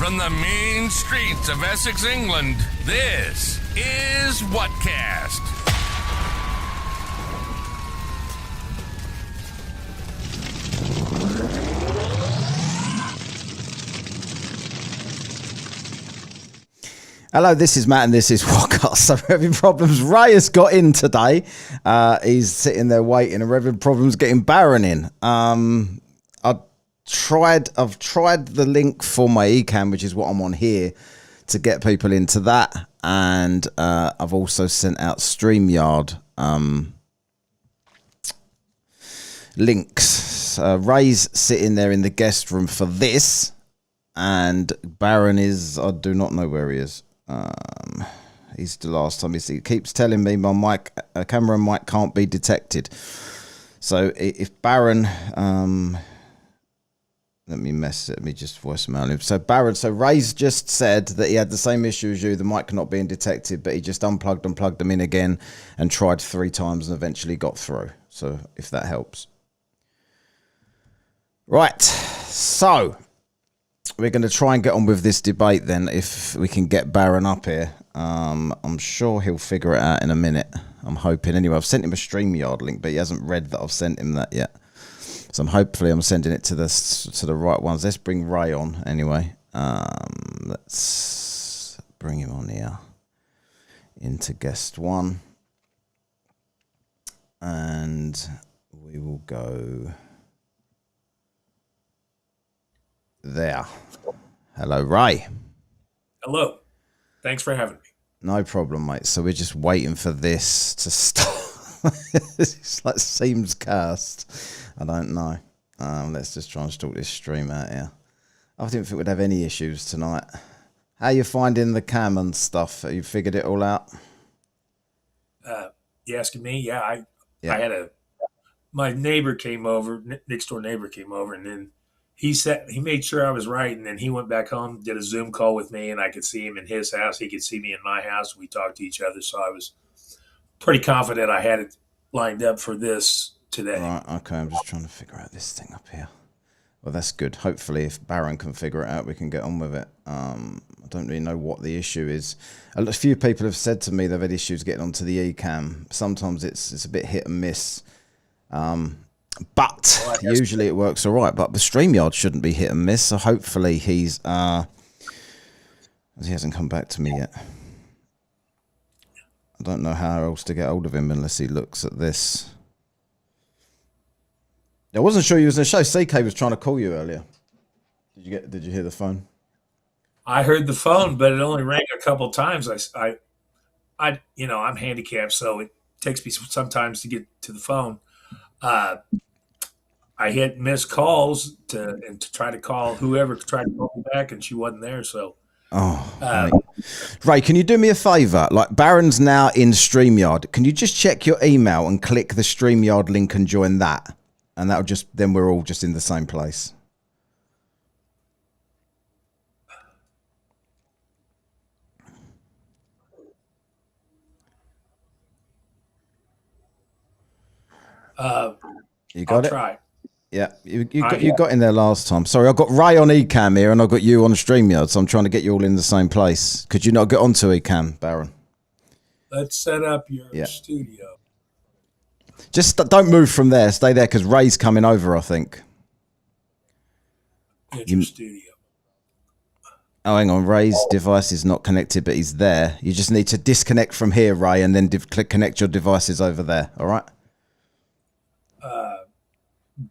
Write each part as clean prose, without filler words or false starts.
from the mean streets of Essex, England, this is Whatcast. Hello, this is Matt and this is Whatcast. So we're having problems. Ray has got in today. He's sitting there waiting and we're having problems getting Baron in. I've tried the link for my eCam, which is what I'm on here, to get people into that. And I've also sent out StreamYard links. Ray's sitting there in the guest room for this. And Baron is, I do not know where he is. He's the last time he keeps telling me my mic, camera and mic can't be detected. So if Baron, let me just voicemail him. So Baron, so Ray's just said that he had the same issue as you, the mic not being detected, but he just unplugged and plugged them in again and tried 3 times and eventually got through. So if that helps. Right. So we're going to try and get on with this debate then, if we can get Baron up here. I'm sure he'll figure it out in a minute. I'm hoping. Anyway, I've sent him a StreamYard link, but he hasn't read that I've sent him that yet. So I'm sending it to the right ones. Let's bring Ray on anyway. Let's bring him on here into guest 1. And we will go there. Hello, Ray. Hello. Thanks for having me. No problem, mate. So we're just waiting for this to start. It's like seems cast. I don't know. Let's just try and sort this stream out here. I didn't think we'd have any issues tonight. How are you finding the cam and stuff? Have you figured it all out? You asking me? Yeah, I had my neighbor came over, next door neighbor came over, and then he made sure I was right, and then he went back home, did a Zoom call with me, and I could see him in his house. He could see me in my house. We talked to each other, so I was pretty confident I had it lined up for this today. Right, okay, I'm just trying to figure out this thing up here. Well, that's good. Hopefully, if Baron can figure it out, we can get on with it. I don't really know what the issue is. A few people have said to me they've had issues getting onto the eCam. Sometimes it's a bit hit and miss. But usually it works all right. But the StreamYard shouldn't be hit and miss. So hopefully he hasn't come back to me yet. I don't know how else to get hold of him unless he looks at this. I wasn't sure you was in the show. CK was trying to call you earlier. Did you hear the phone? I heard the phone, but it only rang a couple times. I'm handicapped, so it takes me sometimes to get to the phone. I hit missed calls to try to call whoever tried to call me back, and she wasn't there. So, Ray, can you do me a favor? Like, Baron's now in StreamYard. Can you just check your email and click the StreamYard link and join that? And then we're all just in the same place. You got I'll it? try. Yeah, you got in there last time. Sorry, I've got Ray on eCam here and I've got you on StreamYard, so I'm trying to get you all in the same place. Could you not get onto eCam, Baron? Let's set up your studio. Just don't move from there. Stay there because Ray's coming over, I think. Your studio. Oh, hang on. Ray's device is not connected, but he's there. You just need to disconnect from here, Ray, and then connect your devices over there. All right?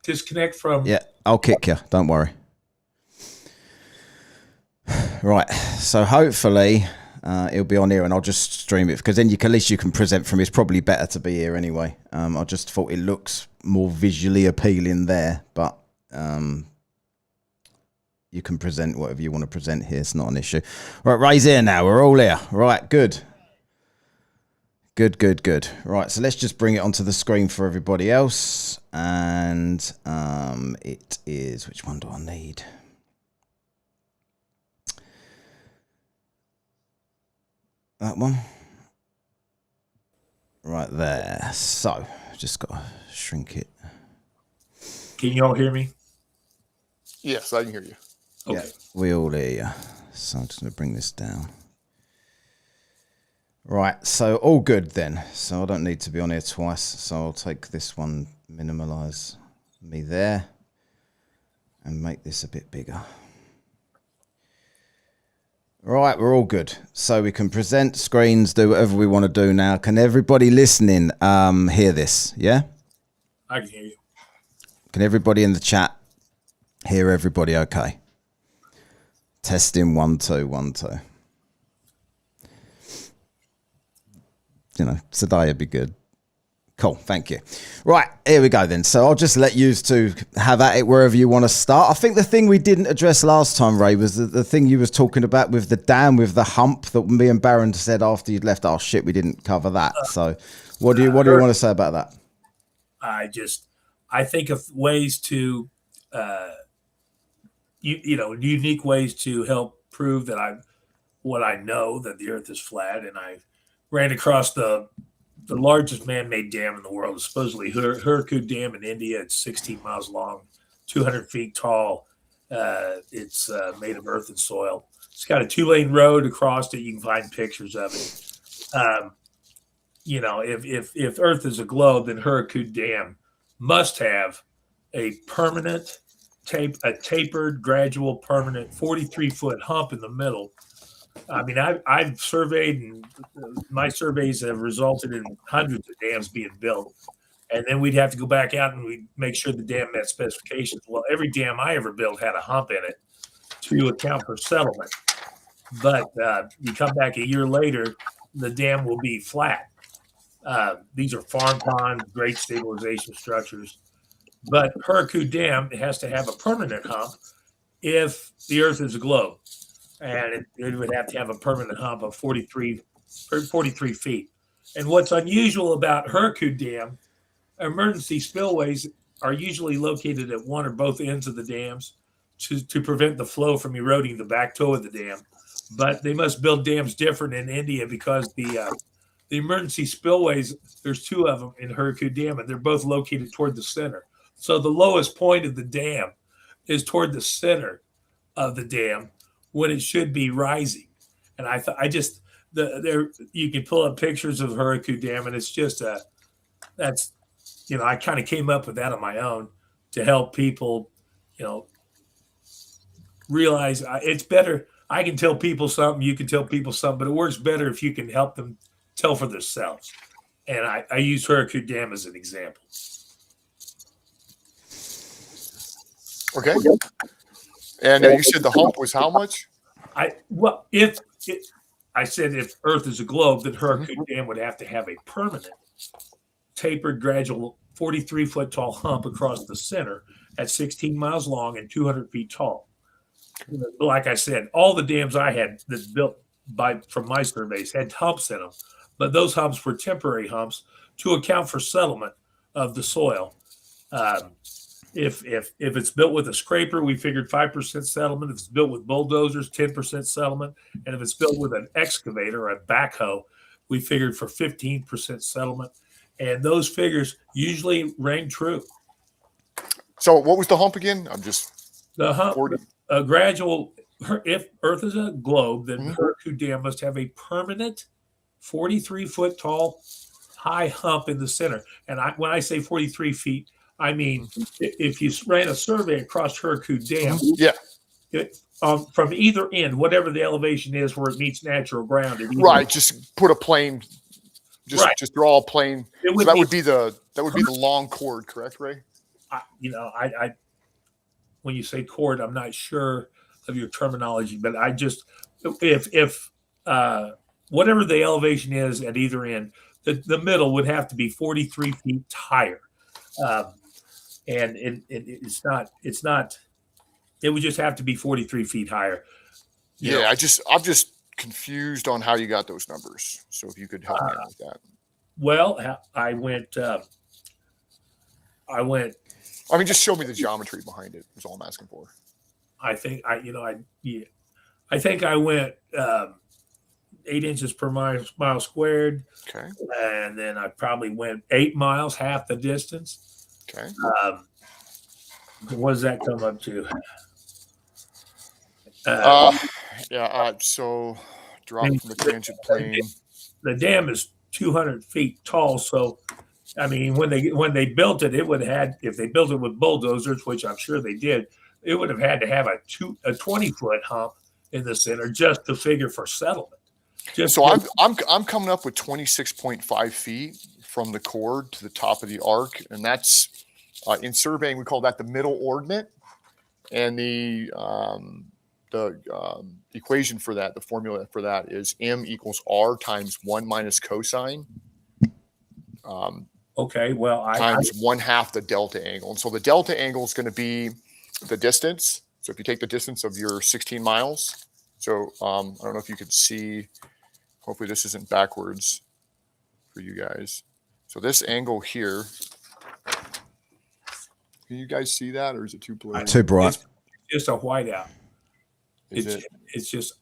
Disconnect from... Yeah, I'll kick you. Don't worry. Right. So hopefully it'll be on here and I'll just stream it because then at least you can present from it. It's probably better to be here anyway. I just thought it looks more visually appealing there, but you can present whatever you want to present here. It's not an issue. Right, Ray's here now. We're all here. Right, good. Good. Right, so let's just bring it onto the screen for everybody else. And it is, which one do I need? That one. Right there. So, just got to shrink it. Can you all hear me? Yes, I can hear you. Okay. Yeah, we all hear you. So I'm just going to bring this down. Right, so all good then. So I don't need to be on here twice. So I'll take this one, minimize me there, and make this a bit bigger. Right, we're all good. So we can present screens, do whatever we want to do now. Can everybody listening hear this? Yeah? I can hear you. Can everybody in the chat hear everybody okay? Testing 1 2 1 2. You know, today would be good. Cool, thank you. Right, here we go then. So I'll just let you two have at it wherever you want to start. I think the thing we didn't address last time, Ray, was the thing you was talking about with the dam, with the hump that me and Baron said after you'd left. Oh shit, we didn't cover that. So what do you want to say about that? I think of ways to, unique ways to help prove that what I know, that the Earth is flat, and I ran across the largest man-made dam in the world, supposedly Hirakud Dam in India. It's 16 miles long, 200 feet tall. It's made of earth and soil. It's got a 2-lane road across it. You can find pictures of it. If Earth is a globe, then Hirakud Dam must have a permanent tapered, gradual, permanent 43-foot hump in the middle. I mean, I've surveyed, and my surveys have resulted in hundreds of dams being built. And then we'd have to go back out and we'd make sure the dam met specifications. Well, every dam I ever built had a hump in it to account for settlement. But you come back a year later, the dam will be flat. These are farm ponds, great stabilization structures. But Hirakud Dam has to have a permanent hump if the Earth is a globe. And it would have to have a permanent hump of 43 feet. And what's unusual about Hirakud Dam, emergency spillways are usually located at one or both ends of the dams to prevent the flow from eroding the back toe of the dam. But they must build dams different in India because the emergency spillways, there's 2 of them in Hirakud Dam, and they're both located toward the center. So the lowest point of the dam is toward the center of the dam, when it should be rising. And I thought, you can pull up pictures of Hirakud Dam, and it's just I kind of came up with that on my own to help people, realize it's better. I can tell people something, you can tell people something, but it works better if you can help them tell for themselves. And I use Hirakud Dam as an example. Okay. And you said the hump was how much? If Earth is a globe, then Hirakud Dam would have to have a permanent, tapered, gradual, 43-foot tall hump across the center at 16 miles long and 200 feet tall. Like I said, all the dams I had that built from my surveys had humps in them, but those humps were temporary humps to account for settlement of the soil. If it's built with a scraper, we figured 5% settlement. If it's built with bulldozers, 10% settlement. And if it's built with an excavator or a backhoe, we figured for 15% settlement. And those figures usually rang true. So what was the hump again? The hump, a gradual. If Earth is a globe, then Hirakud Dam must have a permanent 43-foot tall high hump in the center. And when I say 43 feet, I mean, if you ran a survey across Hirakud Dam, from either end, whatever the elevation is where it meets natural ground. Right, just put a plane, just draw a plane. So that would be the long chord, correct, Ray? When you say chord, I'm not sure of your terminology, but if whatever the elevation is at either end, the middle would have to be 43 feet higher. And it's not. It would just have to be 43 feet higher. I'm just confused on how you got those numbers. So if you could help me out with that. Well, I went. I mean, just show me the geometry behind it. Is all I'm asking for. I think I went 8 inches per mile squared. Okay. And then I probably went 8 miles, half the distance. Okay. What does that come up to? Yeah. So drop from the tangent plane. The dam is 200 feet tall, so I mean, when they built it, it would have had, if they built it with bulldozers, which I'm sure they did, it would have had to have a 20-foot hump in the center just to figure for settlement. So I'm coming up with 26.5 feet from the chord to the top of the arc, and that's in surveying we call that the middle ordinate, and the equation for that, the formula for that is M equals R times 1 minus cosine. Okay, well, times 1/2 the delta angle. And so the delta angle is going to be the distance. So if you take the distance of your 16 miles, so I don't know if you can see, hopefully this isn't backwards for you guys. So this angle here, can you guys see that, or is it too blurry? Too bright. It's just a whiteout. It's just,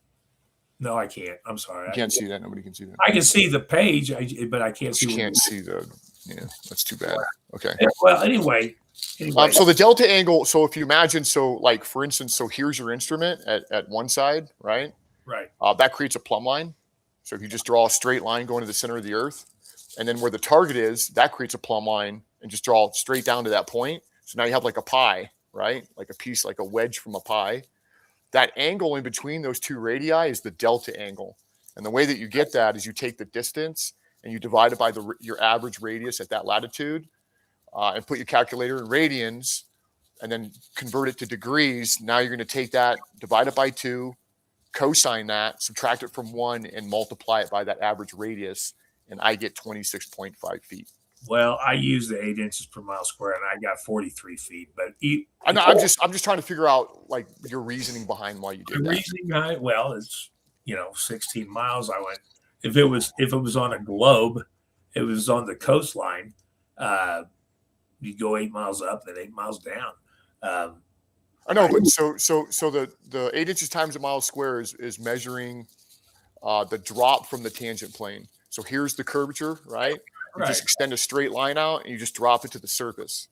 no, I can't. I'm sorry. You can't see that. Nobody can see that. I can see the page, but I can't see. You can't see the. Yeah, that's too bad. Okay. Well, anyway. So the delta angle. So if you imagine, so like for instance, so here's your instrument at one side, right? Right. That creates a plumb line. So if you just draw a straight line going to the center of the earth, and then where the target is, that creates a plumb line, and just draw it straight down to that point. So now you have like a pie, right? Like a piece, like a wedge from a pie. That angle in between those two radii is the delta angle. And the way that you get that is you take the distance and you divide it by your average radius at that latitude, and put your calculator in radians, and then convert it to degrees. Now you're going to take that, divide it by 2, cosine that, subtract it from 1, and multiply it by that average radius, and I get 26.5 feet. Well, I use the 8 inches per mile square, and I got 43 feet. But I'm just trying to figure out like your reasoning behind why you did that. Reasoning behind, well, it's 16 miles. I went, if it was on a globe, it was on the coastline. You go 8 miles up, then 8 miles down. I know, but so the 8 inches times a mile square is measuring the drop from the tangent plane. So here's the curvature, right? You just extend a straight line out and you just drop it to the surface.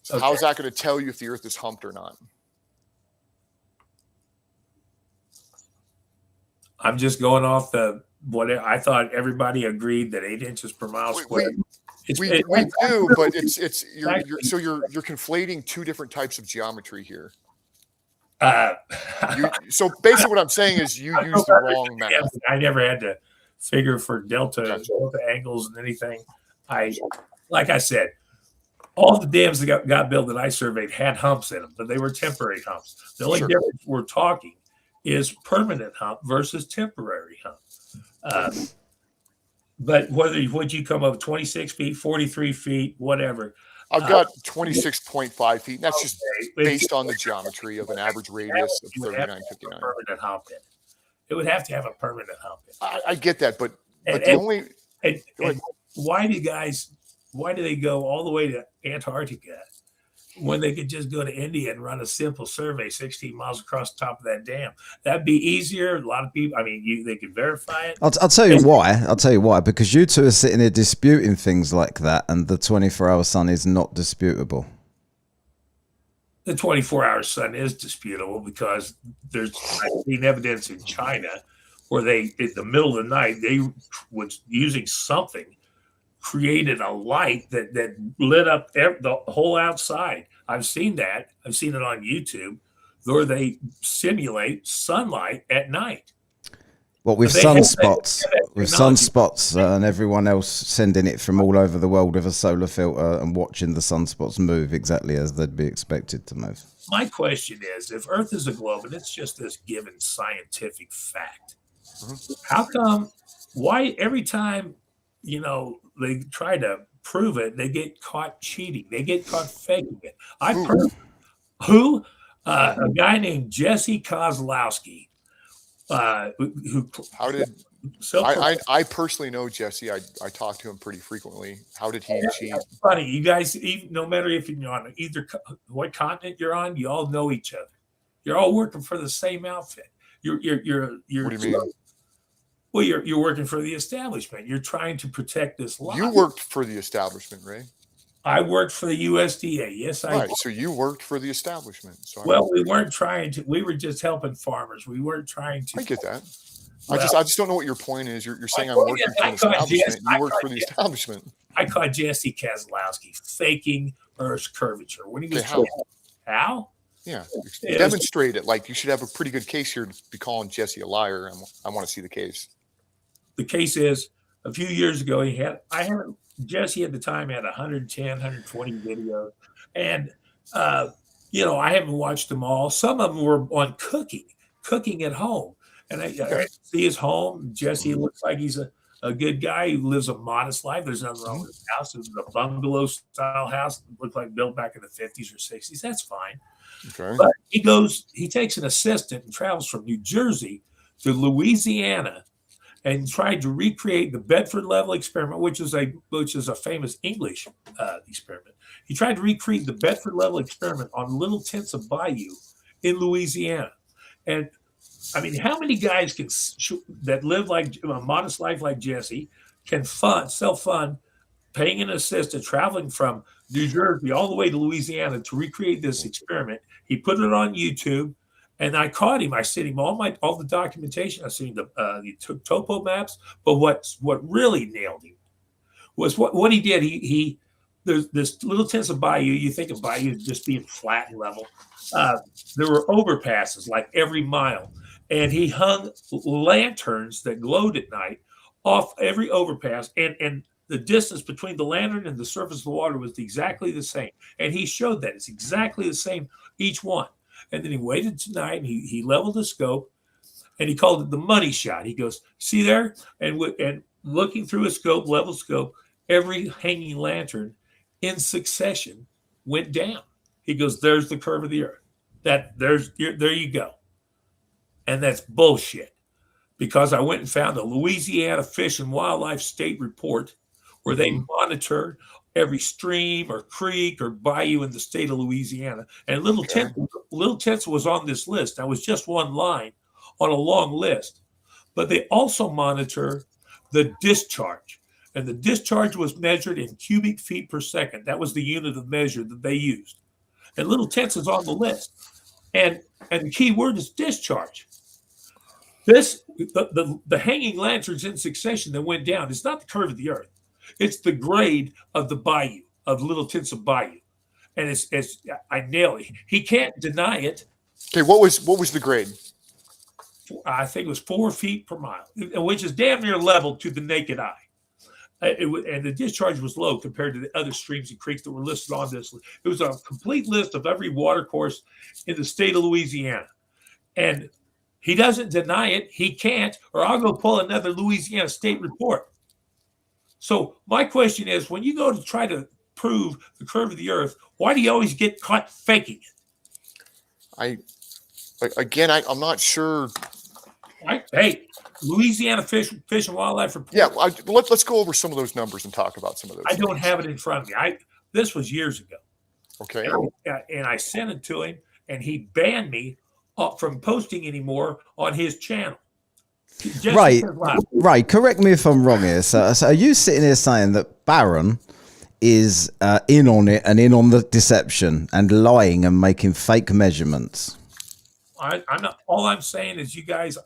So how's that going to tell you if the earth is humped or not? I'm just going off what I thought everybody agreed that 8 inches per mile square. We do, but you're conflating two different types of geometry here. So basically what I'm saying is you use the wrong math. I never had to figure for delta angles and anything. Like I said, all the dams that got built that I surveyed had humps in them, but they were temporary humps. The only difference we're talking is permanent hump versus temporary hump. But would you come up 26 feet, 43 feet, whatever? I've got 26.5 feet. And that's just based on the geometry of an average radius of 3959. Permanent hump in it. It would have to have a permanent hump in it. I get that, but why do they go all the way to Antarctica when they could just go to India and run a simple survey 16 miles across the top of that dam? That'd be easier. A lot of people, they could verify it. I'll tell you why. I'll tell you why. Because you two are sitting here disputing things like that, and the 24-hour sun is not disputable. The 24-hour sun is disputable because I've seen evidence in China where they, in the middle of the night, they was using something, created a light that lit up the whole outside. I've seen that. I've seen it on YouTube, where they simulate sunlight at night. Well, with sunspots, and everyone else sending it from all over the world with a solar filter and watching the sunspots move exactly as they'd be expected to move. My question is, if Earth is a globe and it's just this given scientific fact, how come, why every time, they try to prove it, they get caught cheating. They get caught faking it. A guy named Jesse Kozlowski. I personally know Jesse. I talk to him pretty frequently. How did he cheat? Funny, you guys, no matter if you're on either what continent you're on, you all know each other. You're all working for the same outfit. You're what do you mean? Well, you're working for the establishment. You're trying to protect this lot. You worked for the establishment, Ray. I worked for the USDA. Yes, I Right. did. So you worked for the establishment. So Well, we weren't trying to. We were just helping farmers. We weren't trying to. I get that. Well, I just don't know what your point is. You're saying my I'm point is, working for an establishment. You work for the establishment. I caught Jesse Kozlowski faking Earth's curvature when he was. Okay, How? Yeah. It Demonstrate it. Like, you should have a pretty good case here to be calling Jesse a liar. I want to see the case. The case is, a few years ago, Jesse at the time had 110, 120 videos. And, I haven't watched them all. Some of them were on cooking at home. And I see his home. Jesse looks like he's a good guy who lives a modest life. There's nothing wrong with his house. It's a bungalow style house that looked like built back in the 50s or 60s. That's fine. Okay. But he takes an assistant and travels from New Jersey to Louisiana and tried to recreate the Bedford level experiment, which is a famous English experiment. He tried to recreate the Bedford level experiment on little tents of bayou in Louisiana. And I mean, how many guys that live like a modest life like Jesse can self-fund, paying an assistant, traveling from New Jersey all the way to Louisiana to recreate this experiment? He put it on YouTube. And I caught him. I sent him all the documentation. I sent him the topo maps. But what really nailed him was what he did. He there's this little tents of bayou. You think of bayou as just being flat and level. There were overpasses like every mile, and he hung lanterns that glowed at night off every overpass. And the distance between the lantern and the surface of the water was exactly the same. And he showed that it's exactly the same each one. And then he waited tonight and he leveled the scope and he called it the money shot. He goes, see there? And looking through a scope, level scope, every hanging lantern in succession went down. He goes, there's the curve of the earth. There you go. And that's bullshit. Because I went and found the Louisiana Fish and Wildlife State Report where they monitor every stream or creek or bayou in the state of Louisiana. And Little Tents was on this list. That was just one line on a long list. But they also monitor the discharge. And the discharge was measured in cubic feet per second. That was the unit of measure that they used. And Little Tents is on the list. And the key word is discharge. The hanging lanterns in succession that went down is not the curve of the earth. It's the grade of the bayou, of Little Tents of Bayou. And I nailed it. He can't deny it. Okay, what was the grade? I think it was 4 feet per mile, which is damn near level to the naked eye. And the discharge was low compared to the other streams and creeks that were listed on this list. It was a complete list of every water course in the state of Louisiana. And he doesn't deny it. He can't, or I'll go pull another Louisiana state report. So my question is, when you go to try to prove the curve of the earth, why do you always get caught faking it? I'm not sure. Hey, Louisiana Fish and Wildlife Report. Yeah, let's go over some of those numbers and talk about some of those. I don't have it in front of me. This was years ago. Okay. And I sent it to him, and he banned me from posting anymore on his channel. Right. Correct me if I'm wrong here. So are you sitting here saying that Barron is in on it and in on the deception and lying and making fake measurements? I'm not. All I'm saying is you guys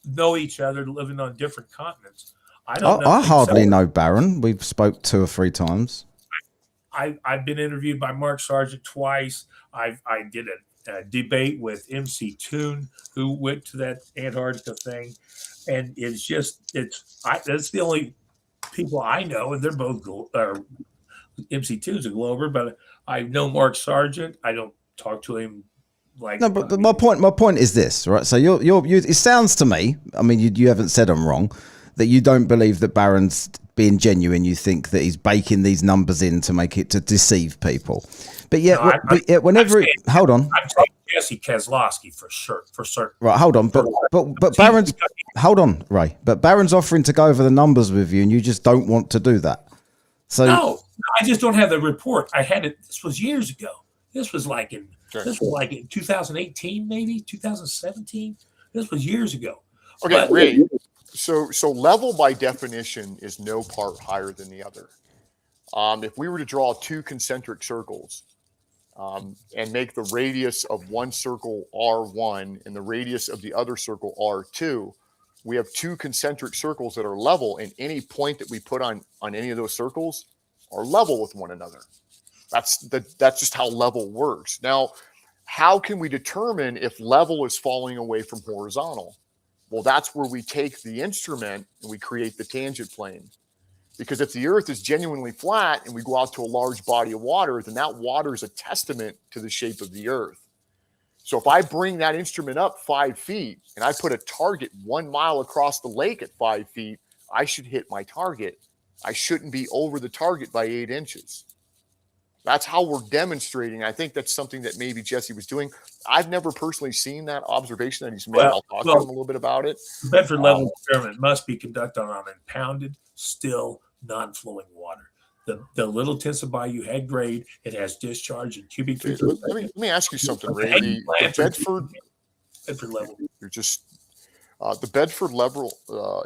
know each other, living on different continents. I hardly know Barron. We've spoke 2 or 3 times. I've been interviewed by Mark Sargent twice. I did a debate with MC Toon, who went to that Antarctica thing, and that's the only people I know, and they're both MC Toon's a Glover, but I know Mark Sargent. I don't talk to him like. No, but my point is this, right? So you it sounds to me, I mean, you haven't said I'm wrong, that you don't believe that Barron's being genuine. You think that he's baking these numbers in to make it to deceive people. But yet, hold on. I'm talking Jesse Kozlowski for certain. Right, hold on. But Barron's, hold on, Ray. But Barron's offering to go over the numbers with you, and you just don't want to do that. So no, I just don't have the report. I had it. This was years ago. This was like in 2018, maybe 2017. This was years ago. Okay, Ray. So level by definition is no part higher than the other. If we were to draw 2 concentric circles and make the radius of one circle R1 and the radius of the other circle R2, we have 2 concentric circles that are level, and any point that we put on any of those circles are level with one another. That's just how level works. Now, how can we determine if level is falling away from horizontal? Well, that's where we take the instrument and we create the tangent plane. Because if the earth is genuinely flat and we go out to a large body of water, then that water is a testament to the shape of the earth. So if I bring that instrument up 5 feet and I put a target 1 mile across the lake at 5 feet, I should hit my target. I shouldn't be over the target by 8 inches. That's how we're demonstrating. I think that's something that maybe Jesse was doing. I've never personally seen that observation that he's made. I'll talk to him a little bit about it. The Bedford level experiment must be conducted on impounded, still, non-flowing water. The little Bayou head grade, it has discharge in cubic feet. Let me ask you something, Ray. The Bedford level. You're just the Bedford level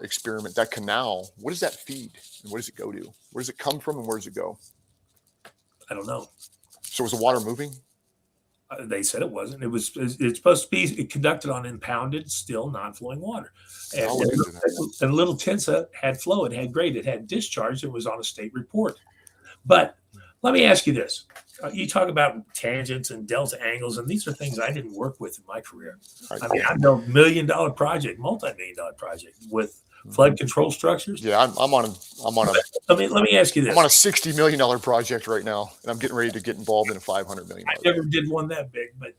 experiment. That canal. What does that feed, and what does it go to? Where does it come from, and where does it go? I don't know. So was the water moving? They said it wasn't. It's supposed to be conducted on impounded, still, non-flowing water. And Little Tinsa had flow, it had grade, it had discharge, it was on a state report. But let me ask you this. You talk about tangents and delta angles, and these are things I didn't work with in my career. I mean, I know multi-million-dollar project with flood control structures. Yeah, I'm on a. Let me ask you this. I'm on a $60 million project right now, and I'm getting ready to get involved in a $500 million. I never did one that big, but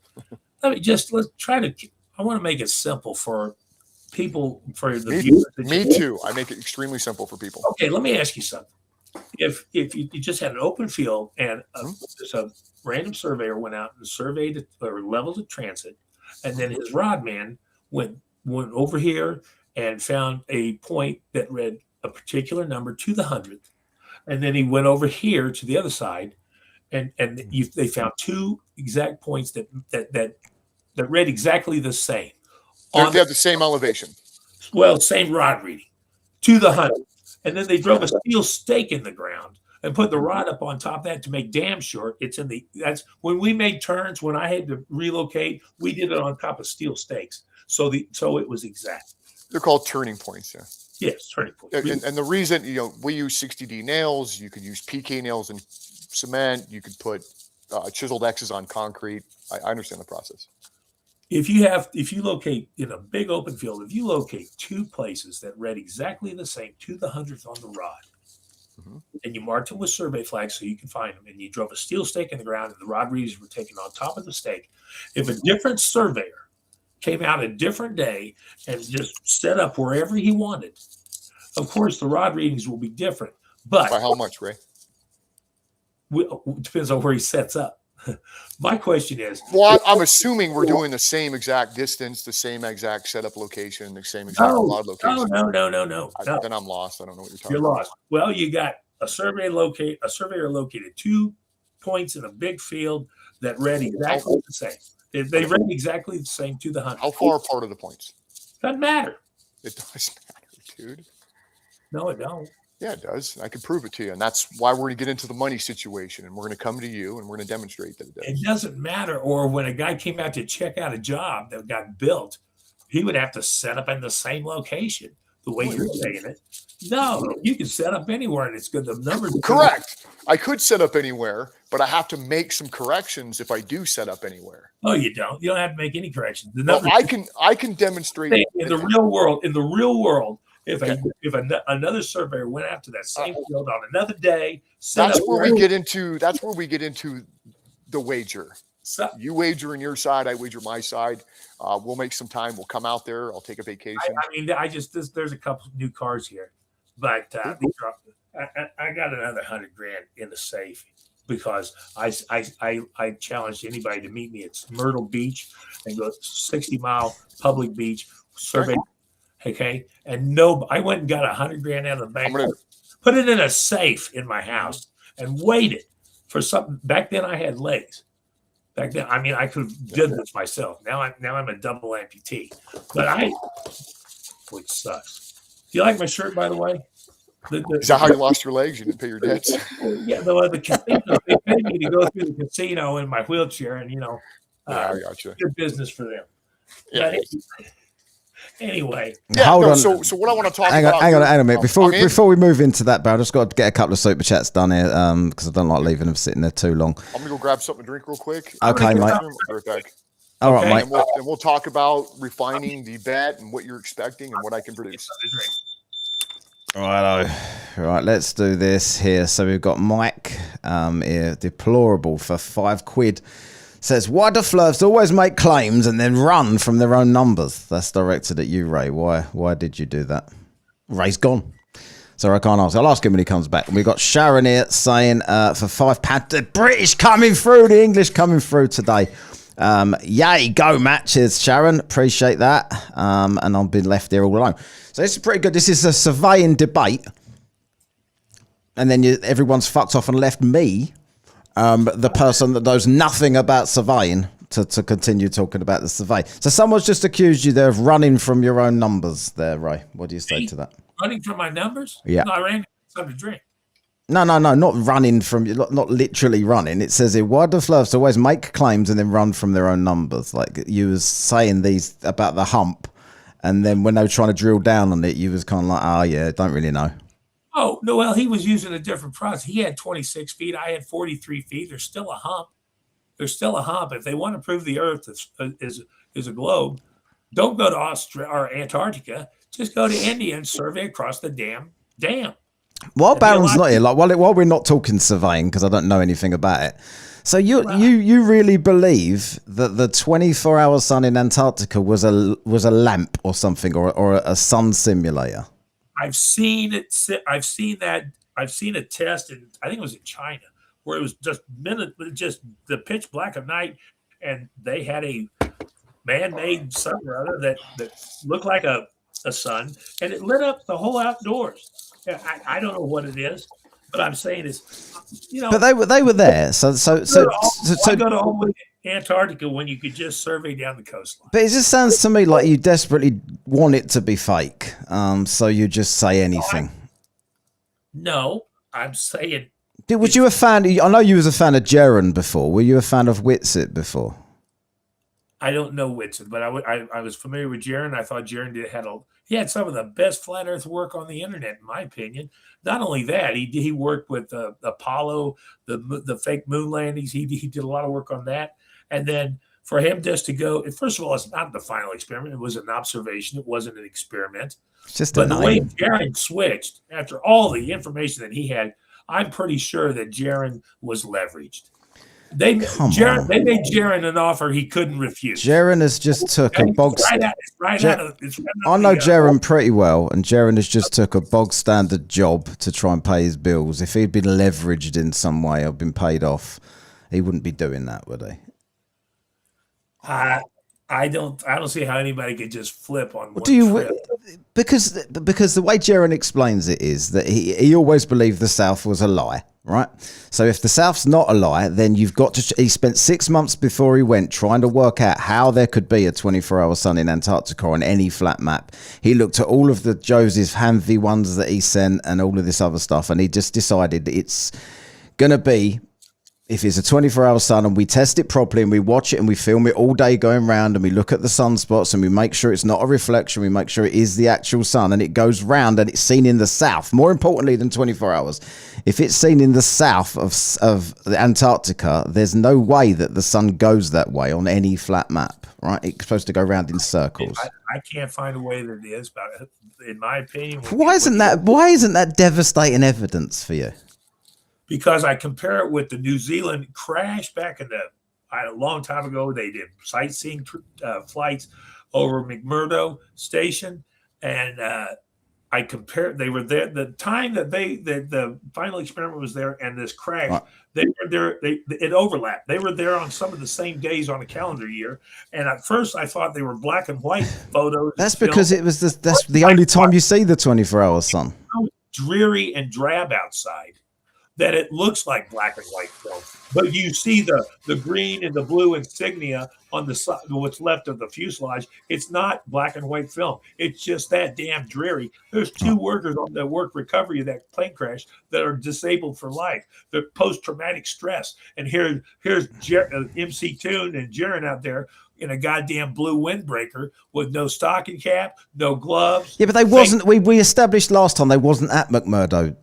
let's try to. I want to make it simple for people, for the viewers. Me too. I make it extremely simple for people. Okay, let me ask you something. If you just had an open field and a random surveyor went out and surveyed it or leveled the transit, and then his rod man went over here and found a point that read a particular number to the 100th, and then he went over here to the other side, and they found 2 exact points that read exactly the same. They have the same elevation. Well, same rod reading to the 100th. And then they drove a steel stake in the ground and put the rod up on top of that to make damn sure it's in the. That's when we made turns. When I had to relocate, we did it on top of steel stakes. So it was exact. They're called turning points. Yeah. Yes, turning points. And the reason we use 60D nails. You could use PK nails and cement. You could put chiseled X's on concrete. I understand the process. If you locate in a big open field, if you locate 2 places that read exactly the same to the 100th on the rod, and you marked them with survey flags so you can find them, and you drove a steel stake in the ground and the rod readings were taken on top of the stake, if a different surveyor came out a different day and just set up wherever he wanted, of course the rod readings will be different. But by how much, Ray? It depends on where he sets up. My question is, well, I'm assuming we're doing the same exact distance, the same exact setup location, the same exact rod location. No. Then I'm lost. I don't know what you're talking about. You're lost. Well, you got a surveyor located 2 points in a big field that read exactly the same. They read exactly the same to the 100. How far apart are the points? Doesn't matter. It does matter, dude. No, it don't. Yeah, it does. I can prove it to you. And that's why we're going to get into the money situation. And we're going to come to you and we're going to demonstrate that it does. It doesn't matter. Or when a guy came out to check out a job that got built, he would have to set up in the same location the way you're saying it. No, you can set up anywhere and it's good. The numbers. Correct. I could set up anywhere, but I have to make some corrections if I do set up anywhere. Oh, you don't. You don't have to make any corrections. The numbers. I can demonstrate in the real world. If another surveyor went out to that same field on another day, that's where we get into the wager. You wager on your side, I wager my side. We'll make some time. We'll come out there. I'll take a vacation. There's a couple new cars here, but I got another $100,000 in the safe because I challenged anybody to meet me at Myrtle Beach and go 60-mile public beach survey. Okay, and I went and got $100,000 out of the bank, put it in a safe in my house, and waited for something. Back then, I had legs. Back then, I could have done this myself. Now I'm a double amputee, which sucks. Do you like my shirt, by the way? Is that how you lost your legs? You didn't pay your debts? Yeah, the casino, they paid me to go through the casino in my wheelchair, and Yeah, I gotcha. good business for them. Yeah. But anyway, Hold on. So what I want to talk hang about. Hang on a minute. I'm in. Before we move into that, Barry, I just got to get a couple of super chats done here because I don't like leaving them sitting there too long. I'm gonna go grab something to drink real quick. Okay, mate. I'll be right back. All right, Okay. mate. And we'll talk about refining the bet and what you're expecting and what I can produce. Righto. Right, let's do this here. So we've got Mike here, deplorable for £5. Says, why do flirts always make claims and then run from their own numbers? That's directed at you, Ray. Why did you do that? Ray's gone. So I can't ask. I'll ask him when he comes back. We've got Sharon here saying for £5, the British coming through, the English coming through today. Yay, go matches, Sharon. Appreciate that. And I've been left here all alone. So this is pretty good. This is a surveying debate. And then everyone's fucked off and left me, the person that knows nothing about surveying, to continue talking about the survey. So someone's just accused you there of running from your own numbers there, Ray. What do you say to that? Running from my numbers? Yeah. No, I ran something to drink. No, not running from, not literally running. It says here, why do flirts always make claims and then run from their own numbers? Like you was saying these about the hump, and then when they were trying to drill down on it, you was kind of like, oh yeah, don't really know. Oh, no, well, he was using a different process. He had 26 feet. I had 43 feet. There's still a hump. If they want to prove the Earth is a globe, don't go to Australia or Antarctica. Just go to India and survey across the damn dam. While Baron's not here, like while we're not talking surveying, because I don't know anything about it. So you really believe that the 24-hour sun in Antarctica was a lamp or something, or a sun simulator? I've seen it. I've seen that. I've seen a test, and I think it was in China, where it was just the pitch black of night, and they had a man-made sun or other that looked like a sun, and it lit up the whole outdoors. I don't know what it is, but I'm saying is, But they were there. So go to all the way to Antarctica when you could just survey down the coastline. But it just sounds to me like you desperately want it to be fake. So you just say anything. No, I'm saying. Was you a fan? I know you was a fan of Jaren before. Were you a fan of Whitsitt before? I don't know Whitsitt, but I was familiar with Jaren. I thought Jaren he had some of the best flat Earth work on the internet, in my opinion. Not only that, he worked with Apollo, the fake moon landings. He did a lot of work on that. And then for him just to go, first of all, it's not the final experiment. It was an observation. It wasn't an experiment. But the way Jaren switched after all the information that he had, I'm pretty sure that Jaren was leveraged. They made Jaren an offer he couldn't refuse. Jaren has just took a bog. I know Jaren pretty well, and Jaren has just took a bog standard job to try and pay his bills. If he'd been leveraged in some way or been paid off, he wouldn't be doing that, would he? I don't see how anybody could just flip on one trip. Because the way Jaren explains it is that he always believed the South was a lie. Right. So if the South's not a lie, then you've got to. He spent 6 months before he went trying to work out how there could be a 24-hour sun in Antarctica on any flat map. He looked at all of the Joseph Hanvey ones that he sent and all of this other stuff, and he just decided it's going to be, if it's a 24-hour sun and we test it properly and we watch it and we film it all day going round and we look at the sunspots and we make sure it's not a reflection, we make sure it is the actual sun and it goes round and it's seen in the south, more importantly than 24 hours. If it's seen in the south of Antarctica, there's no way that the sun goes that way on any flat map, right? It's supposed to go round in circles. I can't find a way that it is, but in my opinion... Why isn't that devastating evidence for you? Because I compare it with the New Zealand crash back in a long time ago. They did sightseeing flights over McMurdo Station, and I compare. They were there the time that the final experiment was there, and this crash. Right. They were there. It overlapped. They were there on some of the same days on a calendar year. And at first, I thought they were black and white photos. That's because that's the only time you see the 24-hour sun. Dreary and drab outside. that it looks like black and white film. But you see the green and the blue insignia on the side, what's left of the fuselage. It's not black and white film. It's just that damn dreary. There's 2 workers on the work recovery of that plane crash that are disabled for life. They're post-traumatic stress. And here's MC Toon and Jaron out there in a goddamn blue windbreaker with no stocking cap, no gloves. Yeah, but they wasn't. We established last time they wasn't at McMurdo.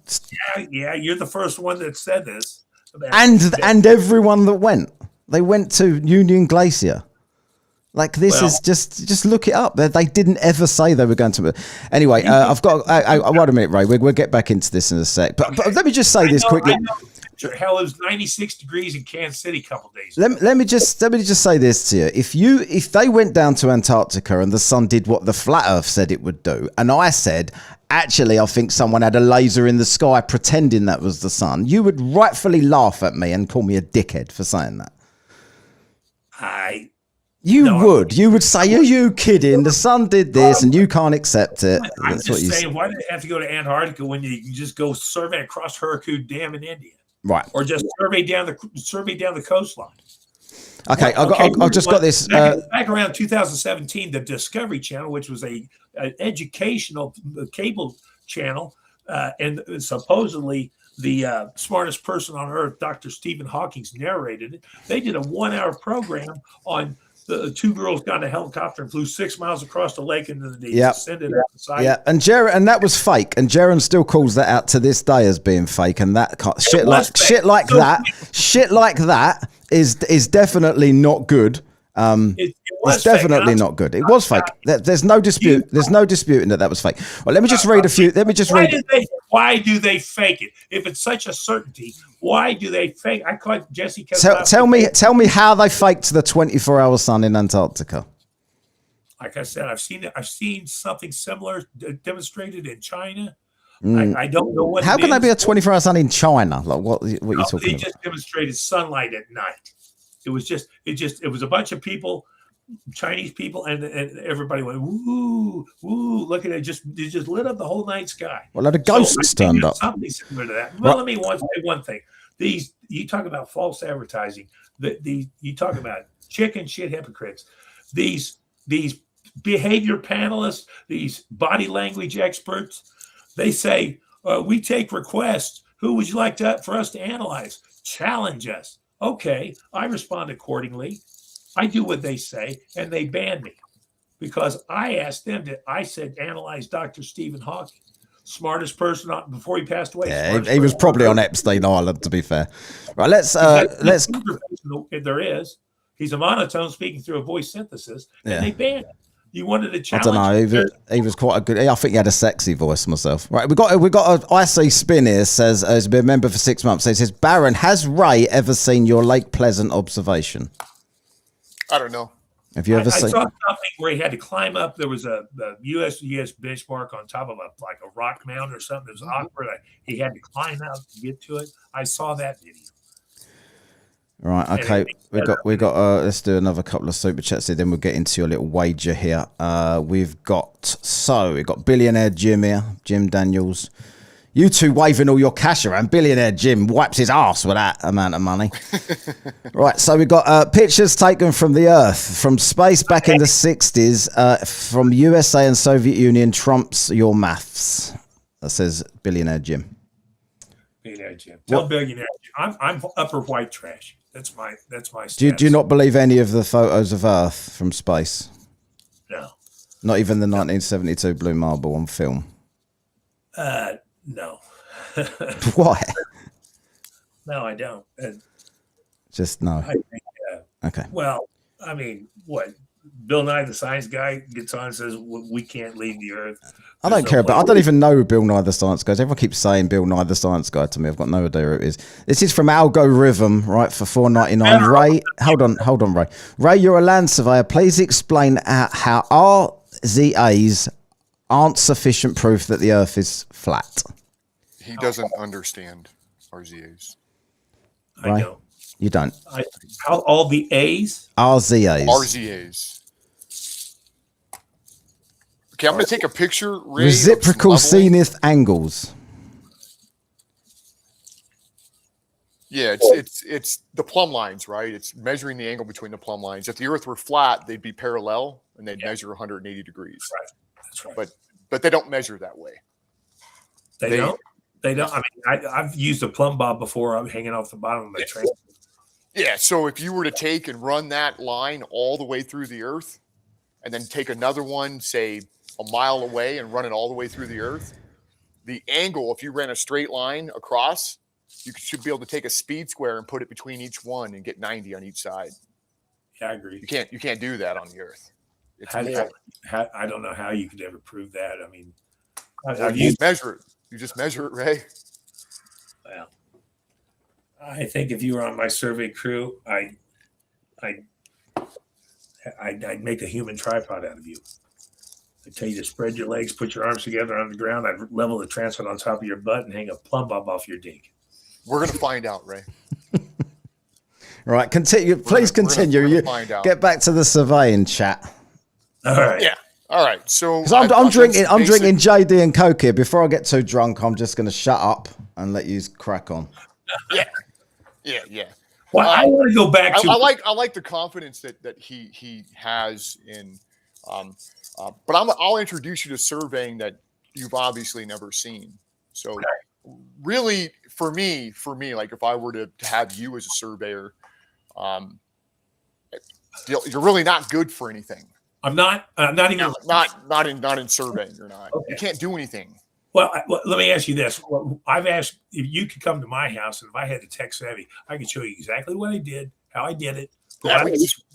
Yeah, you're the first one that said this. And everyone that went, they went to Union Glacier. Like this is just look it up. They didn't ever say they were going to. Anyway, I've got. Wait a minute, Ray. We'll get back into this in a sec. But let me just say this quickly. Hell, it was 96 degrees in Kansas City a couple days. Let me just say this to you. If they went down to Antarctica and the sun did what the flat Earth said it would do, and I said, actually, I think someone had a laser in the sky pretending that was the sun, you would rightfully laugh at me and call me a dickhead for saying that. You would say, are you kidding? The sun did this and you can't accept it. I'm just saying, why do they have to go to Antarctica when you can just go survey across Hurricane Dam in India? Right. Or just survey down the coastline. Okay, I've just got this. Back around 2017, the Discovery Channel, which was an educational cable channel, and supposedly the smartest person on earth, Dr. Stephen Hawking, narrated it. They did a 1-hour program on the 2 girls got in a helicopter and flew 6 miles across the lake, and then they descended outside. Yeah, and that was fake, and Jaron still calls that out to this day as being fake, and that shit like that is definitely not good. It's definitely not good. It was fake. There's no dispute. There's no disputing that was fake. Well, let me just read a few. Why do they fake it? If it's such a certainty, why do they fake? I caught Jesse. Tell me how they faked the 24-hour sun in Antarctica. Like I said, I've seen something similar demonstrated in China. I don't know what. How can there be a 24-hour sun in China? Like what are you talking about? They just demonstrated sunlight at night. It was a bunch of people, Chinese people, and everybody went, woo, woo, look at it. It just lit up the whole night sky. Well, the ghosts turned up. Something similar to that. Well, let me say one thing. You talk about false advertising. You talk about chicken shit hypocrites. These behavior panelists, these body language experts, they say, we take requests. Who would you like for us to analyze? Challenge us. Okay, I respond accordingly. I do what they say, and they ban me because I asked them I said, analyze Dr. Stephen Hawking, smartest person before he passed away. Yeah, he was probably on Epstein Island, to be fair. Right, let's. There is. He's a monotone speaking through a voice synthesis, and they banned him. You wanted to challenge. I don't know. He was quite a good. I think he had a sexy voice myself. Right, we got an IC spin here. Says has been a member for 6 months. Says, Baron, has Ray ever seen your Lake Pleasant observation? I don't know. Have you ever seen? I saw something where he had to climb up. There was a USGS benchmark on top of a rock mound or something. It was awkward. He had to climb out to get to it. I saw that video. Right, okay. We got let's do another couple of super chats here, then we'll get into your little wager here. We've got Billionaire Jim here, Jim Daniels. You two waving all your cash around. Billionaire Jim wipes his ass with that amount of money. Right, so we've got pictures taken from the Earth, from space back in the 60s, from USA and Soviet Union trumps your maths. That says Billionaire Jim. Billionaire Jim. Tell Billionaire Jim. I'm upper white trash. That's my do you not believe any of the photos of Earth from space? No. Not even the 1972 Blue Marble on film? No. Why? No, I don't. Just no. I think, okay. Well, I mean, what? Bill Nye the Science Guy gets on and says we can't leave the Earth. I don't care about. I don't even know who Bill Nye the Science Guy is. Everyone keeps saying Bill Nye the Science Guy to me. I've got no idea who it is. This is from Algorithm, right, for $4.99. Ray, hold on, Ray. Ray, you're a land surveyor. Please explain how RZAs aren't sufficient proof that the Earth is flat. He doesn't understand RZAs. I don't. You don't. All the A's? RZAs. Okay, I'm going to take a picture. Ray, reciprocal zenith angles. Yeah, it's the plumb lines, right? It's measuring the angle between the plumb lines. If the Earth were flat, they'd be parallel and they'd measure 180 degrees. Right. That's right. But they don't measure that way. They don't. They don't. I mean, I've used a plumb bob before. I'm hanging off the bottom of my train. Yeah. So if you were to take and run that line all the way through the Earth, and then take another one, say a mile away, and run it all the way through the Earth, the angle, if you ran a straight line across, you should be able to take a speed square and put it between each one and get 90 on each side. Yeah, I agree. You can't do that on the Earth. It's I don't know how you could ever prove that. I mean, you measure it. You just measure it, Ray. Well, I think if you were on my survey crew, I'd make a human tripod out of you. I'd tell you to spread your legs, put your arms together on the ground. I'd level the transport on top of your butt and hang a plumb bob off your dink. We're going to find out, Ray. Right, continue. Please continue. We're You find out. get back to the surveying chat. All right. Yeah. All right. So I'm drinking JD and Coke here. Before I get too drunk, I'm just going to shut up and let you crack on. Yeah. Well, I want to go back to. I like the confidence that he has in. But I'll introduce you to surveying that you've obviously never seen. So really, for me, like if I were to have you as a surveyor, you're really not good for anything. I'm not even. No, not in surveying. You're not. Okay. You can't do anything. Well, let me ask you this. I've asked if you could come to my house, and if I had the tech savvy, I could show you exactly what I did, how I did it. Yeah, we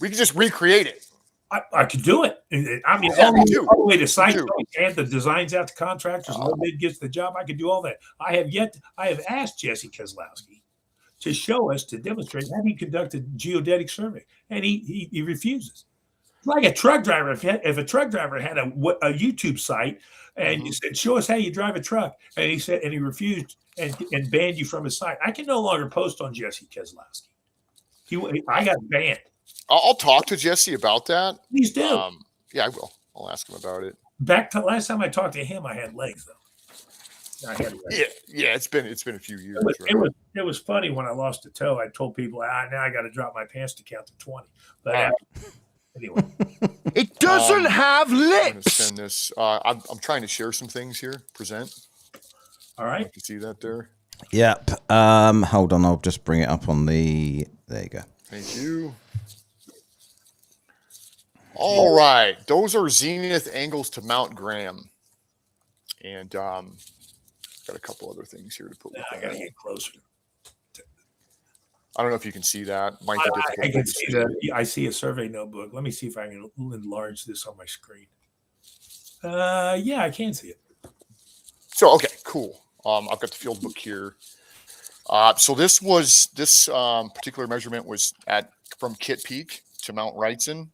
could just recreate it. I could do it. I mean, all the way to site and the designs out to contractors. No bid gets the job. I could do all that. I have asked Jesse Kozlowski to show us, to demonstrate how he conducted geodetic survey, and he refuses. Like a truck driver, if a truck driver had a YouTube site and you said, "Show us how you drive a truck," and he refused and banned you from his site, I can no longer post on Jesse Kozlowski. I got banned. I'll talk to Jesse about that. Please do. Yeah, I will. I'll ask him about it. Back to last time I talked to him, I had legs though. I had legs. Yeah. It's been a few years. It was funny when I lost a toe. I told people, now I got to drop my pants to count to 20. But anyway, it doesn't have lips. I'm going to send this. I'm trying to share some things here. Present. All right. You see that there? Yep. Hold on. I'll just bring it up on the. There you go. Thank you. All right. Those are zenith angles to Mount Graham. And got a couple other things here to put with I got to get closer. I don't know if you can see that. I can see that. I see a survey notebook. Let me see if I can enlarge this on my screen. Yeah, I can see it. So, okay, cool. I've got the field book here. So this particular measurement was from Kit Peak to Mount Wrightson.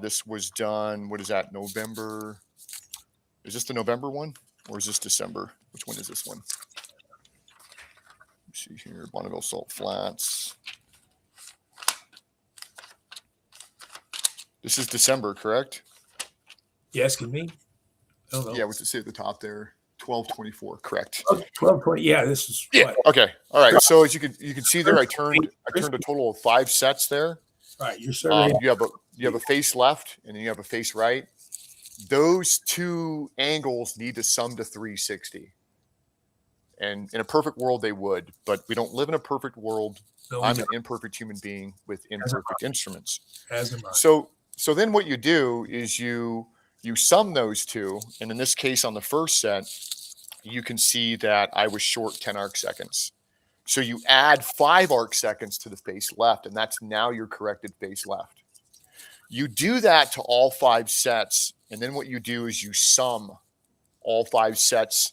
This was done, what is that, November? Is this the November one or is this December? Which one is this one? Let's see here, Bonneville Salt Flats. This is December, correct? You asking me? I don't know. Yeah, what's it say at the top there? 12/24, correct. 12/20. Yeah, this is. Yeah. What? Okay. All right. So as you can see there, I turned a total of 5 sets there. All right. You're surveying. You have a face left and then you have a face right. Those two angles need to sum to 360. And in a perfect world, they would, but we don't live in a perfect world. No, I'm an imperfect human being with imperfect instruments. As am I. So then what you do is you sum those two, and in this case on the first set, you can see that I was short 10 arc seconds. So you add 5 arc seconds to the face left, and that's now your corrected face left. You do that to all 5 sets, and then what you do is you sum all 5 sets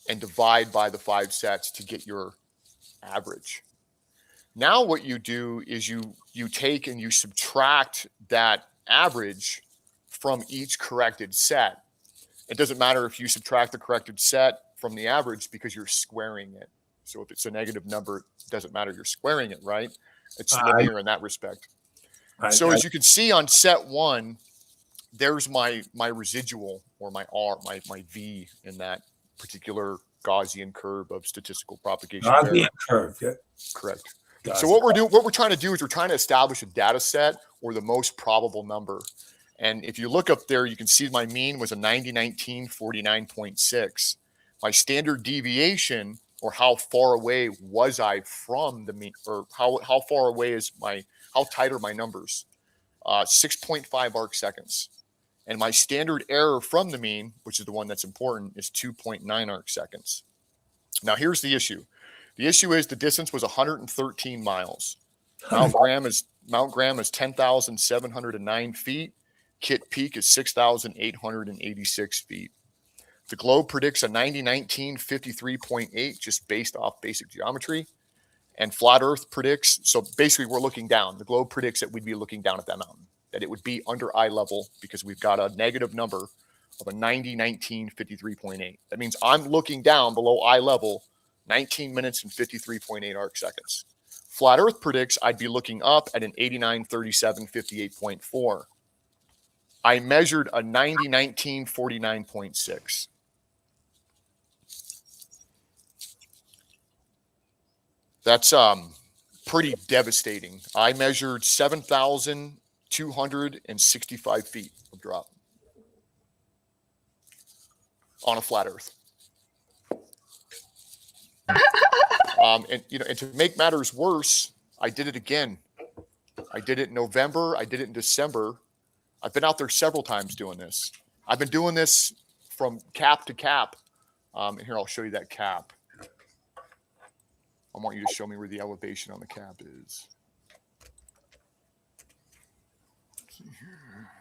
and divide by the 5 sets to get your average. Now what you do is you take and you subtract that average from each corrected set. It doesn't matter if you subtract the corrected set from the average because you're squaring it. So if it's a negative number, it doesn't matter. You're squaring it, right? It's linear in that respect. So as you can see on set 1, there's my residual or my R, my V in that particular Gaussian curve of statistical propagation. Gaussian curve. Yeah. Correct. Gotcha. So what we're trying to do is we're trying to establish a data set or the most probable number. And if you look up there, you can see my mean was a 90-19, 49.6. My standard deviation, or how far away was I from the mean, or how far away how tight are my numbers? 6.5 arc seconds. And my standard error from the mean, which is the one that's important, is 2.9 arc seconds. Now here's the issue. The issue is the distance was 113 miles. Mount Graham is 10,709 feet. Kitt Peak is 6,886 feet. The globe predicts a 90-19 53.8 just based off basic geometry. And flat Earth predicts, so basically we're looking down. The globe predicts that we'd be looking down at that mountain, that it would be under eye level because we've got a negative number of a 90-19 53.8. That means I'm looking down below eye level 19 minutes and 53.8 arc seconds. Flat Earth predicts I'd be looking up at an 89-37 58.4. I measured a 90-19 49.6. That's pretty devastating. I measured 7,265 feet of drop on a flat Earth. And to make matters worse, I did it again. I did it in November. I did it in December. I've been out there several times doing this. I've been doing this from cap to cap. And here, I'll show you that cap. I want you to show me where the elevation on the cap is.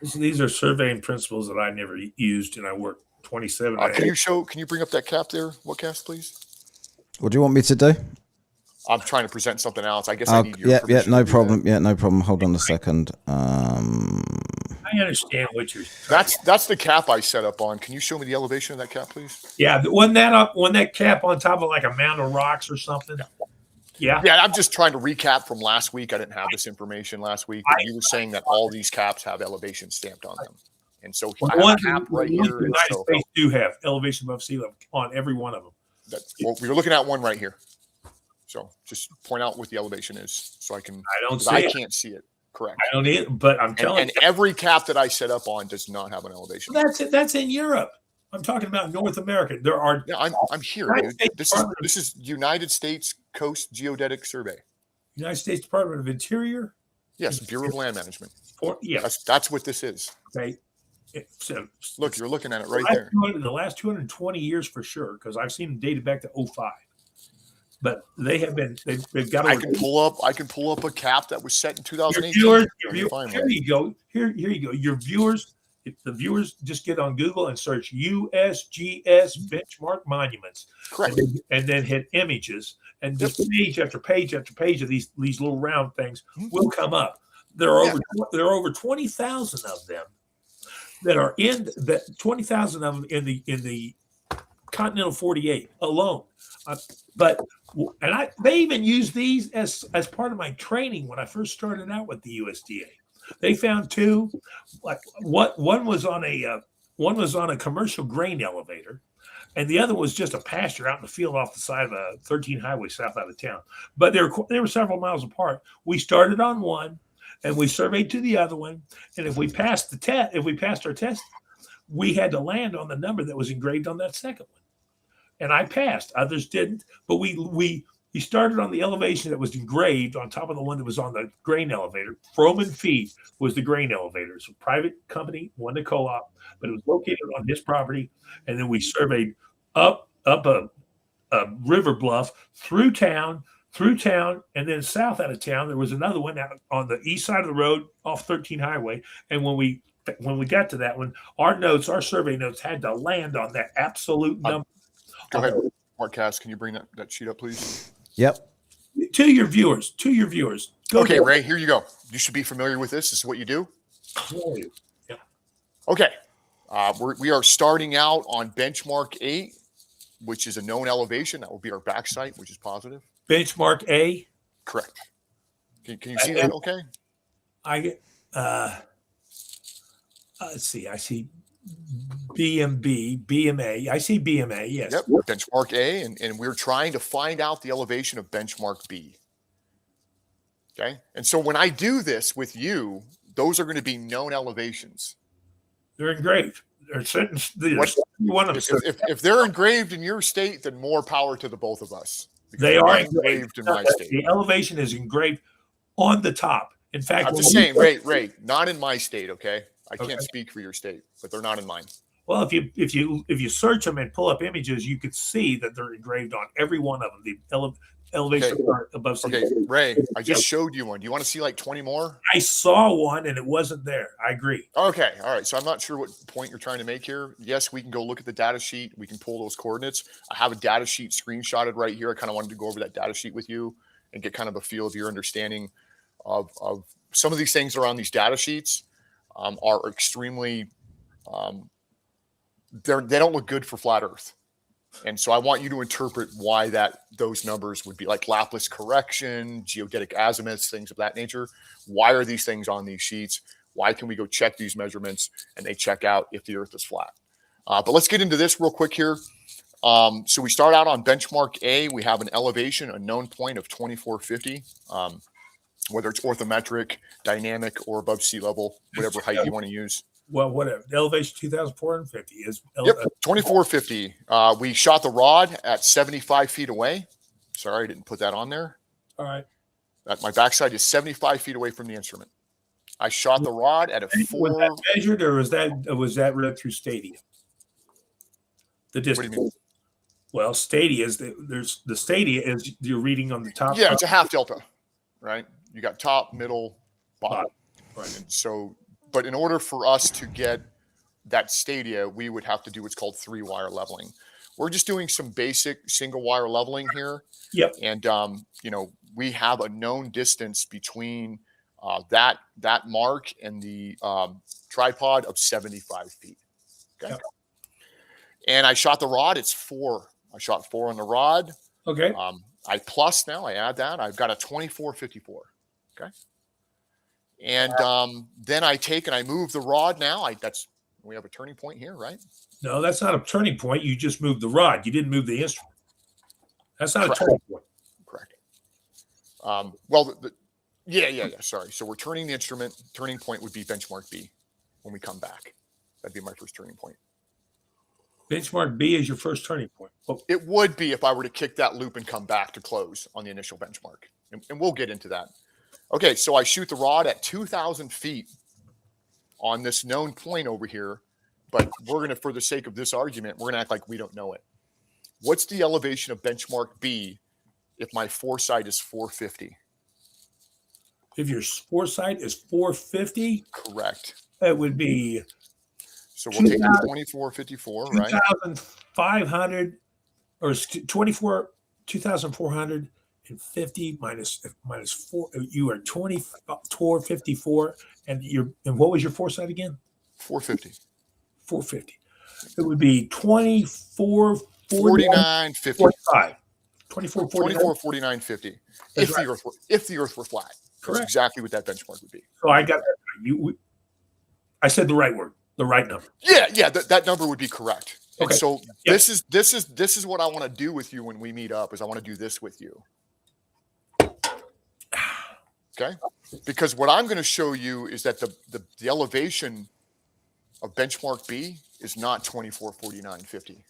These are surveying principles that I never used, and I worked 27. Can you bring up that cap there? What cast, please? What do you want me to do? I'm trying to present something else. I guess I need your permission. No problem. Yeah, no problem. Hold on a second. I understand what you're saying. That's the cap I set up on. Can you show me the elevation of that cap, please? Yeah, wasn't that cap on top of like a mound of rocks or something? Yeah. Yeah, I'm just trying to recap from last week. I didn't have this information last week, but you were saying that all these caps have elevation stamped on them. And so I have a cap right here. The United States do have elevation above sea level on every one of them. Well, we were looking at one right here. So just point out what the elevation is so I can. I can't see it. Correct. I don't either, but I'm telling you. And every cap that I set up on does not have an elevation. That's it. That's in Europe. I'm talking about North America. There are. Yeah, I'm here. Dude. This is United States Coast Geodetic Survey. United States Department of Interior. Yes, Bureau of Land Management. Yeah, that's what this is. Okay. Look, you're looking at it right there. In the last 220 years, for sure, because I've seen them dated back to 2005. But they have been. They've got. I can pull up a cap that was set in 2018. Here you go. Here you go. Your viewers. If the viewers just get on Google and search USGS benchmark monuments, correct, and then hit images, and just page after page after page of these little round things will come up. There are over 20,000 of them that are in that 20,000 of them in the continental 48 alone. They even use these as part of my training when I first started out with the USDA. They found two, like one was on a commercial grain elevator, and the other was just a pasture out in the field off the side of a 13 highway south out of town. But they were several miles apart. We started on one, and we surveyed to the other one. And if we passed our test, we had to land on the number that was engraved on that second one. And I passed. Others didn't. But we started on the elevation that was engraved on top of the one that was on the grain elevator. Froman Feed was the grain elevator. It's a private company, won the co-op, but it was located on his property. And then we surveyed up a river bluff through town, and then south out of town. There was another one out on the east side of the road off 13 highway. And when we got to that one, our survey notes had to land on that absolute number. Go ahead, Mark Cass. Can you bring that sheet up, please? Yep. To your viewers. Okay, Ray, here you go. You should be familiar with this. This is what you do. Yeah. Okay. We are starting out on benchmark 8, which is a known elevation. That will be our back site, which is positive. Benchmark A? Correct. Can you see that okay? Let's see. I see BMA. I see BMA, yes. Yep, benchmark A, and we're trying to find out the elevation of benchmark B. Okay. And so when I do this with you, those are going to be known elevations. They're engraved. They're certain. One of them. If they're engraved in your state, then more power to the both of us. They are engraved in my state. The elevation is engraved on the top. In fact, I'm just saying, Ray, not in my state. Okay, I can't speak for your state, but they're not in mine. Well, if you search them and pull up images, you could see that they're engraved on every one of them. The elevation above sea level. Okay, Ray, I just showed you one. Do you want to see like 20 more? I saw one and it wasn't there. I agree. Okay, all right. So I'm not sure what point you're trying to make here. Yes, we can go look at the data sheet. We can pull those coordinates. I have a data sheet screenshotted right here. I kind of wanted to go over that data sheet with you and get kind of a feel of your understanding of some of these things that are on these data sheets are extremely they don't look good for flat Earth. And so I want you to interpret why those numbers would be like Laplace correction, geodetic azimuths, things of that nature. Why are these things on these sheets? Why can we go check these measurements and they check out if the Earth is flat? But let's get into this real quick here. So we start out on benchmark A. We have an elevation, a known point of 2450, whether it's orthometric, dynamic, or above sea level, whatever height you want to use. Well, whatever. The elevation 2,450 is. Yep, 2450. We shot the rod at 75 feet away. Sorry, I didn't put that on there. All right. My backside is 75 feet away from the instrument. I shot the rod at a 4. Was that measured, or was that read through Stadia? The distance. What do you mean? Well, Stadia is the Stadia is you're reading on the top. Yeah, it's a half delta, right? You got top, middle, bottom. Right. And so, but in order for us to get that Stadia, we would have to do what's called 3-wire leveling. We're just doing some basic single wire leveling here. Yep. And we have a known distance between that mark and the tripod of 75 feet. Okay. Yep. And I shot the rod. It's 4. I shot 4 on the rod. Okay. I plus now. I add that. I've got a 2454. Okay. And then I take and I move the rod. Now we have a turning point here, right? No, that's not a turning point. You just moved the rod. You didn't move the instrument. That's not Correct. a turning point. Correct. Yeah. Sorry. So we're turning the instrument. Turning point would be benchmark B when we come back. That'd be my first turning point. Benchmark B is your first turning point. Oh. It would be if I were to kick that loop and come back to close on the initial benchmark. And we'll get into that. Okay, so I shoot the rod at 2,000 feet on this known point over here, but we're going to, for the sake of this argument, we're going to act like we don't know it. What's the elevation of benchmark B if my foresight is 450? If your foresight is 450? Correct. It would be... So we'll take the 2454, right? 2,500 or 2,450 minus 4. You are 2454, and what was your foresight again? 450. 450. It would be 2449.50. 2449.50. If the Earth were flat. Correct. That's exactly what that benchmark would be. So I got that. I said the right word. The right number. Yeah, that number would be correct. Okay. And so Yep. this is what I want to do with you when we meet up. Is I want to do this with you. Okay, because what I'm going to show you is that the elevation of benchmark B is not 2449.50.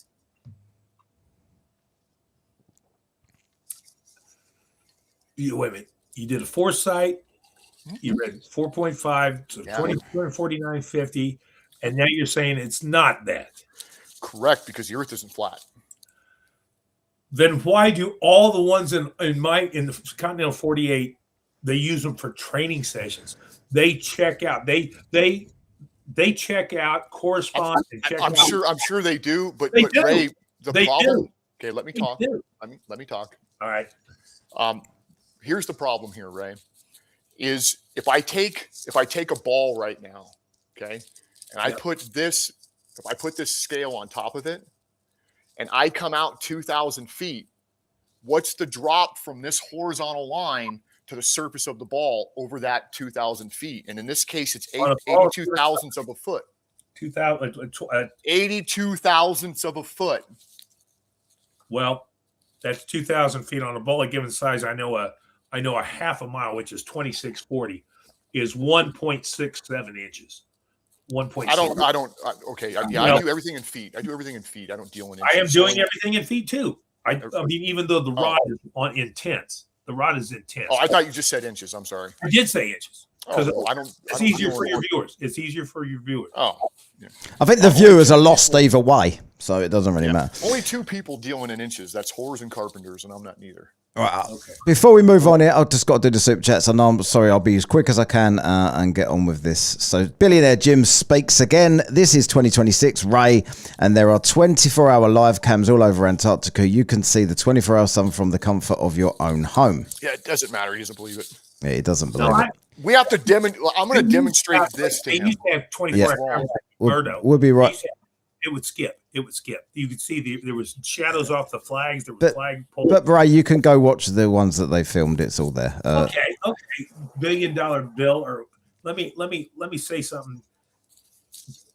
Wait a minute. You did a foresight. You read 4.5 to 2449.50. And now you're saying it's not that. Correct, because the Earth isn't flat. Then why do all the ones in the continental 48, they use them for training sessions? They check out. They check out, correspond, and check out. I'm sure they do, but They do. Ray, They problem. do. Okay, let me They talk. do. Let me talk. All right. Here's the problem here, Ray. Is if I take a ball right now, okay, and I put this scale on top of it, and I come out 2,000 feet, what's the drop from this horizontal line to the surface of the ball over that 2,000 feet? And in this case, it's 82 thousandths of a foot. 82 thousandths of a foot. Well, that's 2,000 feet on a ball. A given size, I know I know a half a mile, which is 2640, is 1.67 inches. 1.6. Okay. I do everything in feet. I don't deal in inches. I am doing everything in feet too. I mean, even though the rod is intense, the rod is intense. Oh, I thought you just said inches. I'm sorry. I did say inches. It's easier for your viewers. It's easier for your viewers. Oh, yeah. I think the viewers are lost either way, so it doesn't really matter. Only 2 people dealing in inches. That's whores and carpenters, and I'm not neither. Right. Okay. Before we move on here, I've just got to do the super chats. I know I'm sorry, I'll be as quick as I can and get on with this. So, Billionaire Jim speaks again. This is 2026, Ray, and there are 24-hour live cams all over Antarctica. You can see the 24-hour sun from the comfort of your own home. Yeah, it doesn't matter. He doesn't believe it. Yeah, he doesn't believe it. We have to demonstrate. I'm going to demonstrate this to him. Used to have 24 hours. We'll be right. It would skip. You could see there was shadows off the flags. There was flag poles. But Ray, you can go watch the ones that they filmed. It's all there. Okay. $1 billion bill. Or let me say something.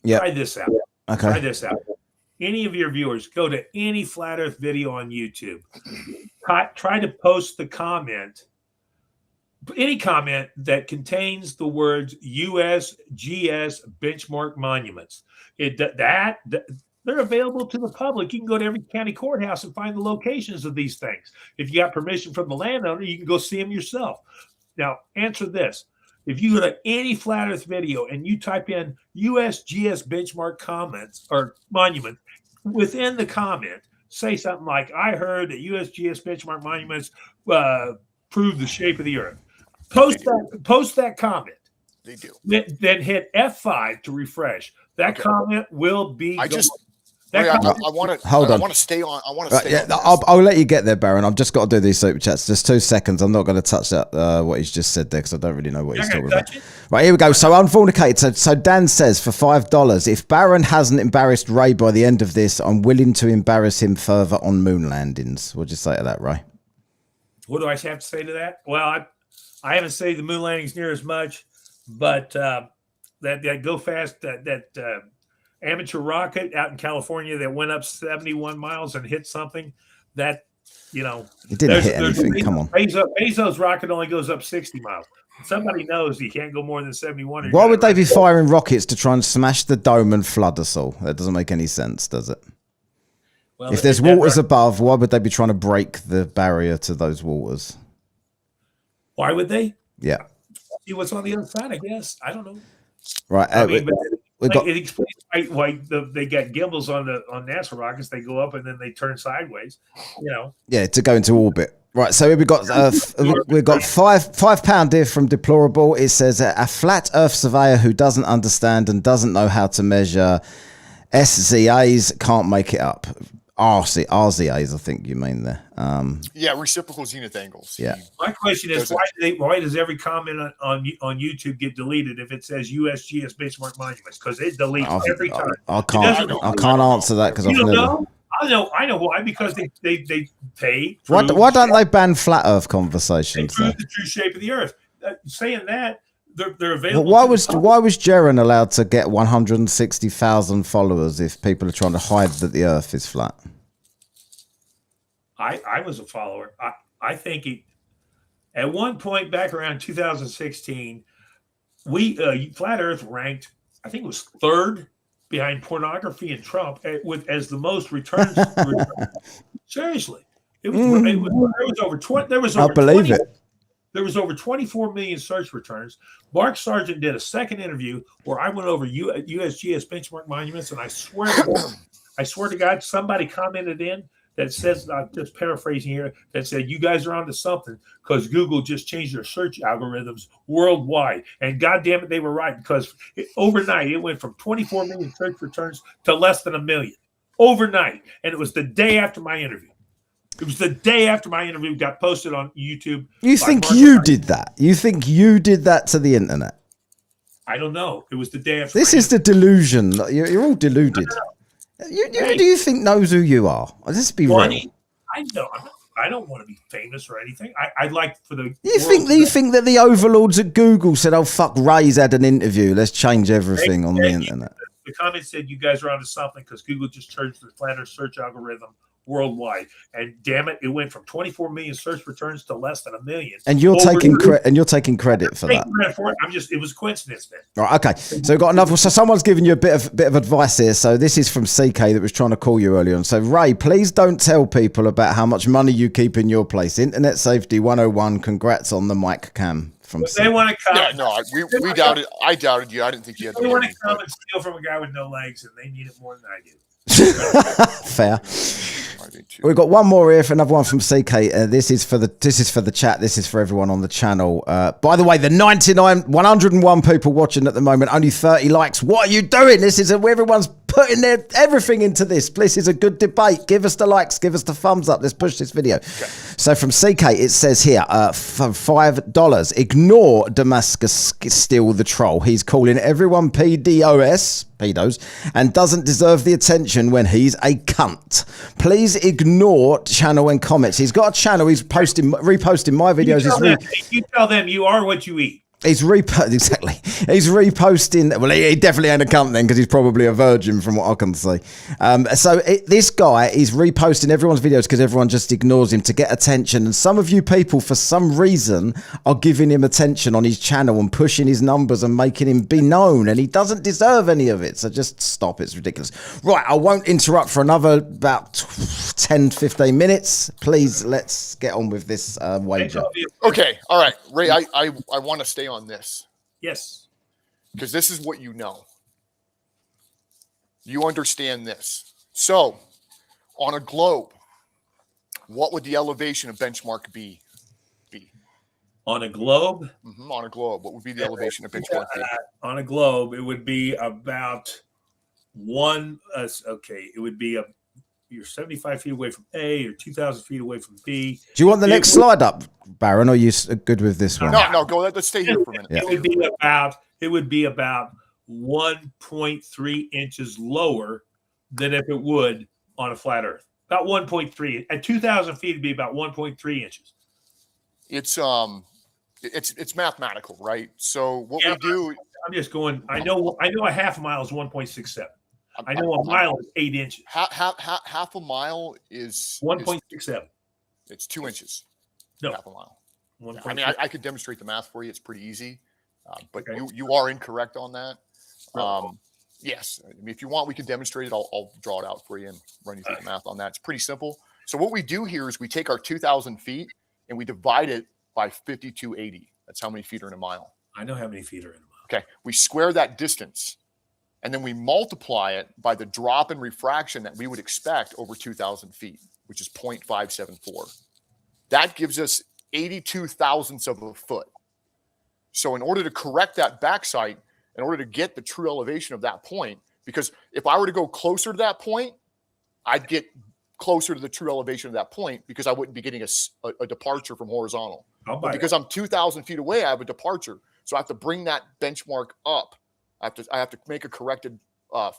Yeah. Try this out. Okay. Try this out. Any of your viewers, go to any flat Earth video on YouTube. Try to post the comment. Any comment that contains the words USGS benchmark monuments. They're available to the public. You can go to every county courthouse and find the locations of these things. If you got permission from the landowner, you can go see them yourself. Now, answer this. If you go to any flat Earth video and you type in USGS benchmark comments or monument, within the comment, say something like, I heard that USGS benchmark monuments prove the shape of the Earth. Post that comment. They do. Then hit F5 to refresh. That comment will be. I want to stay on. I'll let you get there, Baron. I've just got to do these super chats. Just 2 seconds. I'm not going to touch that what he's just said there because I don't really know what he's talking about. Right, here we go. So unfornicated. So Dan says for $5, if Baron hasn't embarrassed Ray by the end of this, I'm willing to embarrass him further on moon landings. What'd you say to that, Ray? What do I have to say to that? Well, I haven't said the moon landings near as much, but that go fast that amateur rocket out in California that went up 71 miles and hit something that, it didn't hit anything. Come on. Bezos' rocket only goes up 60 miles. Somebody knows he can't go more than 71. Why would they be firing rockets to try and smash the dome and flood us all? That doesn't make any sense, does it? Well, if there's waters above, why would they be trying to break the barrier to those waters? Why would they? Yeah. See what's on the other side, I guess. I don't know. Right. It explains why they got gimbals on NASA rockets. They go up and then they turn sideways. Yeah, to go into orbit. Right. So we've got £5 here from Deplorable. It says a flat Earth surveyor who doesn't understand and doesn't know how to measure SZAs can't make it up. RZAs, I think you mean there. Reciprocal zenith angles. Yeah. My question is, why does every comment on YouTube get deleted if it says USGS benchmark monuments? Because it deletes every time. I can't answer that because I've never. Know? I know why. Because they pay. Why don't they ban flat Earth conversations? They prove the true shape of the Earth. Saying that. They're available. Why was Jaren allowed to get 160,000 followers if people are trying to hide that the Earth is flat? I was a follower. I think at one point back around 2016, Flat Earth ranked, I think it was 3rd behind pornography and Trump as the most returns. Seriously, there was over 20. There was over I believe 20, it. There was over 24 million search returns. Mark Sargent did a second interview where I went over USGS benchmark monuments, and I swear to God, somebody commented in that says, I'm just paraphrasing here, that said, you guys are onto something because Google just changed their search algorithms worldwide. And God damn it, they were right, because overnight it went from 24 million search returns to less than 1 million. Overnight. And it was the day after my interview. It was the day after my interview got posted on YouTube. You think you did that? You think you did that to the internet? I don't know. It was the day after. This is the delusion. You're all deluded. Do you think knows who you are? Let's be real. I don't want to be famous or anything. I'd like for the. You think that the overlords at Google said, "Oh fuck, Ray's had an interview. Let's change everything on the internet." The comment said you guys are onto something because Google just changed the flat Earth search algorithm worldwide, and damn it, it went from 24 million search returns to less than 1 million. And you're taking credit for that. It was coincidence then. Right, okay. So we've got another. So someone's giving you a bit of advice here. So this is from CK that was trying to call you earlier on. So Ray, please don't tell people about how much money you keep in your place. Internet safety 101. Congrats on the mic cam. From They want to come. Yeah, no, we doudted. I doubted you. I didn't think you had. They want to come and steal from a guy with no legs, and they need it more than I do. Fair. We've got one more here for another one from CK. This is for the chat. This is for everyone on the channel. By the way, the 101 people watching at the moment, only 30 likes. What are you doing? This is where everyone's putting their everything into this. This is a good debate. Give us the likes. Give us the thumbs up. Let's push this video. Okay. So from CK, it says here, for $5, ignore Damascus Steele the troll. He's calling everyone pedos, and doesn't deserve the attention when he's a cunt. Please ignore channel and comments. He's got a channel. He's reposting my videos. You tell them you are what you eat. He's exactly. He's reposting. Well, he definitely ain't a cunt then, because he's probably a virgin from what I can see. This guy is reposting everyone's videos because everyone just ignores him to get attention. And some of you people, for some reason, are giving him attention on his channel and pushing his numbers and making him be known. And he doesn't deserve any of it. So just stop. It's ridiculous. Right, I won't interrupt for another about 10, 15 minutes. Please, let's get on with this wager. Okay, all right, Ray. I want to stay on this. Yes. Because this is what you know. You understand this. So, on a globe, what would the elevation of benchmark be? On a globe? Mm-hmm, on a globe, what would be the elevation of benchmark B? On a globe, it would be about it would be you're 75 feet away from A, or 2,000 feet away from B. Do you want the next slide up, Baron, or are you good with this one? No, go. Let's stay here for a minute. Yeah. It would be about 1.3 inches lower than if it would on a flat Earth. About 1.3. At 2,000 feet, it'd be about 1.3 inches. It's mathematical, right? So what we do. I'm just going. I know a half mile is 1.67. I know a mile is 8 inches. Half a mile is 1.67. It's 2 inches. No, half a mile. I mean, I could demonstrate the math for you. It's pretty easy, but okay. you are incorrect on that. Yes, I mean, if you want, we can demonstrate it. I'll draw it out for you and run you through the math on that. It's pretty simple. So what we do here is we take our 2,000 feet and we divide it by 5280. That's how many feet are in a mile. I know how many feet are in a mile. Okay, we square that distance. And then we multiply it by the drop in refraction that we would expect over 2,000 feet, which is 0.574. That gives us 82 thousandths of a foot. So in order to correct that backside, in order to get the true elevation of that point, because if I were to go closer to that point, I'd get closer to the true elevation of that point because I wouldn't be getting a departure from horizontal. But because I'm 2,000 feet away, I have a departure. So I have to bring that benchmark up. I have to make a corrected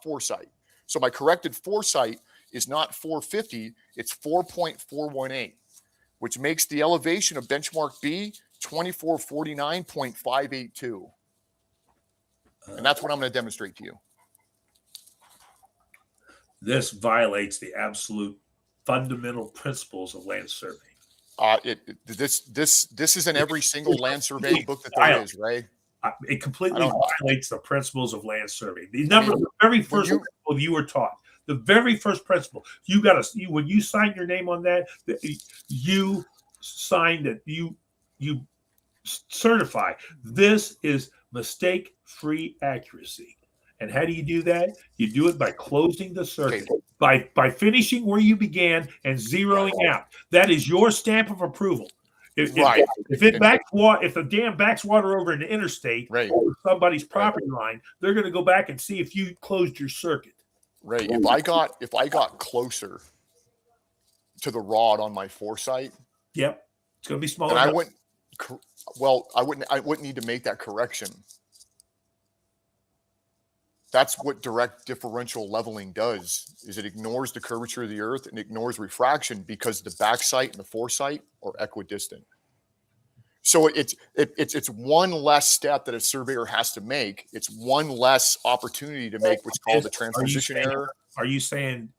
foresight. So my corrected foresight is not 450, it's 4.418, which makes the elevation of benchmark B 2449.582. And that's what I'm going to demonstrate to you. This violates the absolute fundamental principles of land surveying. This is in every single land surveying book that there is, right? It completely violates the principles of land surveying. The very first principle you were taught, the very first principle, when you signed your name on that, you signed that you certify this is mistake-free accuracy. And how do you do that? You do it by closing the circuit, by finishing where you began and zeroing out. That is your stamp of approval. If the dam backs water over an interstate or somebody's property line, they're going to go back and see if you closed your circuit. Right. If I got closer to the rod on my foresight, yep, it's going to be smaller. And I wouldn't need to make that correction. That's what direct differential leveling does, is it ignores the curvature of the earth and ignores refraction because the back sight and the foresight are equidistant. So it's one less step that a surveyor has to make. It's one less opportunity to make what's called the transposition error. Are you saying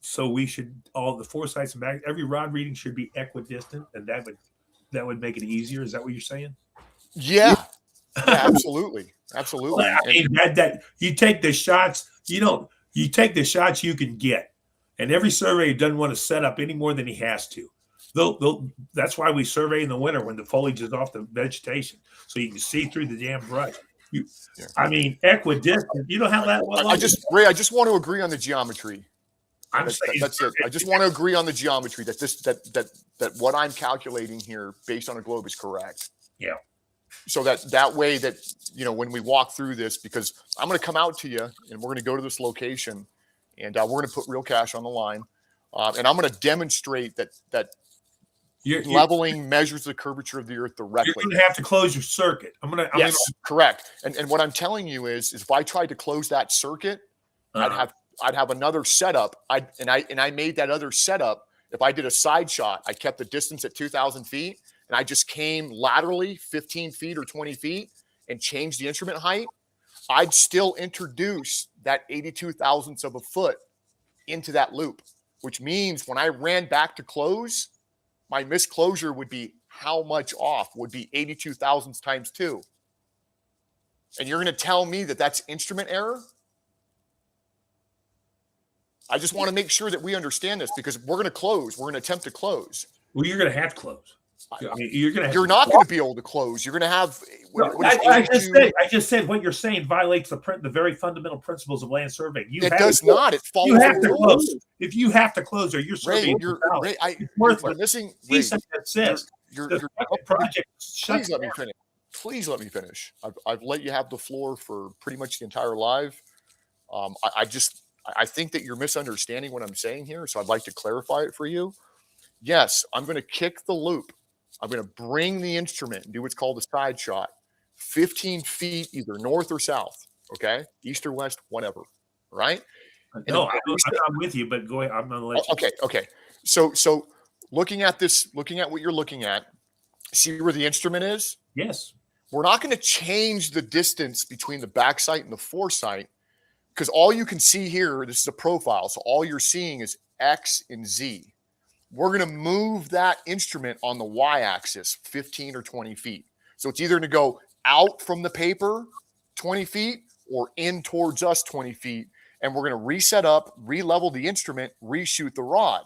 so we should all the foresights and back every rod reading should be equidistant, and that would make it easier? Is that what you're saying? Yeah, absolutely. Well, I mean, that you take the shots. You take the shots you can get, and every surveyor doesn't want to set up any more than he has to. That's why we survey in the winter when the foliage is off the vegetation, so you can see through the damn brush. I mean, equidistant. You know how that was. I just want to agree on the geometry. That's it. I just want to agree on the geometry that what I'm calculating here based on a globe is correct. Yeah. So that way that when we walk through this, because I'm going to come out to you and we're going to go to this location and we're going to put real cash on the line, and I'm going to demonstrate that leveling measures the curvature of the earth directly. You're going to have to close your circuit. Yes, correct. And what I'm telling you is if I tried to close that circuit, I'd have another setup. I made that other setup. If I did a side shot, I kept the distance at 2,000 feet, and I just came laterally 15 feet or 20 feet and changed the instrument height. I'd still introduce that 82 thousandths of a foot into that loop, which means when I ran back to close, my misclosure would be how much off? Would be 82 thousandths times 2. And you're going to tell me that that's instrument error? I just want to make sure that we understand this because we're going to close. We're going to attempt to close. Well, you're going to have to close. I mean, you're not going to be able to close. You're going to have. I just said what you're saying violates the very fundamental principles of land surveying. It does not. It falls. You have to close. If you have to close, or you're surveying, you're missing. Project. Please let me finish. Please let me finish. I've let you have the floor for pretty much the entire live. I think that you're misunderstanding what I'm saying here, so I'd like to clarify it for you. Yes, I'm going to kick the loop. I'm going to bring the instrument and do what's called a side shot, 15 feet either north or south, okay? East or west, whatever, right? No, I'm with you, but go ahead. I'm going to let you. Okay. So looking at what you're looking at, see where the instrument is? Yes. We're not going to change the distance between the back sight and the foresight because all you can see here, this is a profile, so all you're seeing is X and Z. We're going to move that instrument on the y-axis 15 or 20 feet. So it's either going to go out from the paper 20 feet or in towards us 20 feet, and we're going to reset up, re-level the instrument, reshoot the rod.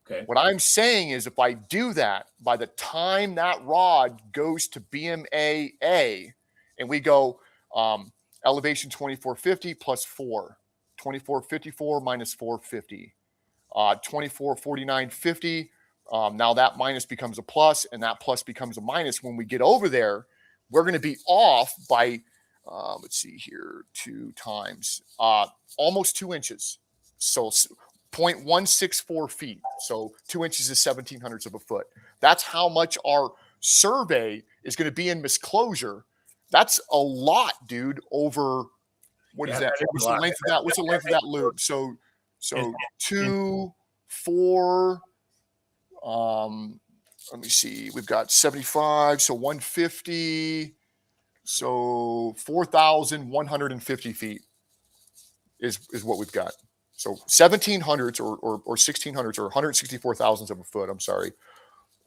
Okay. What I'm saying is if I do that, by the time that rod goes to BMA A, and we go elevation 2450 plus 4, 2454 minus 450. 2449.50. Now that minus becomes a plus, and that plus becomes a minus. When we get over there, we're going to be off by, let's see here, 2 times, almost 2 inches. So 0.164 feet. So 2 inches is 1700ths of a foot. That's how much our survey is going to be in misclosure. That's a lot, dude, over, what is that? What's the length of that? What's the length of that loop? So 2, 4, let me see. We've got 75, so 150, so 4,150 feet is what we've got. So 1,700s or 1,600s or 164 thousandths of a foot. I'm sorry.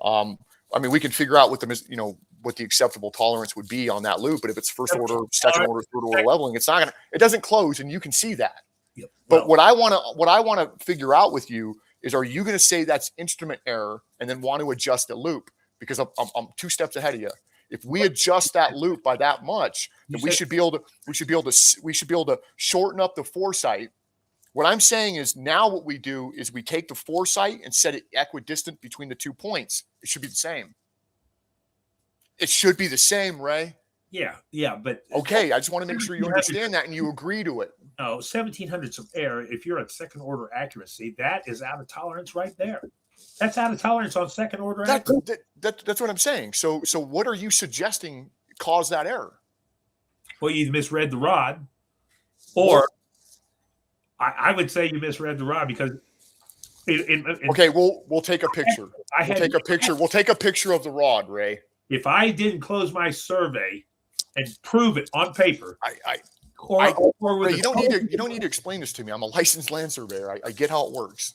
I mean, we can figure out what the acceptable tolerance would be on that loop, but if it's first order, second order, third order leveling, it doesn't close, and you can see that. Yep. But what I want to figure out with you is, are you going to say that's instrument error and then want to adjust the loop? Because I'm 2 steps ahead of you. If we adjust that loop by that much, then we should be able to shorten up the foresight. What I'm saying is now what we do is we take the foresight and set it equidistant between the 2 points. It should be the same. It should be the same, Ray. Yeah, but okay. I just want to make sure you understand that and you agree to it. No, 1700ths of error. If you're at second order accuracy, that is out of tolerance right there. That's out of tolerance on second order accuracy. That's what I'm saying. So what are you suggesting caused that error? Well, you misread the rod, or I would say you misread the rod because. Okay, we'll take a picture. We'll take a picture of the rod, Ray. if I didn't close my survey and prove it on paper, you don't need to explain this to me. I'm a licensed land surveyor. I get how it works.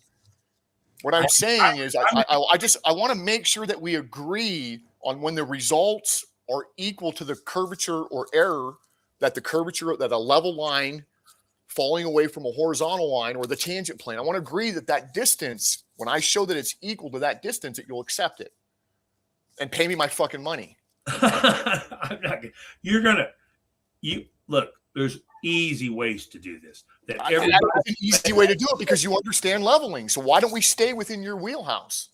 What I'm saying is I want to make sure that we agree on when the results are equal to the curvature or error that a level line falling away from a horizontal line or the tangent plane. I want to agree that distance, when I show that it's equal to that distance, that you'll accept it and pay me my fucking money. I'm not. Look. There's easy ways to do this. That's an easy way to do it because you understand leveling. So why don't we stay within your wheelhouse?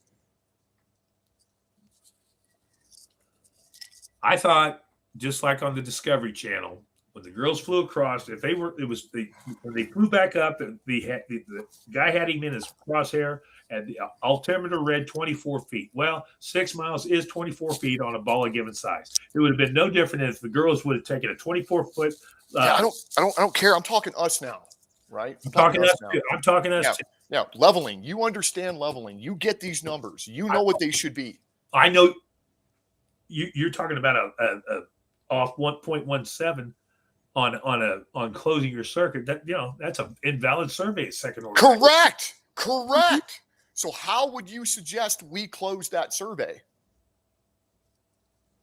I thought, just like on the Discovery Channel, when the girls flew across, when they flew back up, the guy had him in his crosshair, and the altimeter read 24 feet. Well, 6 miles is 24 feet on a ball of given size. It would have been no different if the girls would have taken a 24-foot. I don't care. I'm talking us now, right? I'm talking us too. I'm talking us too. Yeah, leveling. You understand leveling. You get these numbers. You know what they should be. I know. You're talking about a off 1.17 on closing your circuit. That's an invalid survey at second order. Correct. So how would you suggest we close that survey?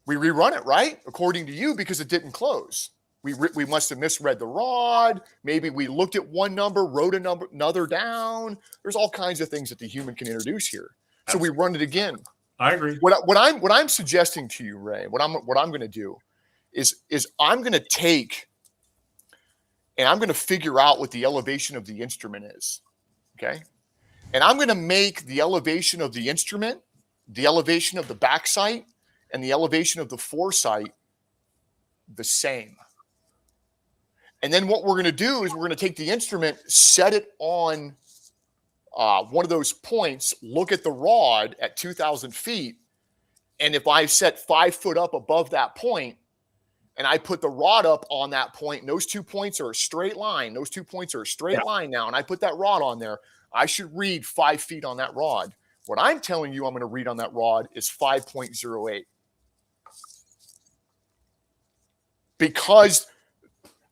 We rerun it, right? According to you, because it didn't close. We must have misread the rod. Maybe we looked at one number, wrote another down. There's all kinds of things that the human can introduce here. So we run it again. I agree. What I'm suggesting to you, Ray, what I'm going to do is I'm going to take and I'm going to figure out what the elevation of the instrument is. Okay. And I'm going to make the elevation of the instrument, the elevation of the back sight, and the elevation of the foresight the same. And then what we're going to do is we're going to take the instrument, set it on one of those points, look at the rod at 2,000 feet. And if I set 5 foot up above that point and I put the rod up on that point, and those 2 points are a straight line. Those 2 points are a straight line now. And I put that rod on there. I should read 5 feet on that rod. What I'm telling you I'm going to read on that rod is 5.08. Because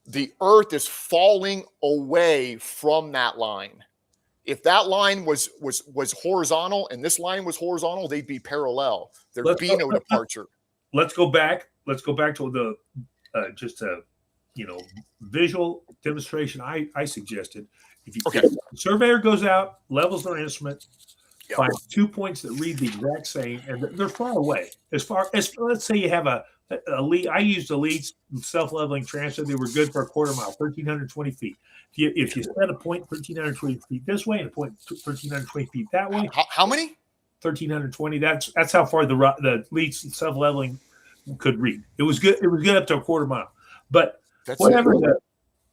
the earth is falling away from that line. If that line was horizontal and this line was horizontal, they'd be parallel. There'd be no departure. Let's go back. Let's go back to the visual demonstration I suggested. If the surveyor goes out, levels their instrument, finds 2 points that read the exact same, and they're far away. As far as, let's say you have a lead. I used a lead self-leveling transfer. They were good for a quarter mile, 1,320 feet. If you set a point 1,320 feet this way and a point 1,320 feet that way. How many? 1,320. That's how far the lead self-leveling could read. It was good. It was good up to a quarter mile. But whatever the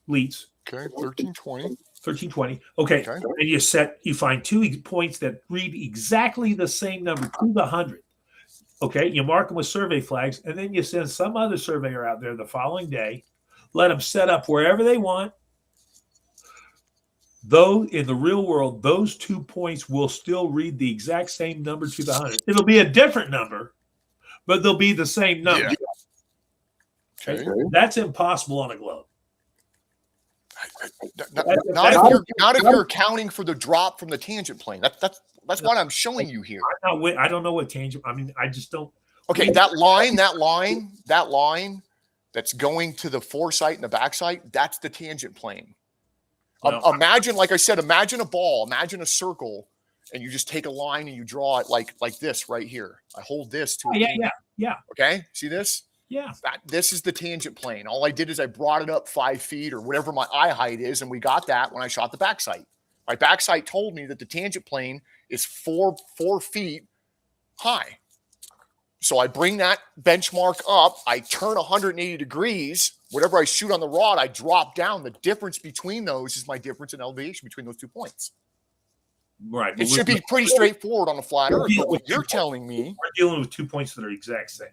leads. Okay, 1,320. 1,320. Okay. And you find 2 points that read exactly the same number to the 100. Okay, you mark them with survey flags, and then you send some other surveyor out there the following day, let them set up wherever they want. Though in the real world, those 2 points will still read the exact same number to the 100. It'll be a different number, but they'll be the same number. Yeah. Okay. That's impossible on a globe. Not if you're accounting for the drop from the tangent plane. That's what I'm showing you here. I don't know what tangent. I mean, I just don't. Okay, that line that's going to the foresight and the backside, that's the tangent plane. Imagine, like I said, imagine a ball, imagine a circle, and you just take a line and you draw it like this right here. I hold this to it. Yeah. Okay, see this? Yeah. This is the tangent plane. All I did is I brought it up 5 feet or whatever my eye height is, and we got that when I shot the backside. My backside told me that the tangent plane is 4 feet high. So I bring that benchmark up. I turn 180 degrees. Whatever I shoot on the rod, I drop down. The difference between those is my difference in elevation between those 2 points. Right. It should be pretty straightforward on a flat earth. But what you're telling me, we're dealing with 2 points that are exact same.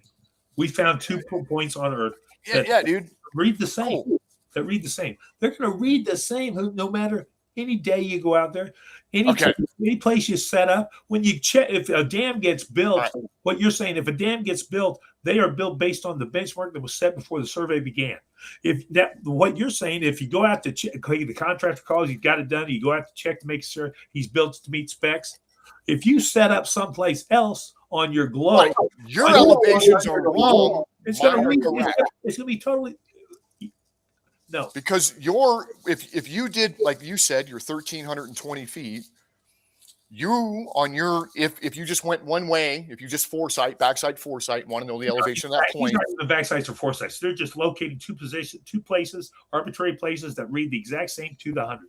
We found 2 points on Earth that dude. read the same. That read the same. They're going to read the same no matter any day you go out there, any place you set up, when you check, if a dam gets built, what you're saying, if a dam gets built, they are built based on the benchmark that was set before the survey began. What you're saying, if you go out to check, the contractor calls, you got it done, you go out to check to make sure he's built to meet specs. If you set up someplace else on your globe, your elevations are wrong. It's going to be totally. No, because if you did, like you said, you're 1,320 feet, if you just went one way, if you just backside foresight, want to know the elevation of that point. The backsides are foresights. They're just locating two places, arbitrary places that read the exact same to the 100.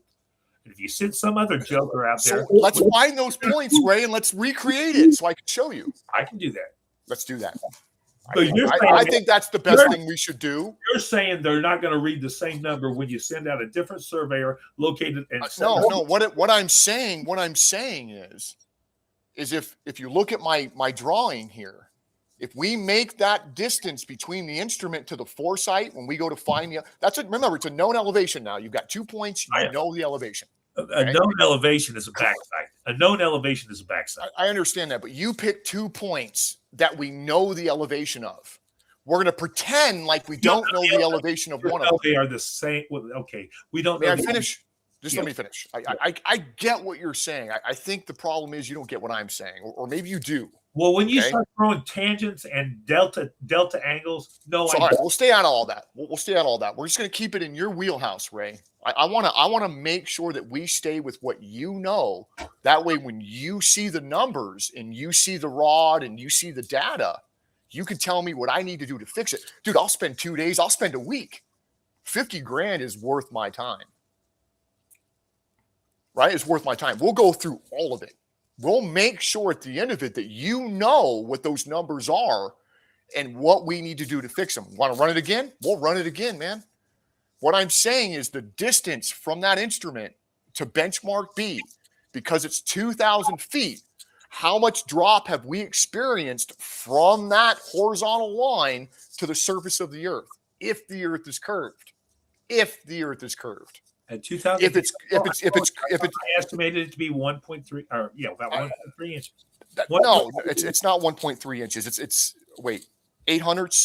And if you send some other joker out there, let's find those points, Ray, and let's recreate it so I can show you. I can do that. Let's do that. I think that's the best thing we should do. You're saying they're not going to read the same number when you send out a different surveyor located. No. What I'm saying is if you look at my drawing here, if we make that distance between the instrument to the foresight when we go to find remember, it's a known elevation now. You've got 2 points. You know the elevation. A known elevation is a backside. A known elevation is a backside. I understand that, but you pick 2 points that we know the elevation of. We're going to pretend like we don't know the elevation of one of them. They are the same. Okay, we don't. May I finish? Let me finish. I get what you're saying. I think the problem is you don't get what I'm saying, or maybe you do. Well, when you start throwing tangents and delta angles, all right, we'll stay out of all that. We'll stay out of all that. We're just going to keep it in your wheelhouse, Ray. I want to make sure that we stay with what you know. That way, when you see the numbers and you see the rod and you see the data, you can tell me what I need to do to fix it. Dude, I'll spend 2 days. I'll spend a week. $50,000 is worth my time. Right? It's worth my time. We'll go through all of it. We'll make sure at the end of it that you know what those numbers are and what we need to do to fix them. Want to run it again? We'll run it again, man. What I'm saying is the distance from that instrument to benchmark B, because it's 2,000 feet, how much drop have we experienced from that horizontal line to the surface of the earth? If the earth is curved. At 2,000, if it's I estimated it to be 1.3 or about 1.3 inches. No, it's not 1.3 inches. It's 800.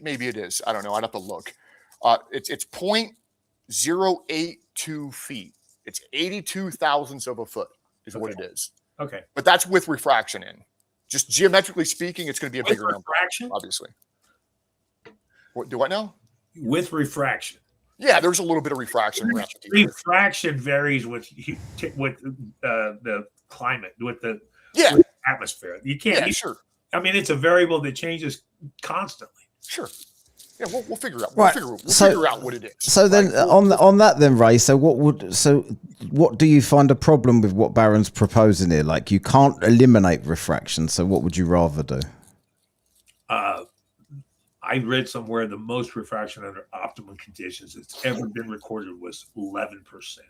Maybe it is. I don't know. I'd have to look. It's 0.082 feet. It's 82 thousandths of a foot is what it is. Okay, but that's with refraction in. Just geometrically speaking, it's going to be a bigger number. Obviously. What do I know? With refraction. Yeah, there's a little bit of refraction. Refraction varies with the climate, with the atmosphere. You can't. Sure. I mean, it's a variable that changes constantly. Sure. Yeah, we'll figure it out. Right. We'll figure out what it is. So then, on that, then, Ray. So what do you find a problem with what Barron's proposing here? Like, you can't eliminate refraction. So what would you rather do? I read somewhere the most refraction under optimum conditions that's ever been recorded was 11%.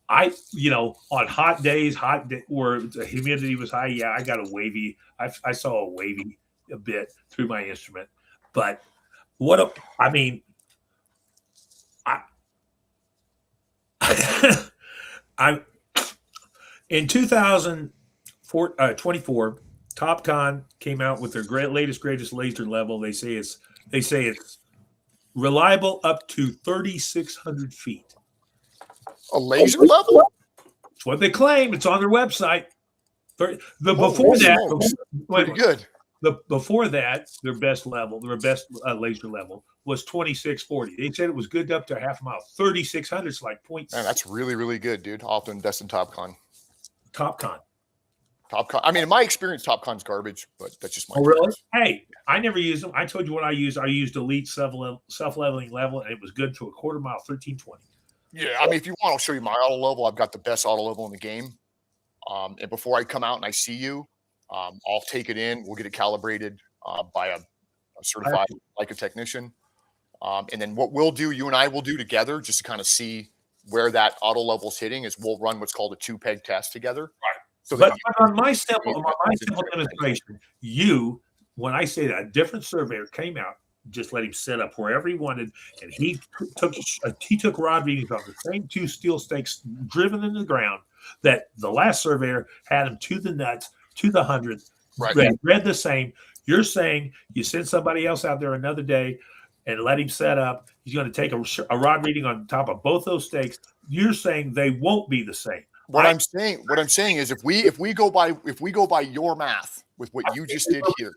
On hot days, where the humidity was high, I got a wavy. I saw a wavy a bit through my instrument, but in 2024, TopCon came out with their greatest laser level. They say it's reliable up to 3,600 feet. A laser level? That's what they claim. It's on their website. Pretty good. Before that, their best laser level was 2,640. They said it was good up to half a mile. 3,600 is like 0.6. Man, that's really, really good, dude. I'll have to invest in TopCon. TopCon. I mean, in my experience, TopCon's garbage, but that's just my experience. Really? Hey, I never used them. I told you what I used. I used Elite self-leveling level, and it was good to a quarter mile, 1320. Yeah, I mean, if you want, I'll show you my auto level. I've got the best auto level in the game. And before I come out and I see you, I'll take it in. We'll get it calibrated by a certified Leica technician. And then what we'll do, you and I will do together, just to kind of see where that auto level is hitting, is we'll run what's called a 2-peg test together. Right. So but on my simple demonstration, when I say that, a different surveyor came out just let him set up wherever he wanted, and he took rod readings off the same 2 steel stakes driven into the ground that the last surveyor had him to the nuts, to the hundredth, read the same. You're saying you send somebody else out there another day and let him set up. He's going to take a rod reading on top of both those stakes. You're saying they won't be the same. What I'm saying is if we go by your math with what you just did here,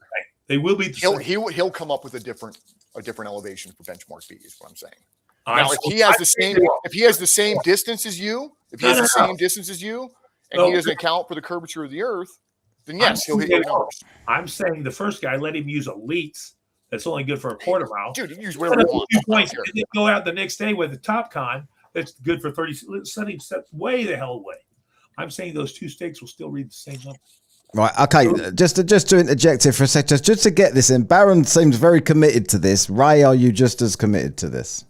they will be the same. He'll come up with a different elevation for benchmark B is what I'm saying. Now, if he has the same distance as you, and he doesn't account for the curvature of the earth, then yes, he'll hit your numbers. I'm saying the first guy, let him use a Leitz that's only good for a quarter mile. Dude, you use whatever you want. Points, and then go out the next day with the top con that's good for 30. Set him way the hell away. I'm saying those 2 stakes will still read the same number. Right, okay, just to interject here for a second, just to get this in, Baron seems very committed to this. Ray, are you just as committed to this?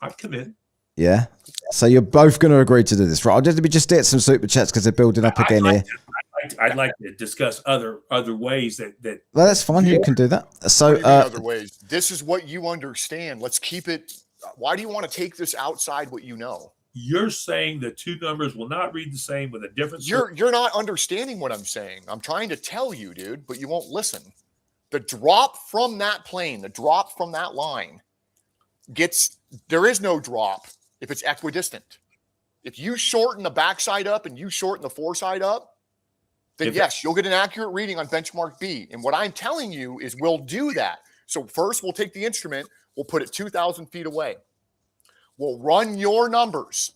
I'm committed. Yeah? So you're both going to agree to do this, right? I'll just get some super chats because they're building up again here. I'd like to discuss other ways that. Well, that's fine. You can do that. So other ways. This is what you understand. Let's keep it. Why do you want to take this outside what you know? You're saying the 2 numbers will not read the same with a different. You're not understanding what I'm saying. I'm trying to tell you, dude, but you won't listen. The drop from that plane, the drop from that line there is no drop if it's equidistant. If you shorten the backside up and you shorten the foreside up, then yes, you'll get an accurate reading on benchmark B. And what I'm telling you is we'll do that. So first we'll take the instrument, we'll put it 2,000 feet away. We'll run your numbers,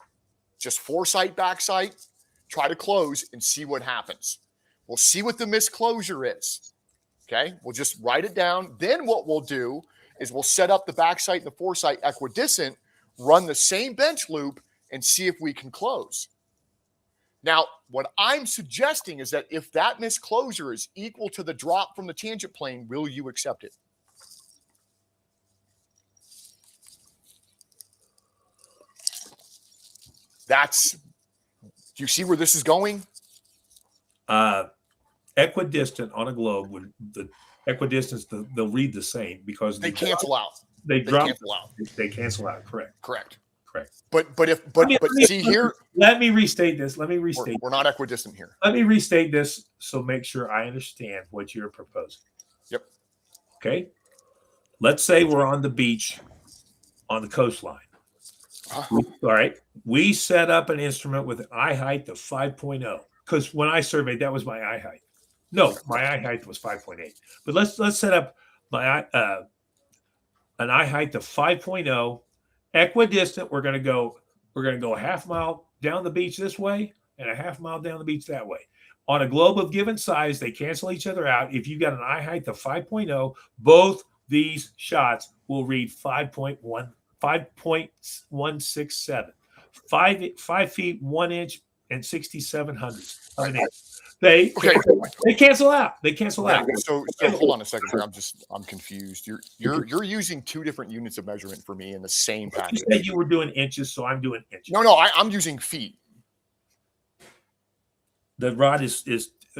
just foresight, backside, try to close and see what happens. We'll see what the misclosure is. Okay, we'll just write it down. Then what we'll do is we'll set up the backside and the foresight equidistant, run the same bench loop, and see if we can close. Now, what I'm suggesting is that if that misclosure is equal to the drop from the tangent plane, will you accept it? Do you see where this is going? Equidistant on a globe, when the equidistance, they'll read the same because they cancel out. They cancel out. They cancel out. Correct. But see here. Let me restate this. We're not equidistant here. Let me restate this so make sure I understand what you're proposing. Yep. Okay. Let's say we're on the beach on the coastline. All right. We set up an instrument with an eye height of 5.0 because when I surveyed, that was my eye height. No, my eye height was 5.8. But let's set up my an eye height of 5.0, equidistant. We're going to go a half mile down the beach this way and a half mile down the beach that way. On a globe of given size, they cancel each other out. If you've got an eye height of 5.0, both these shots will read 5.167, 5 feet 1 inch and 67 hundredths of an inch. They cancel out. They cancel out. So hold on a second here. I'm confused. You're using 2 different units of measurement for me in the same package. You said you were doing inches, so I'm doing inches. No, I'm using feet. The rod is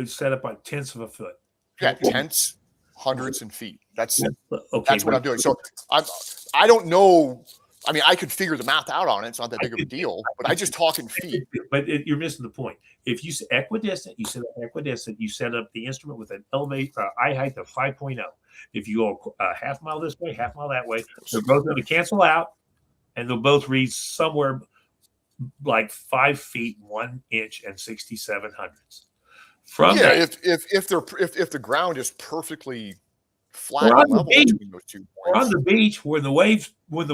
set up on tenths of a foot. Yeah, tenths, hundredths, and feet. That's what I'm doing. So I don't know. I mean, I could figure the math out on it. It's not that big of a deal, but I just talk in feet. But you're missing the point. If you say equidistant, you set up the instrument with an eye height of 5.0. If you go a half mile this way, half mile that way, they're both going to cancel out, and they'll both read somewhere like 5 feet 1 inch and 67 hundredths. If the ground is perfectly flat and level between those 2 points. We're on the beach where the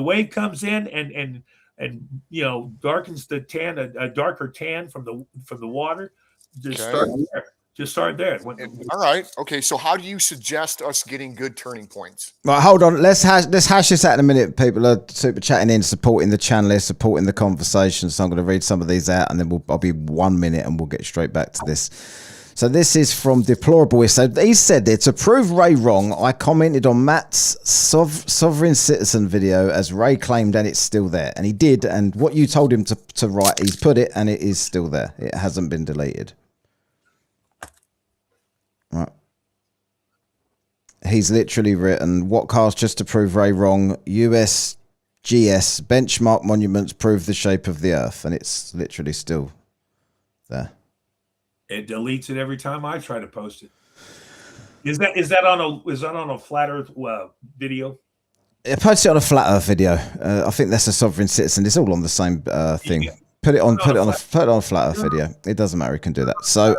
wave comes in and darkens the tan, a darker tan from the water. Just start there. All right. Okay. So how do you suggest us getting good turning points? Right, hold on. Let's hash this out in a minute. People are super chatting in, supporting the channel, supporting the conversation. So I'm going to read some of these out, and then I'll be 1 minute, and we'll get straight back to this. So this is from Deplorable. So he said there, to prove Ray wrong, I commented on Matt's Sovereign Citizen video as Ray claimed, and it's still there. And he did. And what you told him to write, he's put it, and it is still there. It hasn't been deleted. Right. he's literally written, what cars just to prove Ray wrong, USGS benchmark monuments prove the shape of the earth. And it's literally still there. It deletes it every time I try to post it. Is that on a flat earth video? I posted it on a flat earth video. I think that's a sovereign citizen. It's all on the same thing. Yeah. Put it on a flat earth video. It doesn't matter. You can do that. So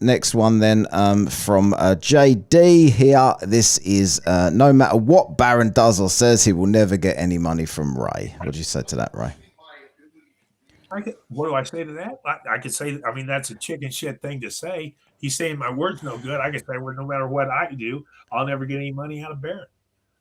next one then from JD here. This is no matter what Baron does or says, he will never get any money from Ray. What do you say to that, Ray? What do I say to that? I could say, I mean, that's a chicken shit thing to say. He's saying my word's no good. I can say, well, no matter what I do, I'll never get any money out of Baron.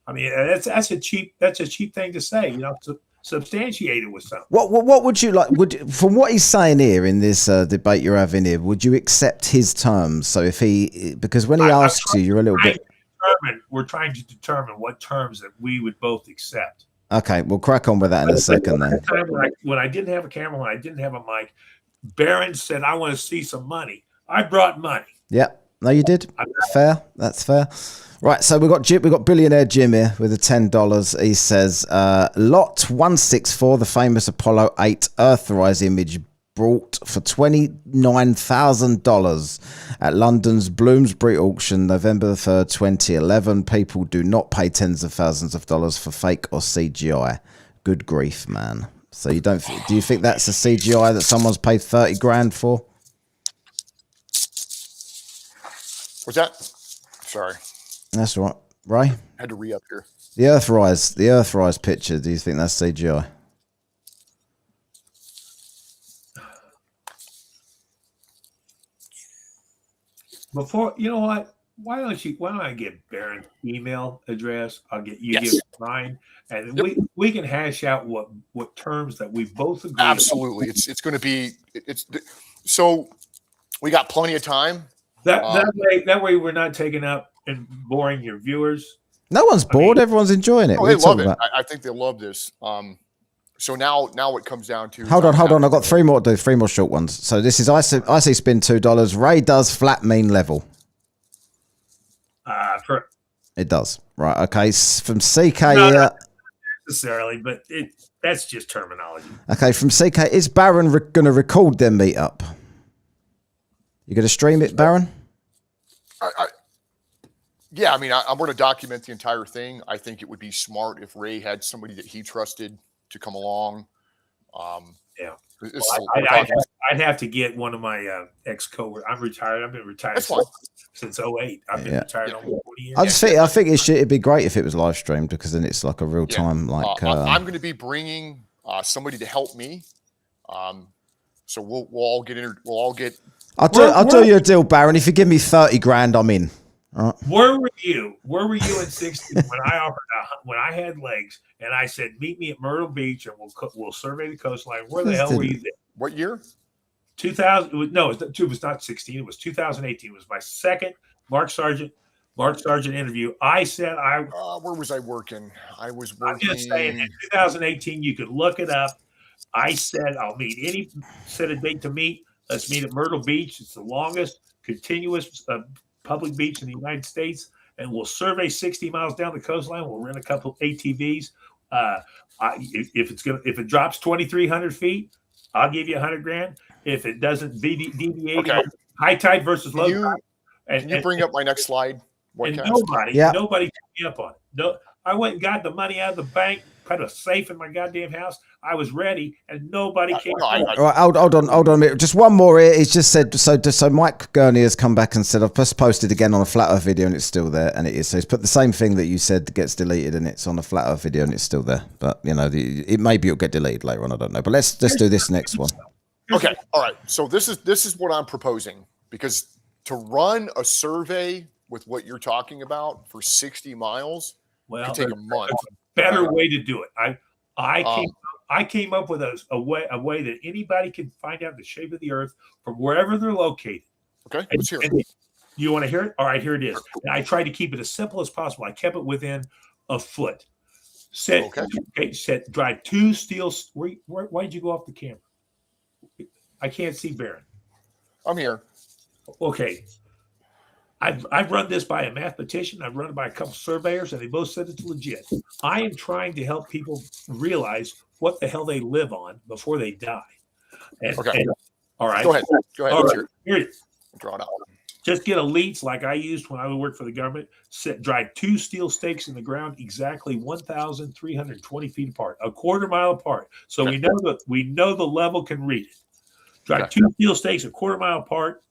I mean, that's a cheap thing to say. You know, to substantiate it with something. What would you like? From what he's saying here in this debate you're having here, would you accept his terms? So because when he asks you, you're a little bit. We're trying to determine what terms that we would both accept. Okay, we'll crack on with that in a second then. When I didn't have a camera, when I didn't have a mic, Baron said, I want to see some money. I brought money. Yeah, no, you did. Fair. That's fair. Right, so we got billionaire Jim here with the $10. He says, Lot 164, the famous Apollo 8 Earthrise image brought for $29,000 at London's Bloomsbury auction, November 3rd, 2011. People do not pay tens of thousands of dollars for fake or CGI. Good grief, man. So do you think that's a CGI that someone's paid 30 grand for? What's that? Sorry. That's right. Ray? I had to re-up here. The Earthrise picture, do you think that's CGI? Before, you know what? Why don't I get Baron's email address? I'll get you Yes. give mine, and we can hash out what terms that we both agree. Absolutely. It's going to be so we got plenty of time. That way we're not taking up and boring your viewers. No one's bored. Everyone's enjoying it. Oh, they love it. I think they love this. So now it comes down to hold on. I've got three more short ones. So this is I see spin $2. Ray does flat mean level. It does. Right. Okay. From CK no, not necessarily, but that's just terminology. Okay. From CK, is Baron going to record their meetup? You going to stream it, Baron? Yeah, I mean, I'm going to document the entire thing. I think it would be smart if Ray had somebody that he trusted to come along. Yeah. I'd have to get one of my ex-coworkers. I'm retired. I've been retired since 2008. I've been retired almost 20 years. I think it'd be great if it was live streamed, because then it's like a real time. I'm going to be bringing somebody to help me. So we'll all get. I'll do you a deal, Baron. If you give me 30 grand, I'm in. Right. Where were you in 16 when I had legs and I said, meet me at Myrtle Beach and we'll survey the coastline? Where the hell were you there? What year? 2000. No, it was not 16. It was 2018. It was my second Mark Sargent interview. I said where was I working? I was working. I'm just saying, in 2018, you could look it up. I said set a date to meet. Let's meet at Myrtle Beach. It's the longest continuous public beach in the United States, and we'll survey 60 miles down the coastline. We'll rent a couple of ATVs. If it drops 2,300 feet, I'll give you 100 grand. If it doesn't deviate, high tide versus low tide. Can you bring up my next slide? And nobody took me up on it. No, I went and got the money out of the bank, put a safe in my goddamn house. I was ready, and nobody came. All right, hold on a minute. Just one more here. He's just said so. Mike Gurney has come back and said I've just posted again on a flat earth video and it's still there, and it is. So he's put the same thing that you said gets deleted, and it's on a flat earth video and it's still there. But maybe it'll get deleted later on. I don't know. But let's do this next one. Okay. All right. So this is what I'm proposing, because to run a survey with what you're talking about for 60 miles can take a month. Better way to do it. I came up with a way that anybody can find out the shape of the earth from wherever they're located. Okay, let's hear it. You want to hear it? All right, here it is. And I tried to keep it as simple as possible. I kept it within a foot. Said drive 2 steel. Why did you go off the camera? I can't see Baron. I'm here. Okay. I've run this by a mathematician. I've run it by a couple surveyors, and they both said it's legit. I am trying to help people realize what the hell they live on before they die. Okay. All right. Go ahead. All right. Here, Draw it out. just get a leads like I used when I would work for the government. Drive 2 steel stakes in the ground exactly 1,320 feet apart, a quarter mile apart. So we know the level can read it. Drive 2 steel stakes a quarter mile apart.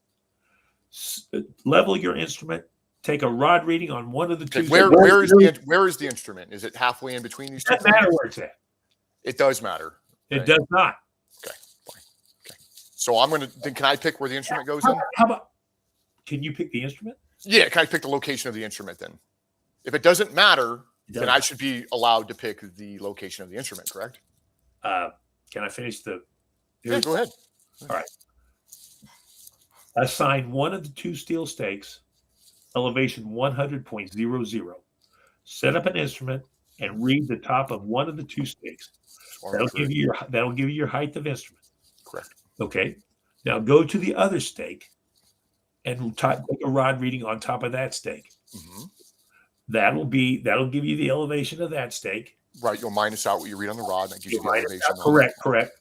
Level your instrument. Take a rod reading on one of the two. Where is the instrument? Is it halfway in between these two? It doesn't matter where it's at. It does matter. It does not. Okay, fine. Okay. So I'm gonna. Then can I pick where the instrument goes in? How about? Can you pick the instrument? Yeah. Can I pick the location of the instrument then? If it doesn't matter, then I should be allowed to pick the location of the instrument. Correct? Can I finish the? Yeah. Go ahead. All right. Assign one of the 2 steel stakes, elevation 100.00. Set up an instrument and read the top of one of the 2 stakes. That'll give you your height of instrument. Correct. Okay. Now go to the other stake and take a rod reading on top of that stake. Mm-hmm. That'll give you the elevation of that stake. Right. You'll minus out what you read on the rod. And that gives you the elevation. Correct.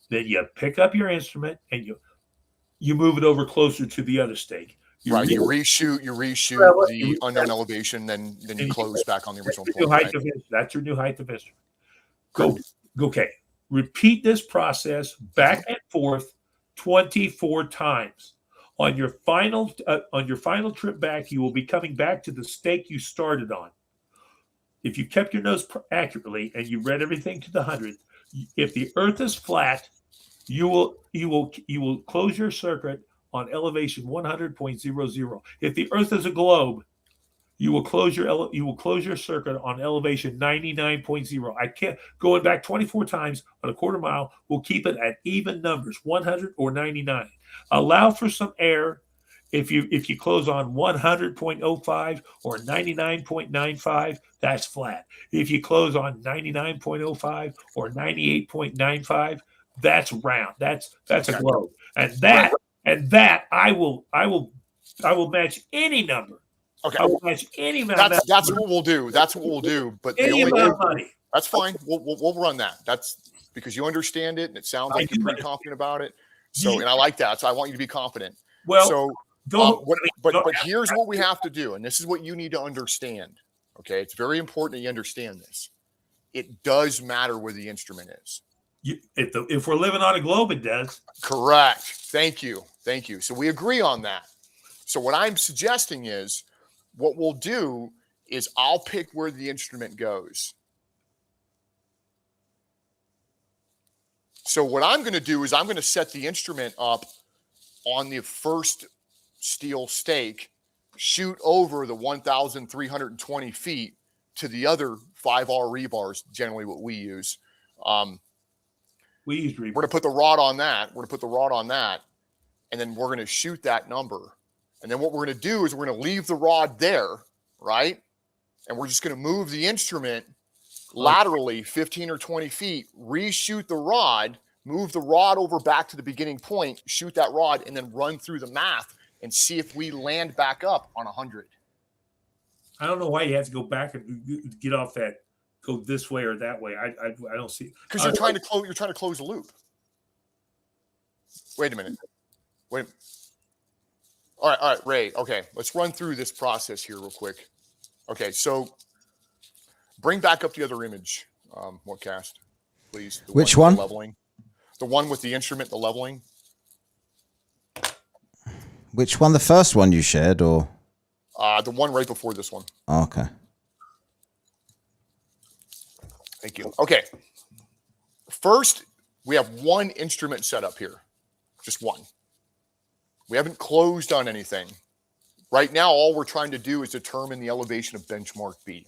Then you pick up your instrument and you move it over closer to the other stake. You reshoot the unknown elevation, then you close back on the original point. That's your new height of instrument. Okay. Repeat this process back and forth 24 times. On your final trip back, you will be coming back to the stake you started on. If you kept your nose accurately and you read everything to the 100, if the Earth is flat, you will close your circuit on elevation 100.00. If the Earth is a globe, you will close your circuit on elevation 99.0. I can't going back 24 times on a quarter mile. We'll keep it at even numbers, 100 or 99. Allow for some error. If you close on 100.05 or 99.95, that's flat. If you close on 99.05 or 98.95, that's round. That's a globe. And that I will match any number. Okay. I will match any amount. That's what we'll do. That's what we'll do. But any amount of money. That's fine. We'll run that. That's because you understand it and it sounds like you're pretty confident about it. So and I like that. So I want you to be confident. Well, so but here's what we have to do, and this is what you need to understand. Okay, it's very important that you understand this. It does matter where the instrument is. If we're living on a globe, it does. Correct. Thank you. So we agree on that. So what I'm suggesting is what we'll do is I'll pick where the instrument goes. So what I'm going to do is I'm going to set the instrument up on the first steel stake, shoot over the 1,320 feet to the other 5R rebars, generally what we use. We use rebar. We're going to put the rod on that. And then we're going to shoot that number. And then what we're going to do is we're going to leave the rod there, right? And we're just going to move the instrument laterally 15 or 20 feet, reshoot the rod, move the rod over back to the beginning point, shoot that rod, and then run through the math and see if we land back up on 100. I don't know why you have to go back and get off that, go this way or that way. I don't see. Because you're trying to close a loop. Wait a minute. All right, Ray. Okay, let's run through this process here real quick. Okay, so bring back up the other image, Morecast, please. Which one? Leveling. The one with the instrument, the leveling. Which one? The first one you shared, or? The one right before this one. Oh, okay. Thank you. Okay. First, we have one instrument set up here. Just one. We haven't closed on anything. Right now, all we're trying to do is determine the elevation of benchmark B.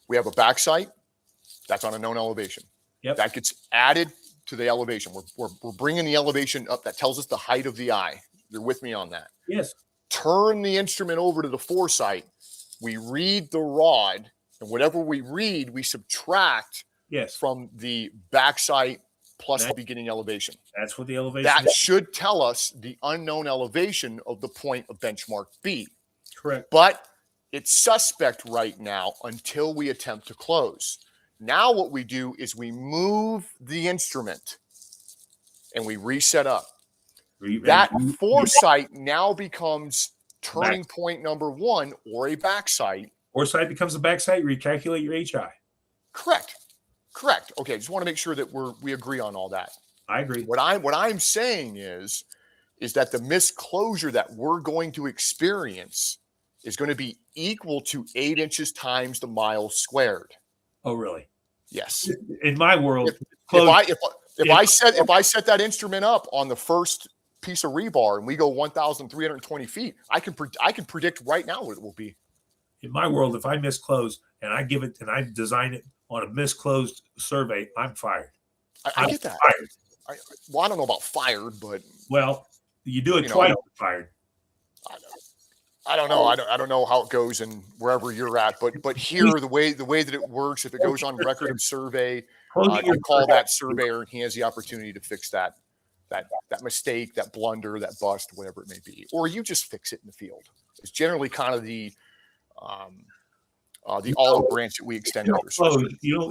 We have a back sight. That's on a known elevation. Yep. That gets added to the elevation. We're bringing the elevation up. That tells us the height of the eye. You're with me on that? Yes. Turn the instrument over to the foresight. We read the rod, and whatever we read, we subtract from the back sight plus the beginning elevation. That's what the elevation that should tell us the unknown elevation of the point of benchmark B. Correct. But it's suspect right now until we attempt to close. Now what we do is we move the instrument and we reset up. That foresight now becomes turning point number 1 or a back sight. Foresight becomes a back sight. Recalculate your HI. Correct. Okay, just want to make sure that we agree on all that. I agree. What I'm saying is that the misclosure that we're going to experience is going to be equal to 8 inches times the mile squared. Oh, really? Yes. In my world, if I set that instrument up on the first piece of rebar and we go 1,320 feet, I can predict right now what it will be. In my world, if I misclose and I give it and I design it on a misclosed survey, I'm fired. I get that. Fired. I don't know about fired, but you do it twice, fired. I don't know. I don't know how it goes and wherever you're at, but here the way that it works, if it goes on record of survey, you call that surveyor and he has the opportunity to fix that mistake, that blunder, that bust, whatever it may be, or you just fix it in the field. It's generally kind of the olive branch that we extend to others.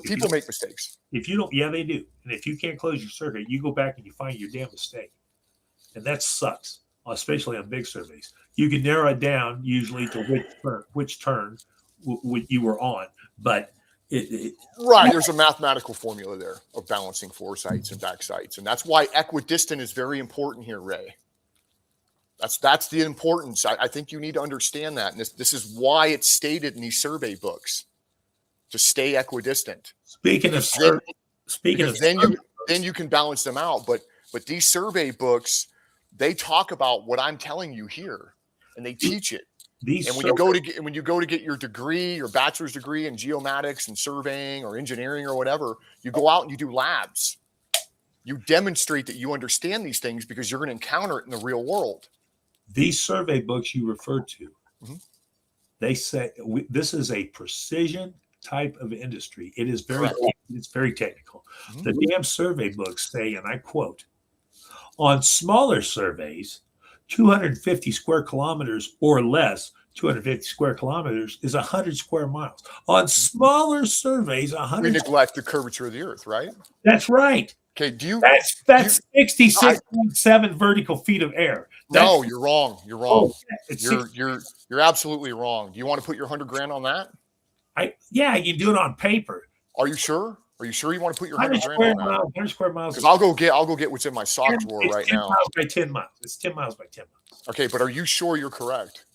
People make mistakes. If you don't, they do. And if you can't close your survey, you go back and you find your damn mistake, and that sucks, especially on big surveys. You can narrow it down usually to which turn you were on, but there's a mathematical formula there of balancing foresights and back sights, and that's why equidistant is very important here, Ray. That's the importance. I think you need to understand that, and this is why it's stated in these survey books to stay equidistant. Then you can balance them out, but these survey books, they talk about what I'm telling you here, and they teach it. And when you go to get your degree, your bachelor's degree in geomatics and surveying or engineering or whatever, you go out and you do labs. You demonstrate that you understand these things because you're going to encounter it in the real world. These survey books you referred to, they say this is a precision type of industry. It is very technical. The damn survey books say, and I quote, on smaller surveys, 250 square kilometers or less, 250 square kilometers is 100 square miles. On smaller surveys, 100. We neglect the curvature of the earth, right? That's right. Okay. That's 66.7 vertical feet of air. No, you're wrong. You're wrong. You're absolutely wrong. Do you want to put your $100,000 on that? You can do it on paper. Are you sure? Are you sure you want to put your $100,000 on that? 100 square miles. Because I'll go get what's in my sock drawer right now. 10 miles by 10 miles. It's 10 miles by 10 miles. Okay, but are you sure you're correct?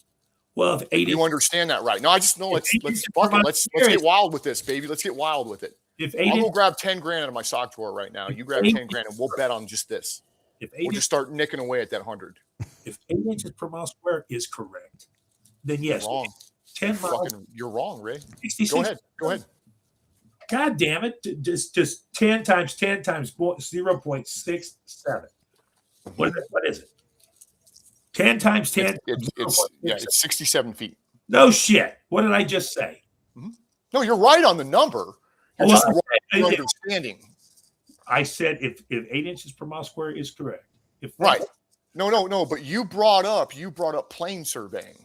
Well, if you understand that right? No, I just know. Let's get wild with this, baby. Let's get wild with it. I'll go grab $10,000 out of my sock drawer right now. You grab $10,000 and we'll bet on just this. We'll just start nicking away at that 100. If 8 inches per mile square is correct, then yes. You're wrong. 10 miles. You're wrong, Ray. 66. Go ahead. God damn it. Just 10 times 10 times 0.67. What is it? 10 times 10. It's 67 feet. No shit. What did I just say? No, you're right on the number. You're just wrong in understanding. I said if 8 inches per mile square is correct. Right. No. But you brought up plane surveying.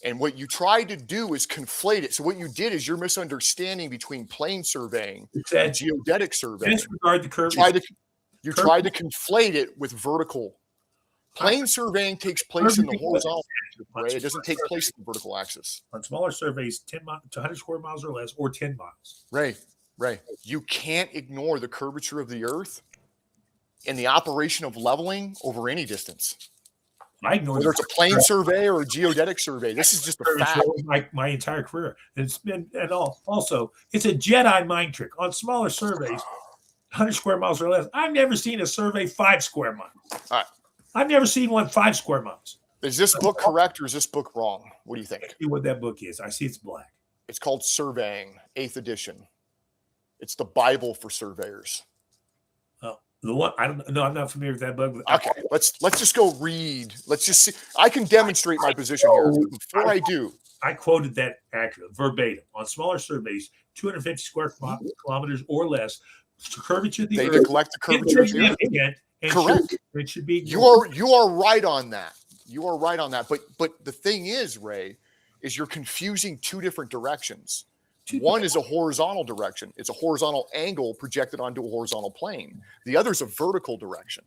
And what you tried to do is conflate it. So what you did is you're misunderstanding between plane surveying and geodetic surveying. Disregard the curve. You tried to conflate it with vertical. Plane surveying takes place in the horizontal axis, right? It doesn't take place in the vertical axis. On smaller surveys, 10 miles to 100 square miles or less, or 10 miles. Ray, you can't ignore the curvature of the earth and the operation of leveling over any distance. I ignore whether it's a plane survey or a geodetic survey. This is just a fact. My entire career. Also, it's a Jedi mind trick. On smaller surveys, 100 square miles or less, I've never seen a survey 5 square miles. All right. I've never seen one 5 square miles. Is this book correct or is this book wrong? What do you think? I see what that book is. I see it's black. It's called Surveying, 8th edition. It's the Bible for surveyors. The one I don't know. I'm not familiar with that book. Okay, let's just go read. Let's just see. I can demonstrate my position here. Before I do, I quoted that accurately, verbatim. On smaller surveys, 250 square kilometers or less, curvature of the earth. They neglect the curvature of the earth. And correct. It should be. You are right on that. You are right on that. But the thing is, Ray, is you're confusing two different directions. One is a horizontal direction. It's a horizontal angle projected onto a horizontal plane. The other is a vertical direction.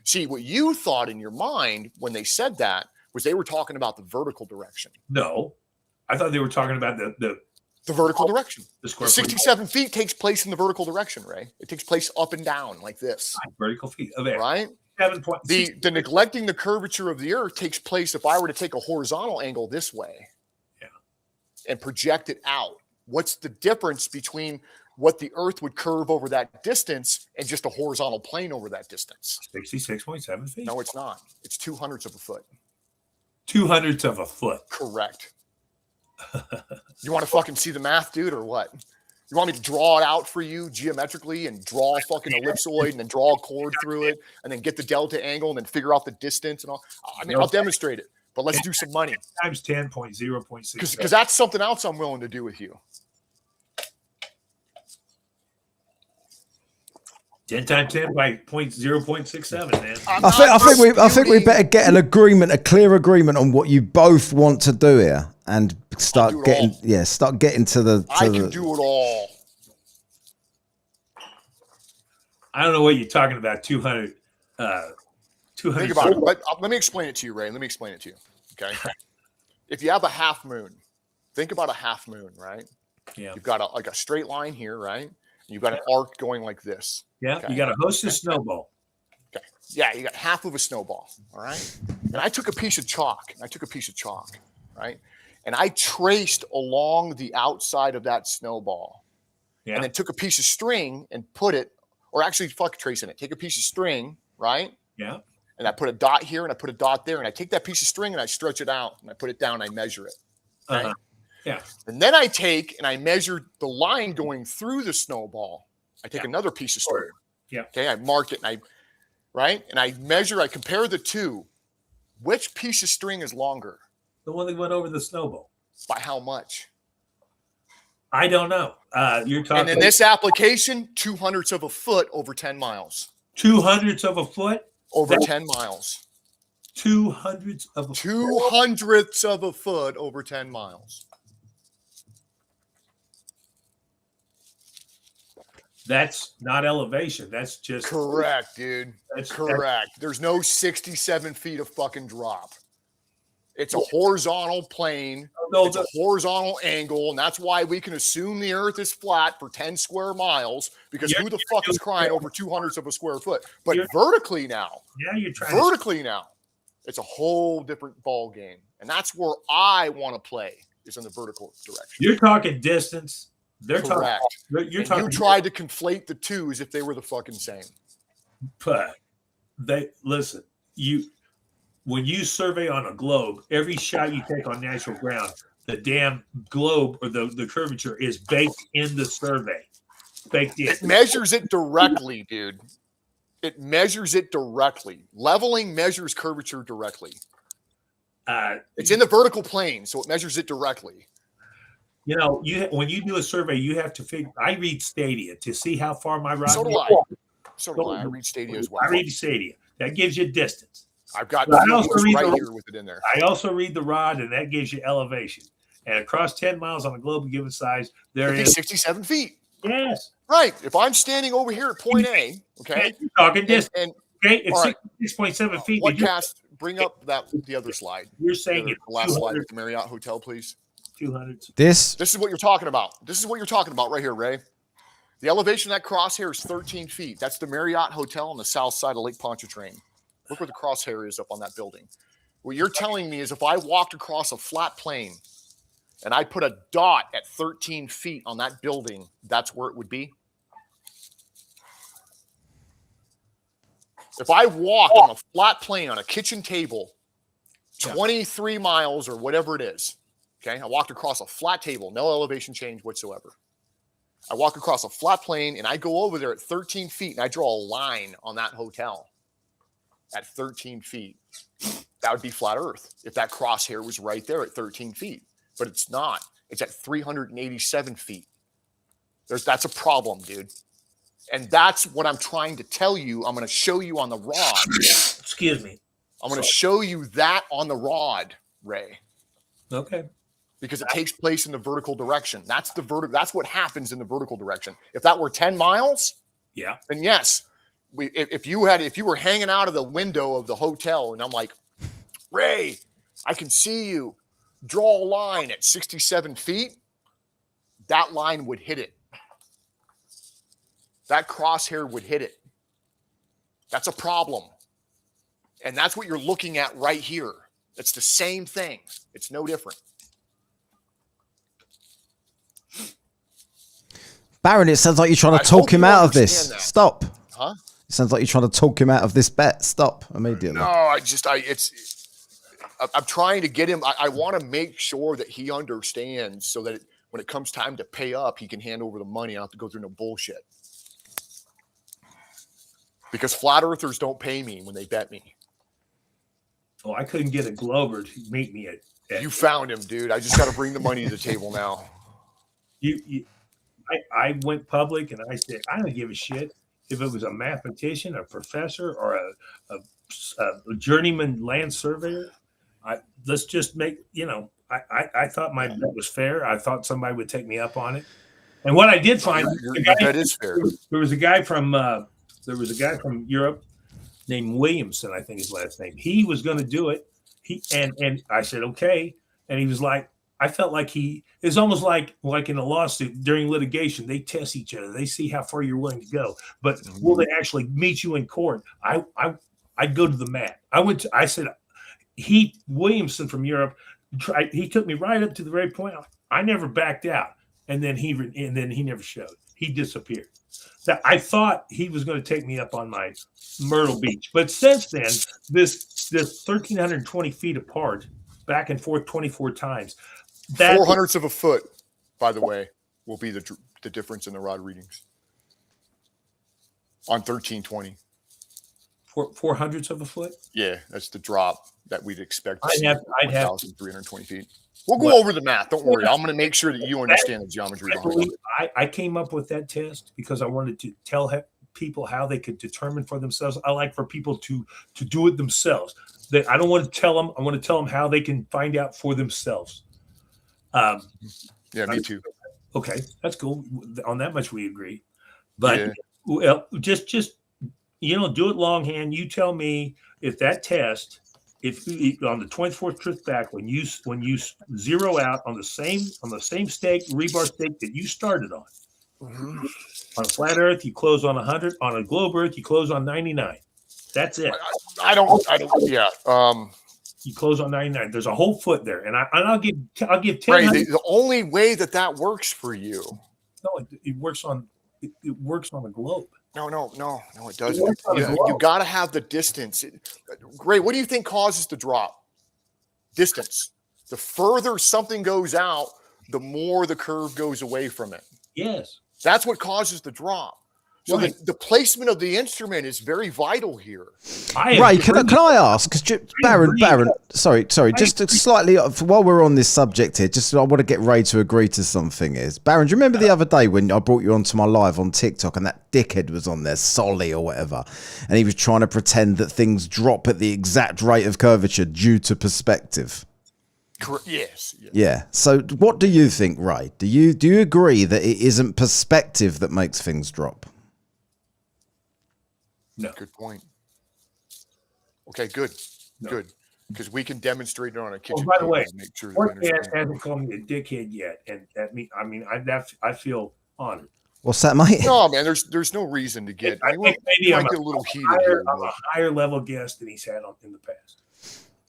See, what you thought in your mind when they said that was they were talking about the vertical direction. No, I thought they were talking about the vertical direction. The square 67 feet takes place in the vertical direction, Ray. It takes place up and down like this. Vertical feet. Okay. Right? 7.6. The neglecting the curvature of the earth takes place if I were to take a horizontal angle this way. Yeah. And project it out. What's the difference between what the earth would curve over that distance and just a horizontal plane over that distance? 66.7 feet. No, it's not. It's 2/100 of a foot. 2/100 of a foot. Correct. You want to fucking see the math, dude, or what? You want me to draw it out for you geometrically and draw a fucking ellipsoid and then draw a chord through it and then get the delta angle and then figure out the distance and all? I mean, I'll demonstrate it, but let's do some money. Times 10.0.6. Because that's something else I'm willing to do with you. 10 times 10 by 0.67, man. I think we better get an agreement, a clear agreement on what you both want to do here, and start getting to the. I can do it all. I don't know what you're talking about. 200. 200. Think about it. Let me explain it to you, Ray. Let me explain it to you. Okay. If you have a half moon, think about a half moon, right? Yeah. You've got a straight line here, right? You've got an arc going like this. Yeah. Okay. You got a hostess snowball. Okay. Yeah, you got half of a snowball. All right. And I took a piece of chalk. Right. And I traced along the outside of that snowball. Yeah. And then took a piece of string and put it, or actually fuck tracing it. Take a piece of string, right? Yeah. And I put a dot here and I put a dot there. And I take that piece of string and I stretch it out and I put it down and I measure it. Right? Yeah. And then I take and I measure the line going through the snowball. I take another piece of string. Yeah. Okay. I mark it and I measure, I compare the two. Which piece of string is longer? The one that went over the snowball. By how much? I don't know. You're talking. And in this application, 2/100 of a foot over 10 miles. 2/100 of a foot? Over 10 miles. 2/100 of a 2/100 of a foot over 10 miles. That's not elevation. That's just correct, dude. That's correct. There's no 67 feet of fucking drop. It's a horizontal plane. It's a horizontal angle, and that's why we can assume the Earth is flat for 10 square miles. Because who the fuck is crying over 2/100 of a square foot? But vertically now, it's a whole different ball game, and that's where I want to play. Is in the vertical direction. You're talking distance. They're correct. You're talking. You tried to conflate the two as if they were the fucking same. But listen. When you survey on a globe, every shot you take on natural ground, the damn globe or the curvature is baked in the survey. Baked in. It measures it directly, dude. It measures it directly. Leveling measures curvature directly. It's in the vertical plane, so it measures it directly. You know, when you do a survey, you have to figure. I read Stadia to see how far my rod. So do I. I read Stadia as well. I read Stadia. That gives you distance. I've got I also read right here with it in there. I also read the rod, and that gives you elevation. And across 10 miles on a globe given size, there is 67 feet. Yes. Right. If I'm standing over here at point A, okay. You're talking distance. Okay. It's 66.7 feet. Podcast, bring up the other slide. You're saying the last slide with the Marriott Hotel, please. 200. This is what you're talking about. This is what you're talking about right here, Ray. The elevation of that crosshair is 13 feet. That's the Marriott Hotel on the south side of Lake Pontchartrain. Look where the crosshair is up on that building. What you're telling me is if I walked across a flat plane and I put a dot at 13 feet on that building, that's where it would be? If I walk on a flat plane on a kitchen table, 23 miles or whatever it is, okay? I walked across a flat table, no elevation change whatsoever. I walk across a flat plane and I go over there at 13 feet and I draw a line on that hotel. At 13 feet, that would be flat Earth if that crosshair was right there at 13 feet. But it's not. It's at 387 feet. That's a problem, dude. And that's what I'm trying to tell you. I'm going to show you on the rod. Excuse me. I'm going to show you that on the rod, Ray. Okay. Because it takes place in the vertical direction. That's That's what happens in the vertical direction. If that were 10 miles, yeah, then yes. If you were hanging out of the window of the hotel and I'm like, Ray, I can see you. Draw a line at 67 feet. That line would hit it. That crosshair would hit it. That's a problem. And that's what you're looking at right here. It's the same thing. It's no different. Baron, it sounds like you're trying to talk him out of this. That. Stop. Huh? It sounds like you're trying to talk him out of this bet. Stop immediately. No, I'm trying to get him. I want to make sure that he understands so that when it comes time to pay up, he can hand over the money. I don't have to go through no bullshit. Because flat earthers don't pay me when they bet me. Oh, I couldn't get a Glover to meet me at You found him, dude. I just got to bring the money to the table now. I went public and I said, I don't give a shit if it was a mathematician, a professor, or a journeyman land surveyor. Let's just make, I thought my bet was fair. I thought somebody would take me up on it. And what I did find, that is fair. There was a guy from Europe named Williamson, I think his last name. He was going to do it. And I said, okay. And he was like, I felt like it's almost like in a lawsuit during litigation, they test each other. They see how far you're willing to go. But will they actually meet you in court? I'd go to the mat. I said, Williamson from Europe, he took me right up to the very point. I never backed out. And then he never showed. He disappeared. Now, I thought he was going to take me up on my Myrtle Beach. But since then, this 1,320 feet apart, back and forth 24 times. 400ths of a foot, by the way, will be the difference in the rod readings on 1320. 400ths of a foot? Yeah, that's the drop that we'd expect to I'd see. have 1,320 feet. We'll go over the math. Don't worry. I'm going to make sure that you understand the geometry behind it. I came up with that test because I wanted to tell people how they could determine for themselves. I like for people to do it themselves. I don't want to tell them. I want to tell them how they can find out for themselves. Yeah, me too. Okay, that's cool. On that much we agree. But well, just do it longhand. You tell me if that test, if on the 24th trip back, when you zero out on the same stake, rebar stake that you started on. Mm-hmm. On a flat Earth, you close on 100. On a globe Earth, you close on 99. That's it. I don't. Yeah. You close on 99. There's a whole foot there, and I'll give 10. Right. The only way that works for you. No, it works on a globe. No, it doesn't. You got to have the distance. Ray, what do you think causes the drop? Distance. The further something goes out, the more the curve goes away from it. Yes. That's what causes the drop. So Right. the placement of the instrument is very vital here. Right, can I ask? Because Baron, sorry, just slightly while we're on this subject here, I want to get Ray to agree to something. Baron, do you remember the other day when I brought you onto my live on TikTok and that dickhead was on there, Solly or whatever, and he was trying to pretend that things drop at the exact rate of curvature due to perspective? Yes. Yeah. So what do you think, Ray? Do you agree that it isn't perspective that makes things drop? No. Good point. Okay, good. No. Good. Because we can demonstrate it on a kitchen. By the way, make sure hasn't called me a dickhead yet, and I feel honored. What's that, mate? No, man. There's no reason to get. I think maybe I'm a little heated here. I'm a higher level guest than he's had in the past.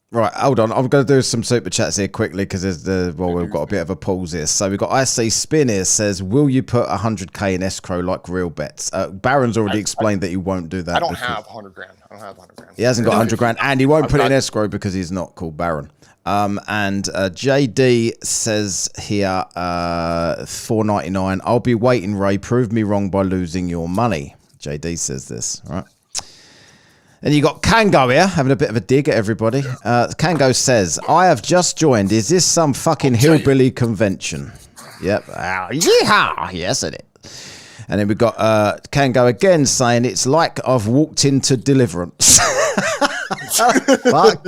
Right, hold on. I'm going to do some super chats here quickly because we've got a bit of a pause here. So we've got IC Spin here says, will you put 100k in escrow like real bets? Baron's already explained that he won't do that. I don't have 100 grand. He hasn't got 100 grand and he won't put it in escrow because he's not called Baron. And JD says here, 4.99. I'll be waiting, Ray. Prove me wrong by losing your money. JD says this, right? And you got Kango here, having a bit of a dig at everybody. Kango says, I have just joined. Is this some fucking hillbilly convention? Yep. Yeehaw! Yes, it is. And then we've got Kango again saying, it's like I've walked into Deliverance. Fuck.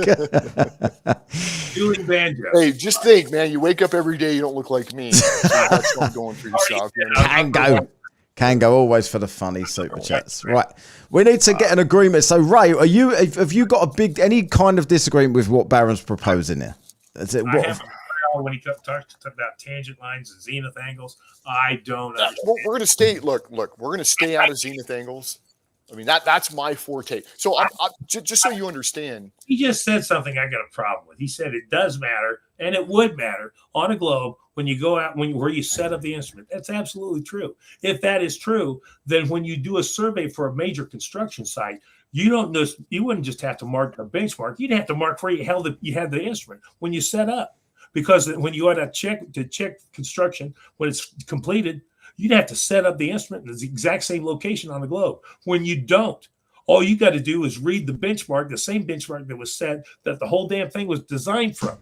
Dueling banjo. Hey, just think, man. You wake up every day, you don't look like me. So that's what I'm going for yourself. You know? Can go always for the funny super chats. Right. We need to get an agreement. So Ray, have you got any kind of disagreement with what Baron's proposing here? Is it I have when he talks about tangent lines and zenith angles. I don't understand. We're going to stay. Look. We're going to stay out of zenith angles. I mean that's my forte. So just so you understand, he just said something I got a problem with. He said it does matter, and it would matter on a globe when you go out where you set up the instrument. That's absolutely true. If that is true, then when you do a survey for a major construction site, you wouldn't just have to mark a benchmark. You'd have to mark where you had the instrument when you set up, because when you ought to check construction when it's completed, you'd have to set up the instrument in the exact same location on the globe. When you don't, all you got to do is read the benchmark, the same benchmark that was set, that the whole damn thing was designed from.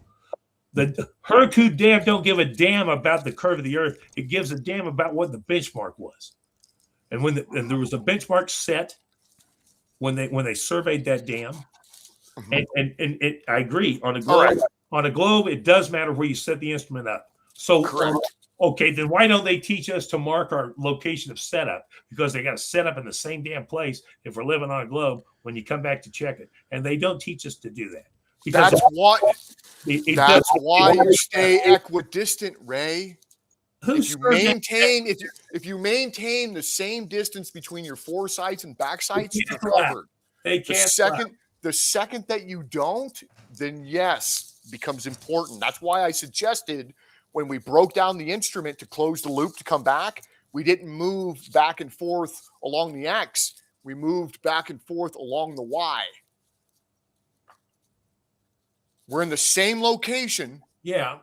The Hurricane Dam don't give a damn about the curve of the earth. It gives a damn about what the benchmark was. And and there was a benchmark set when they surveyed that dam. And I agree, on a globe, it does matter where you set the instrument up. So okay, then why don't they teach us to mark our location of setup? Because they got to set up in the same damn place if we're living on a globe when you come back to check it. And they don't teach us to do that. Because that's why you stay equidistant, Ray. If you maintain the same distance between your foresights and backsights, you're covered. The second that you don't, then yes, becomes important. That's why I suggested when we broke down the instrument to close the loop to come back, we didn't move back and forth along the X. We moved back and forth along the Y. We're in the same location. Yeah.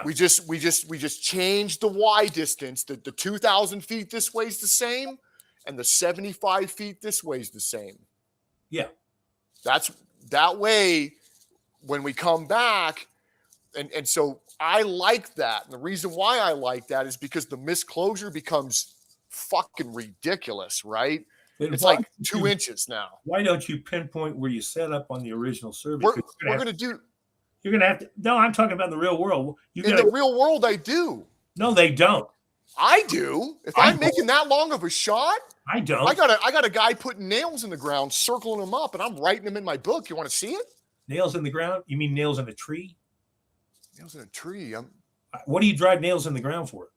We just changed the Y distance. The 2,000 feet this way is the same, and the 75 feet this way is the same. Yeah. That's that way when we come back. And so I like that. And the reason why I like that is because the misclosure becomes fucking ridiculous, right? It's like 2 inches now. Why don't you pinpoint where you set up on the original survey? We're going to do. You're going to have to. No, I'm talking about the real world. In the real world, I do. No, they don't. I do. If I'm making that long of a shot, I don't. I got a guy putting nails in the ground, circling them up, and I'm writing them in my book. You want to see it? Nails in the ground? You mean nails in a tree? Nails in a tree. What do you drive nails in the ground for?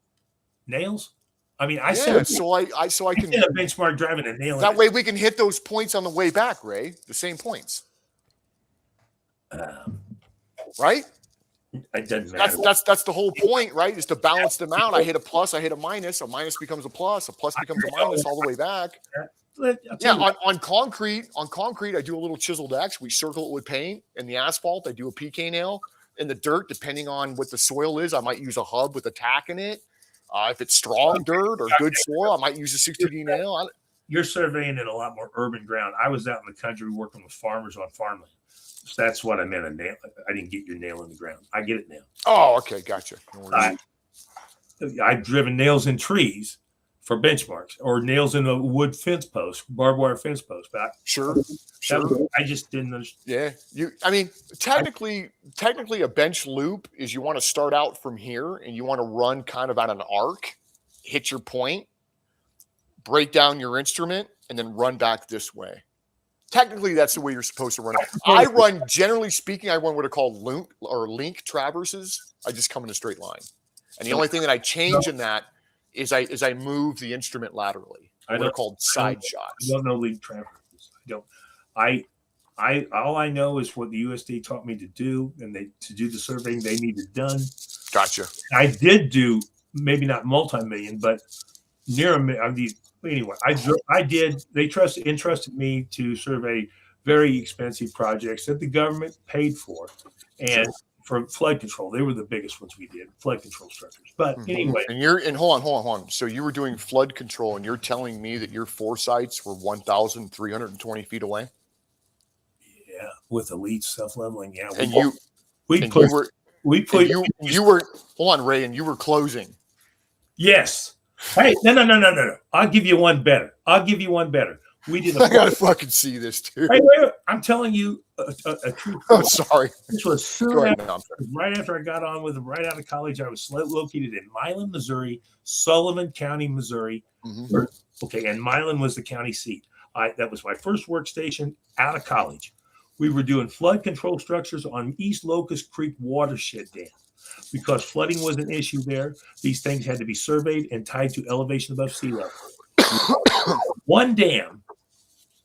Nails? I mean, so I can get a benchmark driving a nail. That way we can hit those points on the way back, Ray. The same points. Right? It doesn't matter. That's the whole point, right? Is to balance them out. I hit a plus, I hit a minus becomes a plus becomes a minus all the way back. Yeah, on concrete, I do a little chiseled X. We circle it with paint. In the asphalt, I do a PK nail. In the dirt, depending on what the soil is, I might use a hub with a tack in it. If it's strong dirt or good soil, I might use a 6-2D nail. You're surveying in a lot more urban ground. I was out in the country working with farmers on farmland. So that's what I meant, a nail. I didn't get your nail in the ground. I get it now. Oh, okay, gotcha. I've driven nails in trees for benchmarks, or nails in a wood fence post, barbed wire fence post. But sure. I just didn't understand. Yeah, technically, a bench loop is you want to start out from here and you want to run kind of at an arc, hit your point, break down your instrument, and then run back this way. Technically, that's the way you're supposed to run it. Generally speaking, I run what are called link traverses. I just come in a straight line. And the only thing that I change in that is I move the instrument laterally. What are called side shots. I don't know link traverses. All I know is what the USD taught me to do, and to do the surveying they needed done. Gotcha. I did do, maybe not multi-million, but near a million. Anyway, I did. They entrusted me to survey very expensive projects that the government paid for, and for flood control, they were the biggest ones we did, flood control structures. But anyway, and hold on. So you were doing flood control, and you're telling me that your foresights were 1,320 feet away? Yeah, with elite self-leveling. Yeah, you were hold on, Ray, and you were closing. Yes. Hey, no. I'll give you one better. We did. I gotta fucking see this too. Wait. I'm telling you a true story. I'm sorry. This was soon Go ahead. after, No, I'm sorry. right after I got on with him, right out of college. I was located in Milan, Missouri, Sullivan County, Missouri. Mhm. And Milan was the county seat. That was my first workstation out of college. We were doing flood control structures on East Locust Creek watershed dam. Because flooding was an issue there, these things had to be surveyed and tied to elevation above sea level. One dam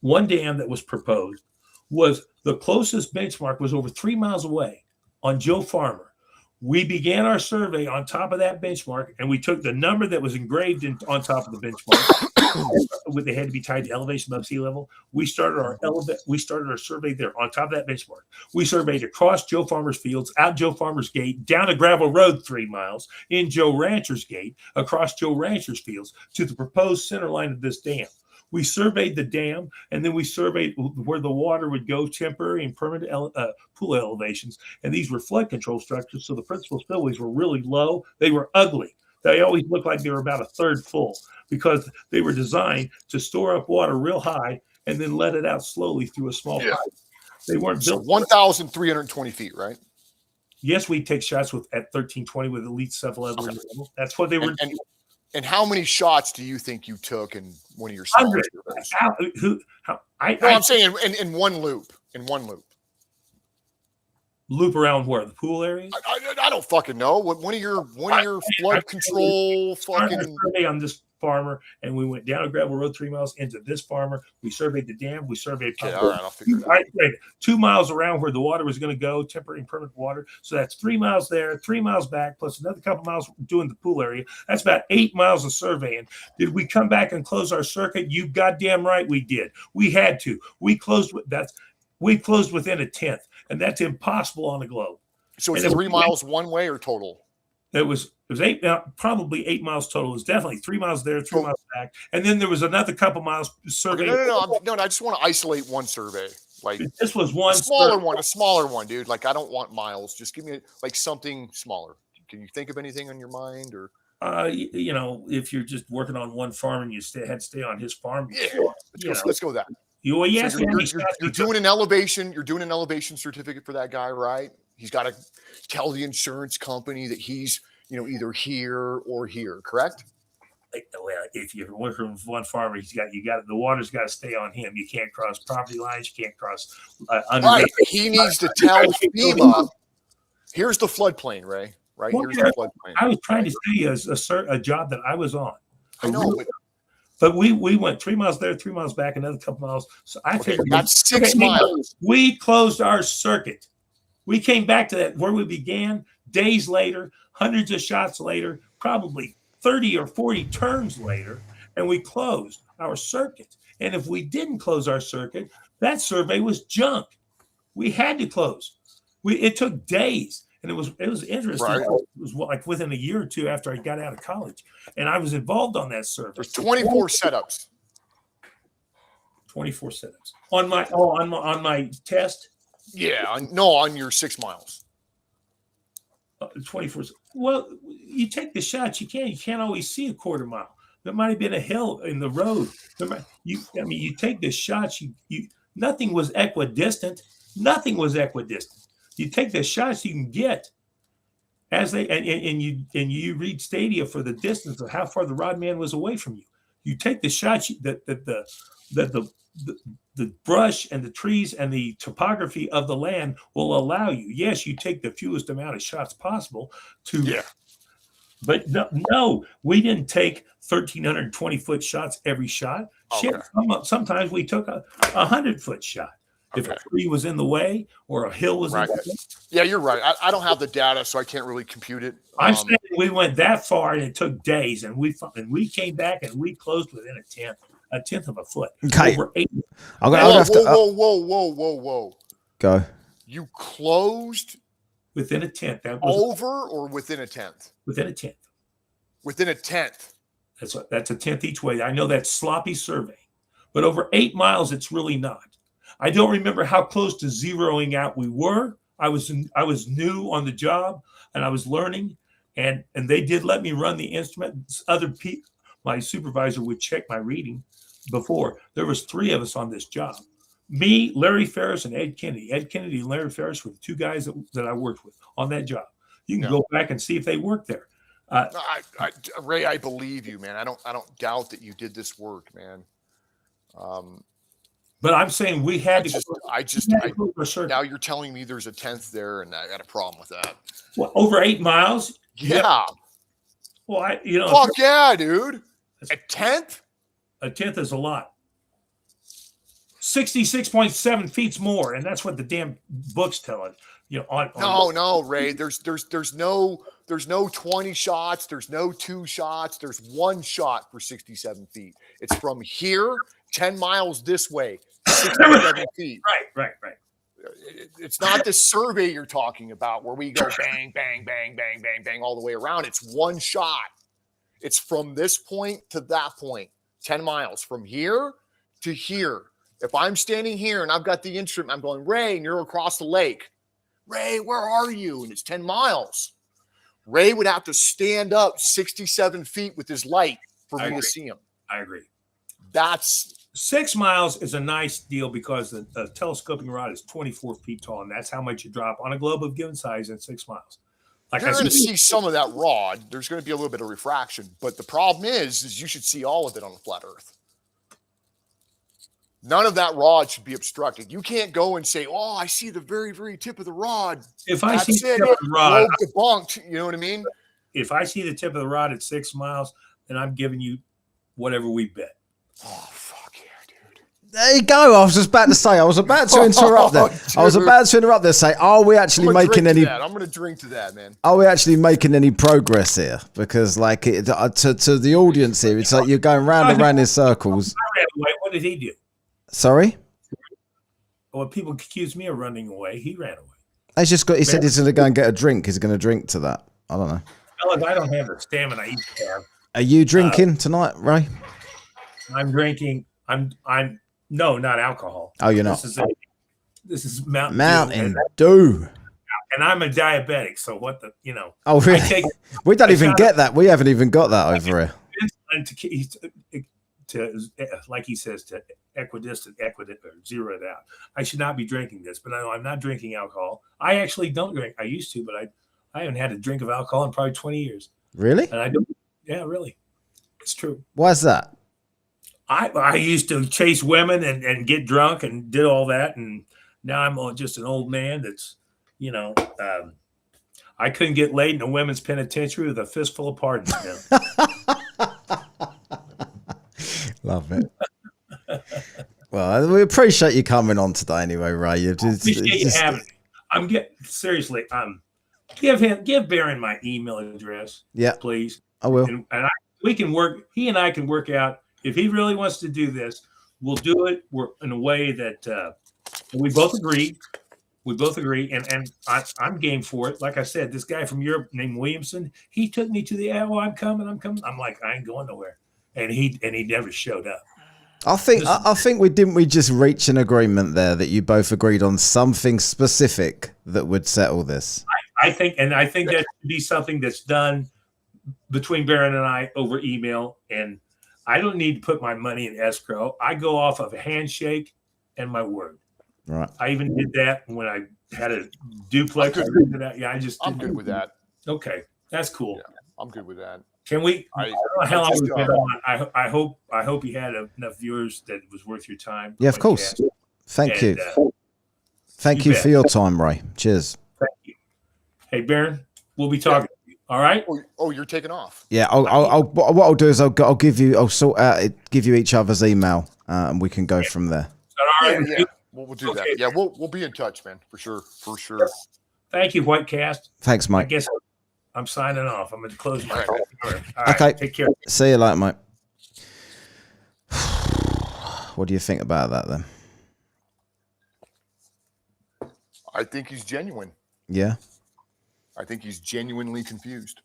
that was proposed was the closest benchmark was over 3 miles away on Joe Farmer. We began our survey on top of that benchmark, and we took the number that was engraved on top of the benchmark. They had to be tied to elevation above sea level. We started our survey there on top of that benchmark. We surveyed across Joe Farmer's fields, out Joe Farmer's gate, down a gravel road 3 miles, in Joe Rancher's gate, across Joe Rancher's fields to the proposed center line of this dam. We surveyed the dam, and then we surveyed where the water would go, temporary and permanent pool elevations. And these were flood control structures, so the principal spillways were really low. They were ugly. They always looked like they were about a third full because they were designed to store up water real high and then let it out slowly through a small pipe. They weren't built. 1,320 feet, right? Yes, we take shots at 1320 with elite level. That's what they were. And how many shots do you think you took in one of your surveys? I'm saying in one loop. In one loop. Loop around where? The pool area? I don't fucking know. One of your flood control fucking survey on this farmer, and we went down a gravel road 3 miles into this farmer. We surveyed the dam. We surveyed all right, I'll figure it out. 2 miles around where the water was going to go, temporary and permanent water. So that's 3 miles there, 3 miles back, plus another couple miles doing the pool area. That's about 8 miles of surveying. Did we come back and close our circuit? You goddamn right we did. We had to. We closed within a tenth, and that's impossible on the globe. So it's 3 miles one way or total? It was probably 8 miles total. It was definitely 3 miles there, 3 miles back, and then there was another couple miles survey. No. I just want to isolate one survey. Like this was one a smaller one, dude. Like I don't want miles. Just give me like something smaller. Can you think of anything on your mind or? If you're just working on one farm and you had to stay on his farm, let's go with that. Yes, so you're doing an elevation. You're doing an elevation certificate for that guy, right? He's got to tell the insurance company that he's, either here or here, correct? Well, if you're working with one farmer, the water's got to stay on him. You can't cross property lines. You can't cross under. Right. He needs to tell FEMA. Here's the floodplain, Ray. Right. Here's the floodplain. I was trying to tell you a job that I was on. I know, but we went 3 miles there, 3 miles back, another couple miles. So I figured that's 6 miles. We closed our circuit. We came back to that where we began days later, hundreds of shots later, probably 30 or 40 turns later, and we closed our circuit. And if we didn't close our circuit, that survey was junk. We had to close. It took days, and it was interesting. Right. It was like within a year or two after I got out of college, and I was involved on that survey. There's 24 setups. 24 setups on my test. Yeah, on your 6 miles. 24. Well, you take the shots. You can't always see a quarter mile. There might have been a hill in the road. You take the shots. Nothing was equidistant. Nothing was equidistant. You take the shots you can get as they and you read stadia for the distance of how far the rod man was away from you. You take the shots that the brush and the trees and the topography of the land will allow you. Yes, you take the fewest amount of shots possible to. Yeah. But no, we didn't take 1,320-foot shots every shot. Okay. Shit, sometimes we took a 100-foot shot. If a tree was in the way or a hill was in the way. Yeah, you're right. I don't have the data, so I can't really compute it. I'm saying we went that far and it took days, and we came back and we closed within a tenth of a foot. Okay. Over 8. Whoa. Go. You closed within a tenth. That was over or within a tenth? Within a tenth. Within a tenth. That's a tenth each way. I know that's sloppy survey, but over 8 miles, it's really not. I don't remember how close to zeroing out we were. I was new on the job and I was learning, and they did let me run the instrument. My supervisor would check my reading, before, there was 3 of us on this job. Me, Larry Ferris, and Ed Kennedy. Ed Kennedy and Larry Ferris were the 2 guys that I worked with on that job. You can go back and see if they worked there. Ray, I believe you, man. I don't doubt that you did this work, man. But I'm saying we had now you're telling me there's a 10th there, and I got a problem with that. Well, over 8 miles. Yeah. Well, fuck yeah, dude. A 10th? A 10th is a lot. 66.7 feet's more, and that's what the damn books tell us. No, Ray. There's no 20 shots. There's no 2 shots. There's 1 shot for 67 feet. It's from here 10 miles this way, 67 feet. Right. It's not the survey you're talking about where we go bang, bang, bang, bang, bang, bang all the way around. It's 1 shot. It's from this point to that point, 10 miles from here to here. If I'm standing here and I've got the instrument, I'm going, Ray, and you're across the lake. Ray, where are you? And it's 10 miles. Ray would have to stand up 67 feet with his light for me to see him. I agree. That's 6 miles is a nice deal because the telescoping rod is 24 feet tall, and that's how much you drop on a globe of given size in 6 miles. You're going to see some of that rod. There's going to be a little bit of refraction, but the problem is you should see all of it on a flat Earth. None of that rod should be obstructed. You can't go and say, "Oh, I see the very, very tip of the rod." If I see the tip of the rod, debunked. You know what I mean? If I see the tip of the rod at 6 miles, then I'm giving you whatever we bet. Oh, fuck yeah, dude! There you go. I was just about to say. I was about to interrupt there. I was about to interrupt there. Say, are we actually making any? I'm going to drink to that, man. Are we actually making any progress here? Because, like, to the audience here, it's like you're going round and round in circles. I ran away. What did he do? Sorry? Well, people accuse me of running away. He ran away. He said he's going to go and get a drink. He's going to drink to that. I don't know. Fellas, I don't have the stamina I used to have. Are you drinking tonight, Ray? I'm drinking. I'm no, not alcohol. Oh, you're not. This is Mountain Dew. And I'm a diabetic, so what the Oh, really? We don't even get that. We haven't even got that over here. To like he says, to equidistant, or zero it out. I should not be drinking this, but no, I'm not drinking alcohol. I actually don't drink. I used to, but I haven't had a drink of alcohol in probably 20 years. Really? And I don't. Yeah, really. It's true. Why's that? I used to chase women and get drunk and did all that, and now I'm just an old man that's, I couldn't get laid in a women's penitentiary with a fistful of pardons. Love it. Well, we appreciate you coming on today anyway, Ray. Appreciate you having me. I'm seriously. Give Barron my email address. Yeah, please. I will. And we can work. He and I can work out if he really wants to do this. We'll do it. We're in a way that we both agree. We both agree, and I'm game for it. Like I said, this guy from Europe named Williamson, he took me to the. Oh, I'm coming. I'm like, I ain't going nowhere. And he never showed up. I think we just reach an agreement there that you both agreed on something specific that would settle this. I think that should be something that's done between Barron and I over email. And I don't need to put my money in escrow. I go off of a handshake and my word. Right. I even did that when I had a duplex. I'm good with that. Okay, that's cool. Yeah, I'm good with that. Can we? I don't know how long we've been on. I hope you had enough viewers that it was worth your time. Yeah, of course. Thank you. Thank you for your time, Ray. Cheers. Thank you. Hey, Barron, we'll be talking to you. All right. Oh, you're taking off. Yeah. What I'll do is I'll give you each other's email, and we can go from there. All right. Yeah. We'll do that. Yeah, we'll be in touch, man, for sure. Thank you, Whitecast. Thanks, Mike. I guess I'm signing off. I'm going to close my door. All right, okay. Take care. See you later, mate. What do you think about that, then? I think he's genuine. Yeah? I think he's genuinely confused.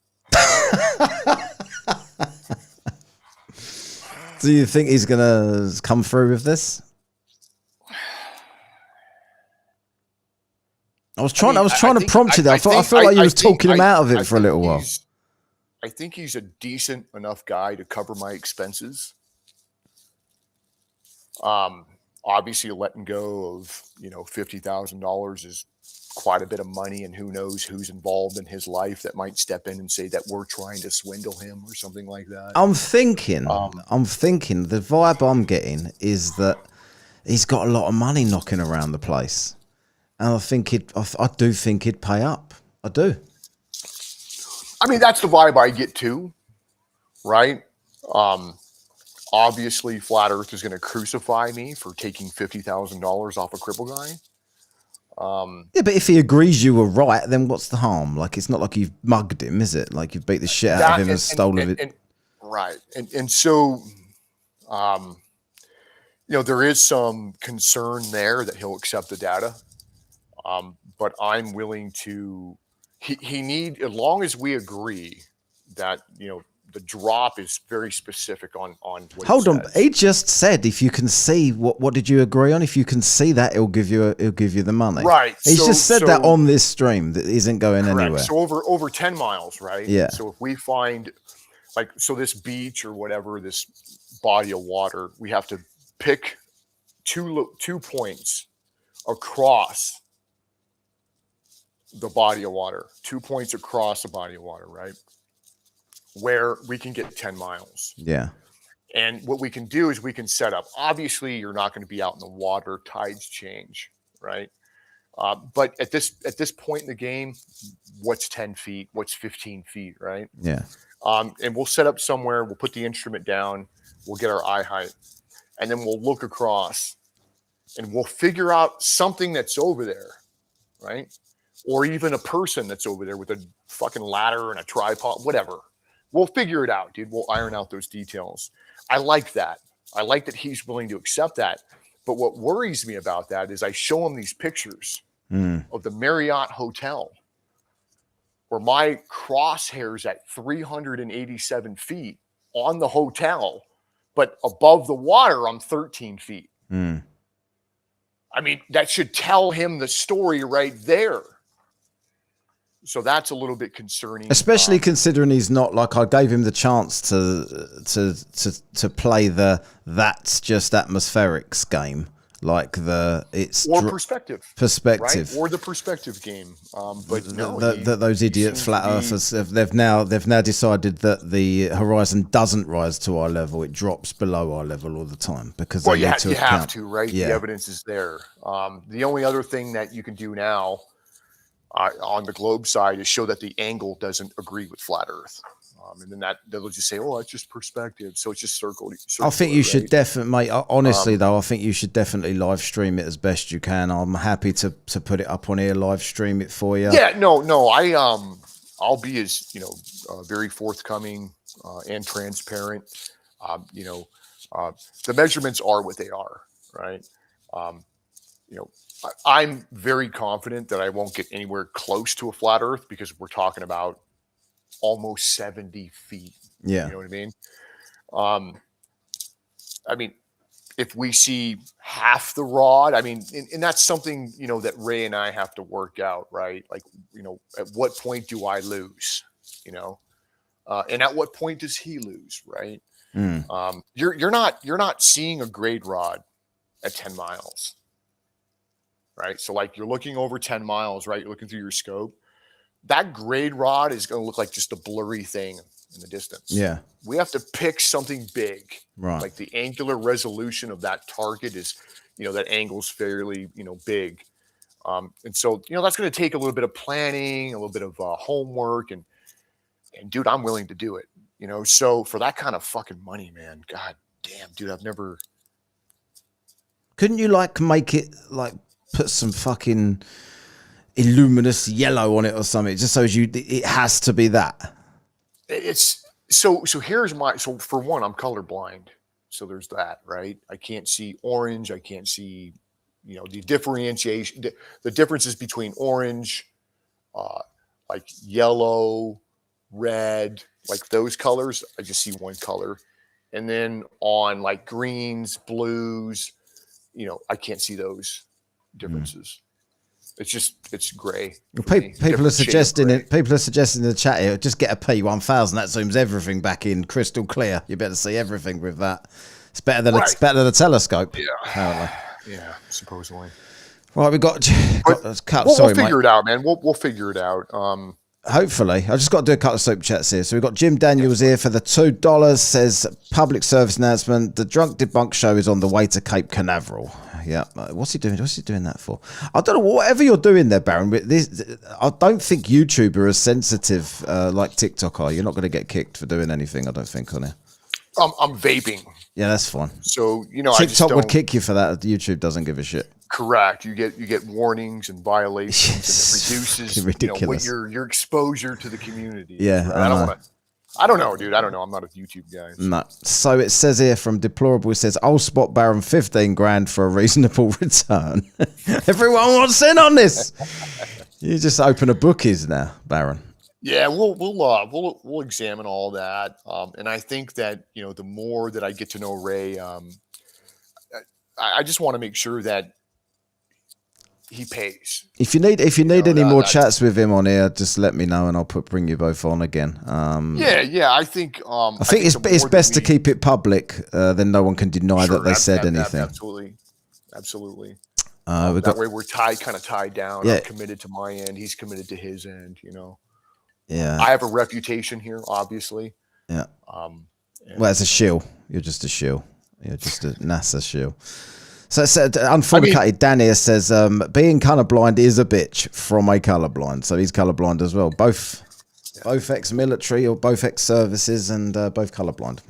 Do you think he's going to come through with this? I was trying to prompt you there. I felt like you was talking him out of it for a little while. I think he's a decent enough guy to cover my expenses. Obviously, letting go of $50,000 is quite a bit of money, and who knows who's involved in his life that might step in and say that we're trying to swindle him or something like that. I'm thinking the vibe I'm getting is that he's got a lot of money knocking around the place, and I do think he'd pay up. I do. I mean, that's the vibe I get too, right? Obviously, Flat Earth is going to crucify me for taking $50,000 off a cripple guy. Yeah, but if he agrees you were right, then what's the harm? Like, it's not like you've mugged him, is it? Like, you've beat the shit out of him and stolen it. Right. And so, there is some concern there that he'll accept the data. But I'm willing to, as long as we agree that, the drop is very specific on what Hold on, he just said if you can see what did you agree on? If you can see that, he'll give you the money. Right. He's just said that on this stream that isn't going correct. anywhere. So over 10 miles, right? Yeah. So if we find this beach or whatever, this body of water, we have to pick two points across the body of water. 2 points across the body of water, right? Where we can get 10 miles. Yeah. And what we can do is we can set up. Obviously, you're not going to be out in the water. Tides change, right? But at this point in the game, what's 10 feet? What's 15 feet, right? Yeah. And we'll set up somewhere. We'll put the instrument down. We'll get our eye height. And then we'll look across. And we'll figure out something that's over there, right? Or even a person that's over there with a fucking ladder and a tripod, whatever. We'll figure it out, dude. We'll iron out those details. I like that. I like that he's willing to accept that. But what worries me about that is I show him these pictures of the Marriott Hotel where my crosshair's at 387 feet on the hotel, but above the water, I'm 13 feet. I mean, that should tell him the story right there. So that's a little bit concerning, especially considering he's not like I gave him the chance to play the that's just atmospherics game, like perspective, right? Or the perspective game. But those idiot flat earthers they've now decided that the horizon doesn't rise to our level; it drops below our level all the time because you have to, right? Yeah. The evidence is there. The only other thing that you can do now. On the globe side is show that the angle doesn't agree with flat Earth, and then they'll just say, "Oh, that's just perspective." So it's just circle. I think you should definitely, mate. Honestly, though, I think you should definitely live stream it as best you can. I'm happy to put it up on here, live stream it for you. Yeah, no, I'll be as very forthcoming and transparent. The measurements are what they are, right? I'm very confident that I won't get anywhere close to a flat Earth because we're talking about almost 70 feet. Yeah. You know what I mean? If we see half the rod, and that's something, that Ray and I have to work out, right? Like, at what point do I lose, and at what point does he lose, right? You're not seeing a grade rod at 10 miles. Right. So like you're looking over 10 miles, right? You're looking through your scope. That grade rod is going to look like just a blurry thing in the distance. Yeah. We have to pick something big. Right. Like the angular resolution of that target is, that angle's fairly, big. And so, that's going to take a little bit of planning, a little bit of homework and dude, I'm willing to do it, so for that kind of fucking money, man, God damn, dude, I've never. Couldn't you make it put some fucking illuminous yellow on it or something, just so it has to be that. It's so here's so for one, I'm colorblind. So there's that, right? I can't see orange. I can't see, the differentiation, the differences between orange, like yellow, red, like those colors. I just see one color. And then on like greens, blues, I can't see those differences. It's gray. People are suggesting it. People are suggesting in the chat here, just get a P1000 that zooms everything back in crystal clear. You better see everything with that. It's better than Right. it's better than a telescope. Yeah. Apparently. Yeah, supposedly. Right, we got. We'll figure it out, man. We'll figure it out. Hopefully, I just got to do a couple of super chats here. So we've got Jim Daniels here for the $2. Says public service announcement: the Drunk Debunk show is on the way to Cape Canaveral. Yeah, what's he doing? What's he doing that for? I don't know. Whatever you're doing there, Baron. But I don't think YouTube are as sensitive like TikTok are. You're not going to get kicked for doing anything. I don't think on it. I'm vaping. Yeah, that's fine. So I just TikTok would don't- kick you for that. YouTube doesn't give a shit. Correct. You get warnings and violations, and it reduces Ridiculous. your exposure to the community. Yeah, Right? I know. I don't know, dude. I don't know. I'm not a YouTube guy. No. So it says here from Deplorable, it says, I'll spot Baron 15 grand for a reasonable return. Everyone wants in on this. You just open a bookies now, Baron. Yeah, we'll examine all that, and I think that the more that I get to know Ray, I just want to make sure that he pays. If you need any more chats with him on here, just let me know and I'll bring you both on again. Yeah. I think it's best to keep it public. Then no one can deny that they said anything. Absolutely. That way we're tied down. Yeah. I'm committed to my end. He's committed to his end. Yeah. I have a reputation here, obviously. Yeah. Well, it's a shill. You're just a shill. You're just a NASA shill. So it said, unfortunately, Danny says, being colorblind is a bitch from a colorblind. So he's colorblind as well. Both ex-military or both ex-services and both colorblind.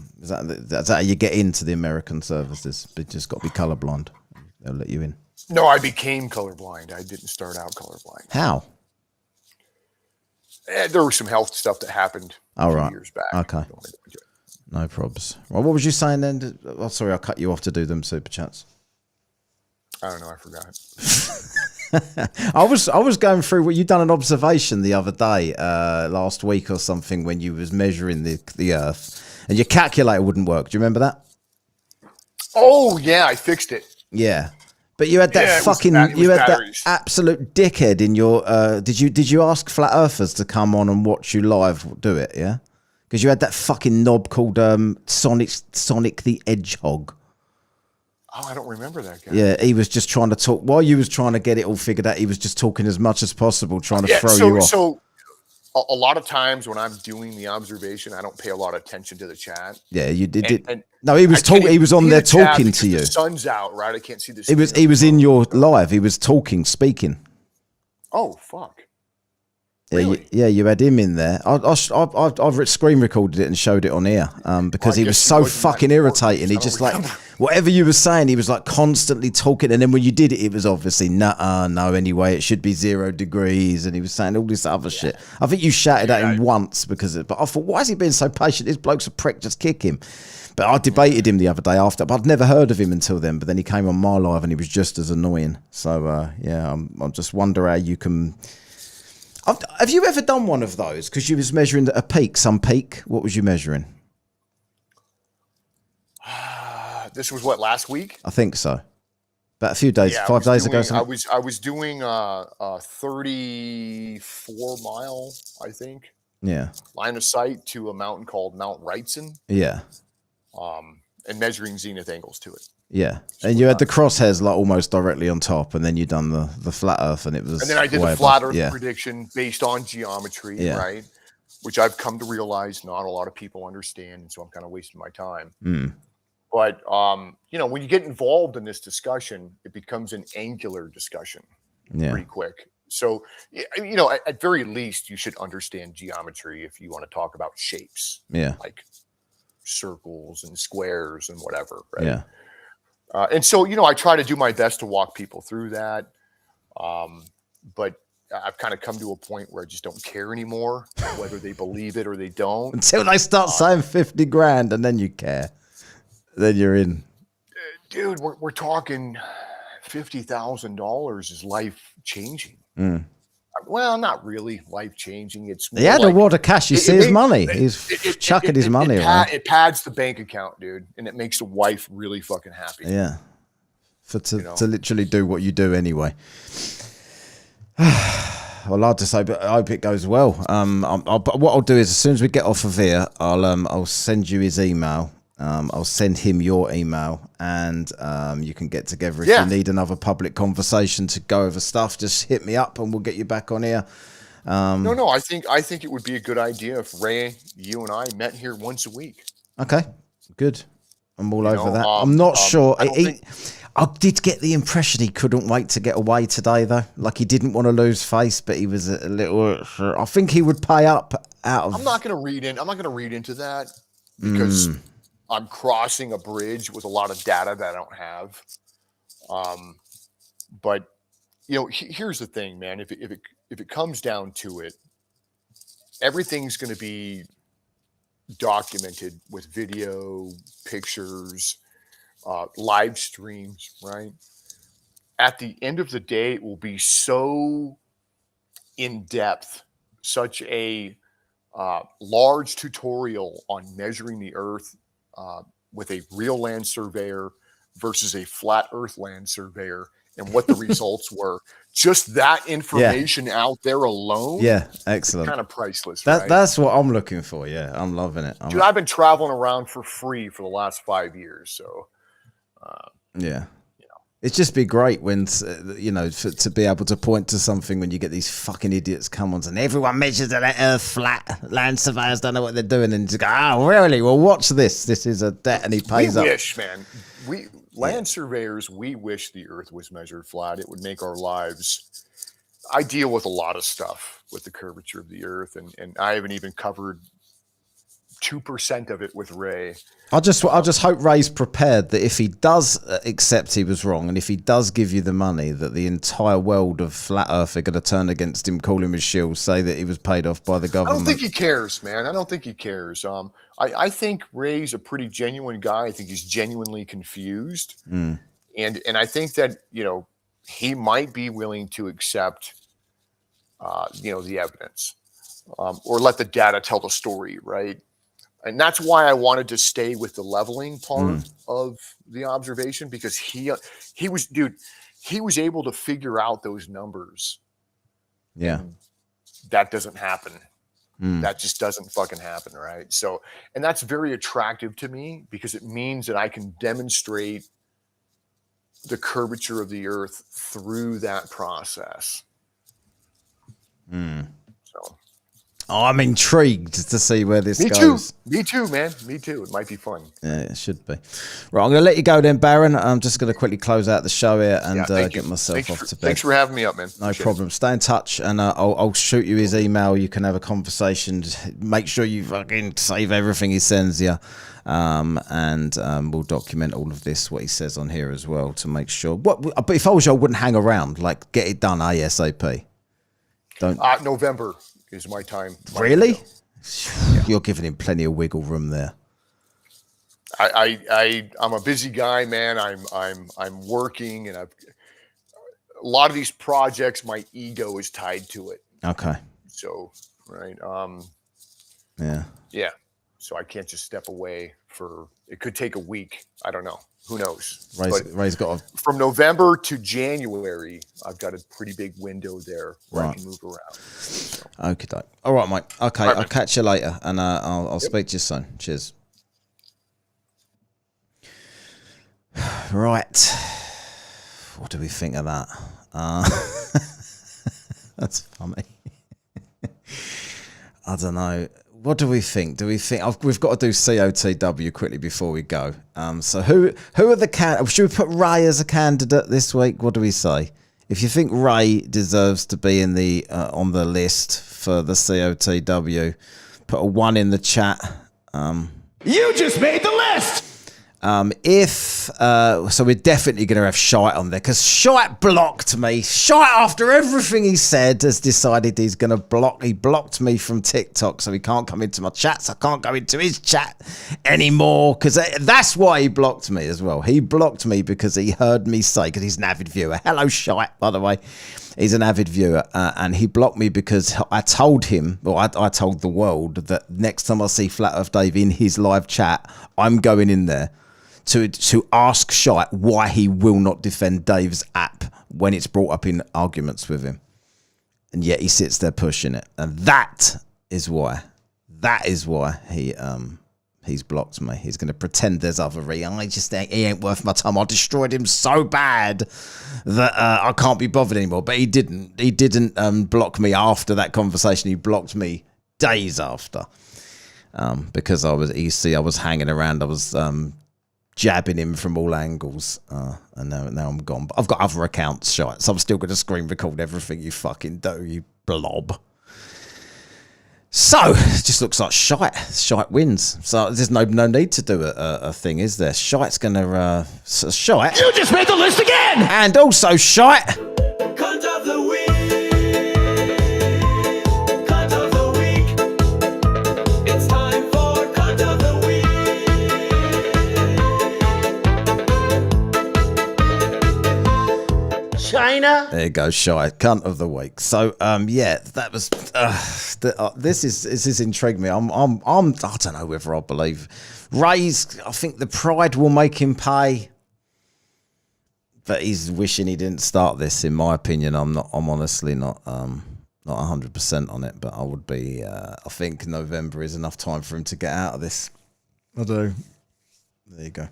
That's how you get into the American services. You just got to be colorblind. They'll let you in. No, I became colorblind. I didn't start out colorblind. How? There was some health stuff that happened a few years back. Okay. No probs. Well, what was you saying then? Oh, sorry, I cut you off to do them super chats. I don't know. I forgot. I was going through what you done an observation the other day, last week or something, when you was measuring the Earth, and your calculator wouldn't work. Do you remember that? Oh yeah, I fixed it. Yeah, but you had that batteries. that absolute dickhead in your. Did you ask flat earthers to come on and watch you live do it? Yeah, because you had that fucking knob called Sonic the Hedgehog. Oh, I don't remember that guy. Yeah, he was just trying to talk while you was trying to get it all figured out. He was just talking as much as possible, trying to throw you off. So a lot of times when I'm doing the observation, I don't pay a lot of attention to the chat. Yeah, you did. No, he was talking. He was on there talking to you. The sun's out, right? I can't see the. He was in your live. He was talking, speaking. Oh fuck! Yeah, Really? you had him in there. I've screen recorded it and showed it on here because he was so fucking irritating. He just like whatever you were saying, he was like constantly talking. And then when you did it, it was obviously no. Anyway, it should be 0 degrees, and he was saying all this other shit. I think you shouted at him once but I thought, why is he being so patient? This bloke's a prick. Just kick him. But I debated him the other day after, but I'd never heard of him until then. But then he came on my live and he was just as annoying. So I'm just wonder how you can. Have you ever done one of those? Because you was measuring a peak, some peak. What was you measuring? This was what, last week? I think so. About a few days, 5 days ago. Something. I was doing a 34 mile, I think. Yeah. Line of sight to a mountain called Mount Wrightson. Yeah. And measuring zenith angles to it. Yeah, and you had the crosshairs like almost directly on top, and then you done the flat Earth, and it was. And then I did the flat Earth prediction based on geometry, right? Which I've come to realize not a lot of people understand, and so I'm kind of wasting my time. But when you get involved in this discussion, it becomes an angular discussion pretty quick. So at very least, you should understand geometry if you want to talk about shapes, like circles and squares and whatever, right? Yeah. And so, I try to do my best to walk people through that. But I've kind of come to a point where I just don't care anymore whether they believe it or they don't. Until they start saying 50 grand and then you care. Then you're in. Dude, we're talking $50,000 is life changing. Well, not really life changing. It's he had a wad of cash. You see his money. He's chucking his money around. It pads the bank account, dude, and it makes the wife really fucking happy. Yeah, to literally do what you do anyway. Well, I'd just hope it goes well. What I'll do is as soon as we get off of here, I'll send you his email, I'll send him your email, and you can get together if Yeah. you need another public conversation to go over stuff. Just hit me up, and we'll get you back on here. No, I think it would be a good idea if Ray, you and I met here once a week. Okay, good. I'm all over know, that. I'm not sure. I I did get the impression he couldn't wait to get away today, though. Like he didn't want to lose face, but he was a little. I think he would pay up out of. I'm not going to read into that because I'm crossing a bridge with a lot of data that I don't have. But here's the thing, man. If it comes down to it, everything's going to be documented with video, pictures, live streams, right? At the end of the day, it will be so in depth, such a large tutorial on measuring the earth with a real land surveyor versus a flat earth land surveyor and what the results were. Just that information out there alone. Yeah, excellent. Kind of priceless. That's what I'm looking for. Yeah, I'm loving it. Dude, I've been traveling around for free for the last 5 years. So, yeah. It'd just be great when, to be able to point to something when you get these fucking idiots come on and everyone measures the earth flat. Land surveyors don't know what they're doing. And just go, oh, really? Well, watch this. This is a debt and he pays up. We wish, man. Land surveyors, we wish the earth was measured flat. It would make our lives. I deal with a lot of stuff with the curvature of the earth, and I haven't even covered 2% of it with Ray. I just hope Ray's prepared that if he does accept he was wrong, and if he does give you the money, that the entire world of flat earth are going to turn against him, call him a shill, say that he was paid off by the government. I don't think he cares, man. I don't think he cares. I think Ray's a pretty genuine guy. I think he's genuinely confused. And I think that, he might be willing to accept, the evidence, or let the data tell the story, right? And that's why I wanted to stay with the leveling part of the observation, because he was able to figure out those numbers. Yeah. That doesn't happen. That just doesn't fucking happen, right? So, and that's very attractive to me because it means that I can demonstrate the curvature of the earth through that process. So. Oh, I'm intrigued to see where this goes. Me too, man. Me too. It might be fun. Yeah, it should be. Right, I'm going to let you go then, Baron. I'm just going to quickly close out the show here and get myself off to bed. Thanks for having me up, man. No problem. Stay in touch, and I'll shoot you his email. You can have a conversation. Make sure you fucking save everything he sends you. And we'll document all of this, what he says on here as well, to make sure. But if I was you, I wouldn't hang around. Like, get it done ASAP. Don't. November is my time. Really? Yeah. You're giving him plenty of wiggle room there. I'm a busy guy, man. I'm working, and a lot of these projects, my ego is tied to it. Okay. So, right. Yeah. So I can't just step away it could take a week. I don't know. Who knows? Ray's got from November to January, I've got a pretty big window there where I can move around. So. Okay. All right, mate. Okay, I'll catch you later, and I'll speak to you soon. Cheers. Right. What do we think of that? That's funny. I don't know. What do we think? We've got to do COTW quickly before we go? So who are the candidates? Should we put Ray as a candidate this week? What do we say? If you think Ray deserves to be in the on the list for the COTW, put a 1 in the chat. You just made the list! So we're definitely going to have Shite on there, because Shite blocked me. Shite, after everything he said, has decided he's going to block. He blocked me from TikTok, so he can't come into my chats. I can't go into his chat anymore, because that's why he blocked me as well. He blocked me because he heard me say, because he's an avid viewer. Hello, Shite, by the way. He's an avid viewer, and he blocked me because I told him, or I told the world, that next time I see Flat Earth Dave in his live chat, I'm going in there to ask Shite why he will not defend Dave's app when it's brought up in arguments with him. And yet he sits there pushing it. And that is why he He's blocked me. He's going to pretend there's other he ain't worth my time. I destroyed him so bad that I can't be bothered anymore. But he didn't block me after that conversation. He blocked me days after because I was hanging around. I was jabbing him from all angles, and now I'm gone. But I've got other accounts, shite, so I'm still going to screen record everything you fucking do, you blob. So, it just looks like shite. Shite wins. So, there's no need to do a thing, is there? Shite's going to... shite. You just made the list again! And also shite. Cunt of the week. Cunt of the week. It's time for cunt of the week. China. There you go, shite. Cunt of the week. So, yeah, that was... this is intriguing me. I don't know whether I believe Ray's. I think the pride will make him pay, but he's wishing he didn't start this. In my opinion, I'm honestly not 100% on it, but I would be. I think November is enough time for him to get out of this. I do. There you go.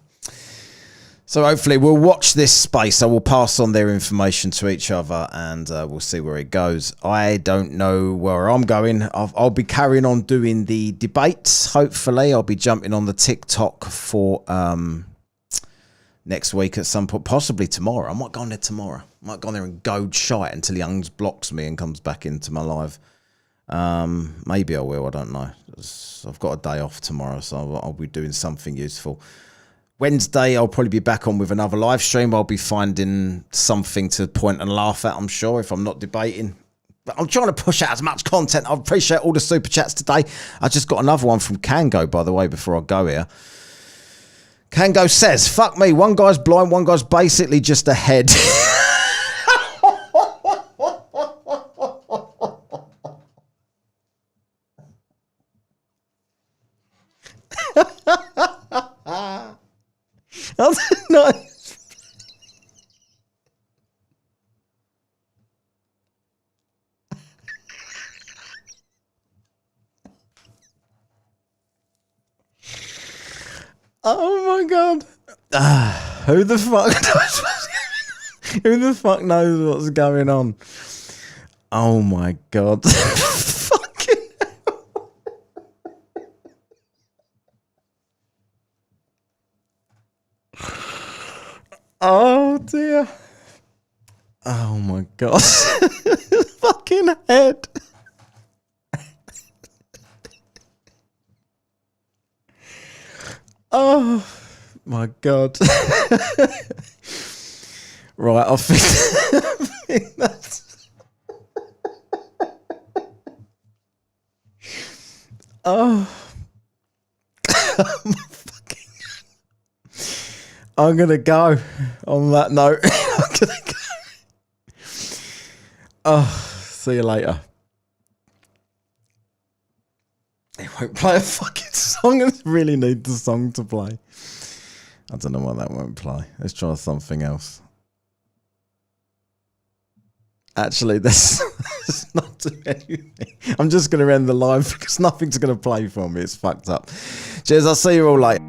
So hopefully we'll watch this space. I will pass on their information to each other, and we'll see where it goes. I don't know where I'm going. I'll be carrying on doing the debates. Hopefully I'll be jumping on the TikTok for next week at some point, possibly tomorrow. I might go on there tomorrow. I might go on there and goad shite until he unblocks me and comes back into my live. Maybe I will. I don't know. I've got a day off tomorrow, so I'll be doing something useful. Wednesday, I'll probably be back on with another live stream. I'll be finding something to point and laugh at, I'm sure, if I'm not debating. But I'm trying to push out as much content. I appreciate all the super chats today. I just got another one from Kango, by the way, before I go here. Kango says, fuck me, one guy's blind, one guy's basically just ahead. No. Oh my god. Who the fuck knows who the fuck knows what's going on? Oh my god. Fucking hell. Oh dear. Oh my god. Fucking head. Oh my god. Right, I think that's... Oh. I'm gonna go on that note. I'm gonna go. Oh, see you later. It won't play a fucking song. I really need the song to play. I don't know why that won't play. Let's try something else. Actually, that's not doing anything. I'm just going to end the live because nothing's going to play for me. It's fucked up. Cheers. I'll see you all later.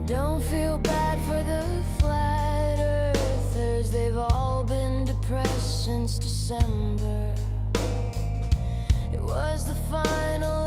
Don't feel bad for the flat earthers. They've all been depressed since December. It was the final